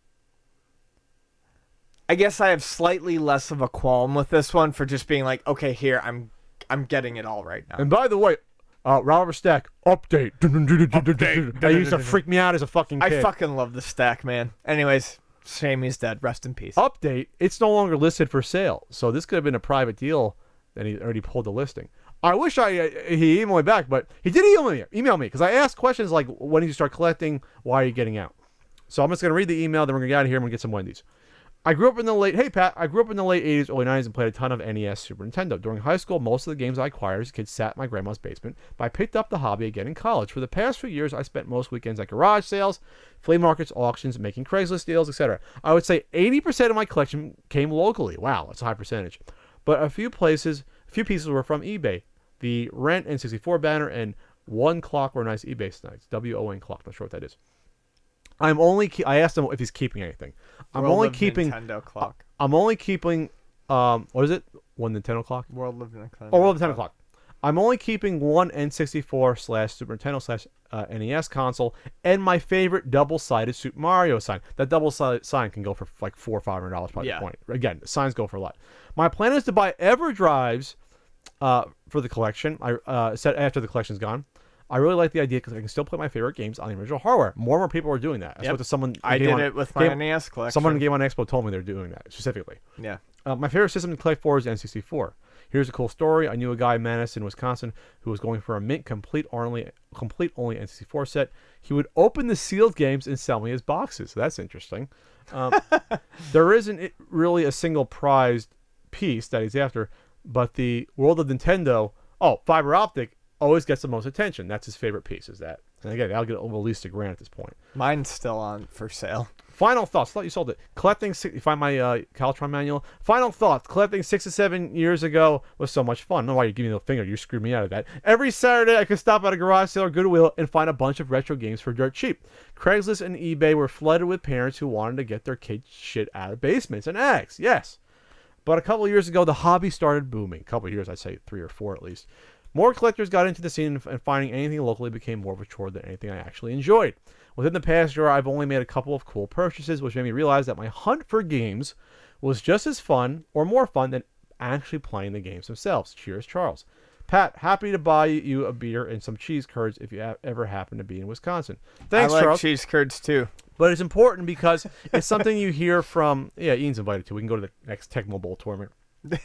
I guess I have slightly less of a qualm with this one for just being like, okay, here, I'm getting it all right now. And by the way, Robert Stack, update. That used to freak me out as a fucking kid. I fucking love the Stack, man. Anyways, shame he's dead. Rest in peace. Update, it's no longer listed for sale. So this could have been a private deal, and he already pulled the listing. I wish he emailed me back, but he did email me because I asked questions like, when did you start collecting? Why are you getting out? So I'm just going to read the email, then we're going to get out of here and we're going to get some Wendy's. I grew up in the late 80s, early 90s and played a ton of NES, Super Nintendo. During high school, most of the games I acquired as a kid sat in my grandma's basement, but I picked up the hobby again in college. For the past few years, I spent most weekends at garage sales, flea markets, auctions, making Craigslist deals, etc. I would say 80% of my collection came locally. Wow, that's a high percentage. But a few pieces were from eBay. The Rent N64 banner and one clock were nice eBay snipes. WON clock, not sure what that is. I asked him if he's keeping anything. I'm only keeping Nintendo clock. I'm only keeping what is it? One Nintendo clock? World of Nintendo. Oh, World of Nintendo clock. I'm only keeping one N64 / Super Nintendo / NES console and my favorite double-sided Super Mario sign. That double-sided sign can go for like $400 or $500 probably. Yeah. The point. Again, signs go for a lot. My plan is to buy EverDrives for the collection. I said after the collection's gone. I really like the idea because I can still play my favorite games on the original hardware. More and more people are doing that. I spoke to someone. I did it with my NES collection. Someone in Game On Expo told me they're doing that specifically. Yeah. My favorite system to collect for is N64. Here's a cool story. I knew a guy in Madison, Wisconsin, who was going for a mint complete only N64 set. He would open the sealed games and sell me his boxes. So that's interesting. There isn't really a single prized piece that he's after, but the World of Nintendo, fiber optic, always gets the most attention. That's his favorite piece, is that. And again, I'll get at least $1,000 at this point. Mine's still on for sale. Final thoughts. I thought you sold it. You find my Caltron manual. Final thoughts. Collecting 6 to 7 years ago was so much fun. I don't know why you give me the finger. You screwed me out of that. Every Saturday, I could stop at a garage sale or Goodwill and find a bunch of retro games for dirt cheap. Craigslist and eBay were flooded with parents who wanted to get their kids' shit out of basements and attics. Yes. But a couple of years ago, the hobby started booming. A couple of years, I'd say 3 or 4 at least. More collectors got into the scene, and finding anything locally became more of a chore than anything I actually enjoyed. Within the past year, I've only made a couple of cool purchases, which made me realize that my hunt for games was just as fun, or more fun, than actually playing the games themselves. Cheers, Charles. Pat, happy to buy you a beer and some cheese curds if you ever happen to be in Wisconsin. Thanks, I like Charles. cheese curds, too. But it's important because it's something you hear from... Yeah, Ian's invited to. We can go to the next Tecmo Bowl tournament.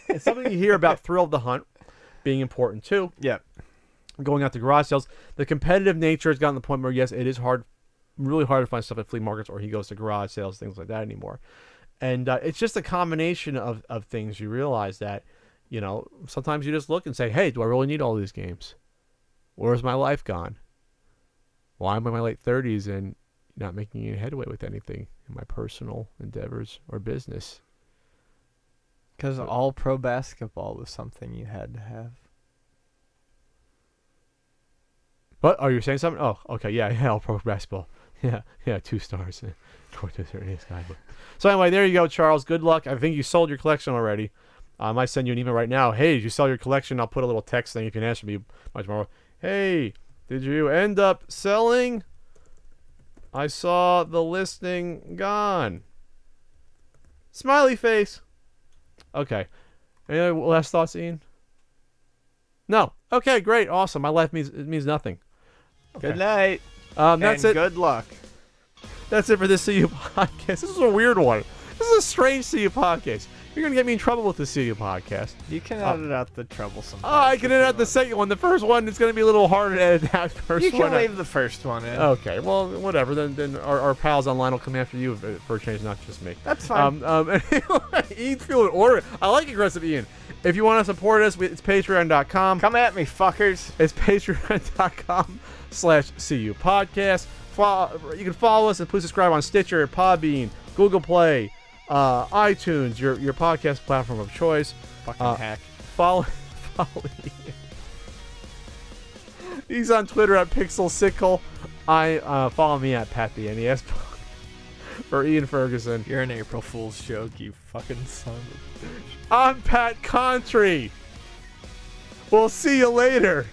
It's something you hear about Thrill of the Hunt being important too. Yeah. Going out to garage sales. The competitive nature has gotten to the point where, yes, it is really hard to find stuff at flea markets, or he goes to garage sales, things like that anymore. And it's just a combination of things. You realize that, sometimes you just look and say, hey, do I really need all these games? Where's my life gone? Why am I in my late 30s and not making any headway with anything in my personal endeavors or business? Because all pro basketball was something you had to have. What? Oh, you're saying something? Oh, okay. Yeah, all pro basketball. Yeah, 2 stars. So anyway, there you go, Charles. Good luck. I think you sold your collection already. I might send you an email right now. Hey, did you sell your collection? I'll put a little text thing. You can answer me by tomorrow. Hey, did you end up selling? I saw the listing gone. Smiley face. Okay. Any other last thoughts, Ian? No. Okay, great. Awesome. My life means nothing. Okay. Good night. That's and it. Good luck. That's it for this CU podcast. This is a weird one. This is a strange CU podcast. You're going to get me in trouble with the CU podcast. You can edit out the troublesome. Oh, I can edit out the second one. The first one, it's going to be a little harder to edit out. You can leave the first one in. Okay, well, whatever. Then our pals online will come after you for a change, not just me. That's fine. Ian's feeling order. I like aggressive Ian. If you want to support us, it's patreon.com. Come at me, fuckers. It's patreon.com/CU podcast. You can follow us and please subscribe on Stitcher, Podbean, Google Play, iTunes, your podcast platform of choice. Fucking hack. Follow Ian. He's on Twitter at PixelSickle. Follow me at PatTheNES. For Ian Ferguson. You're an April Fool's joke, you fucking son of a bitch. I'm Pat Contry. We'll see you later.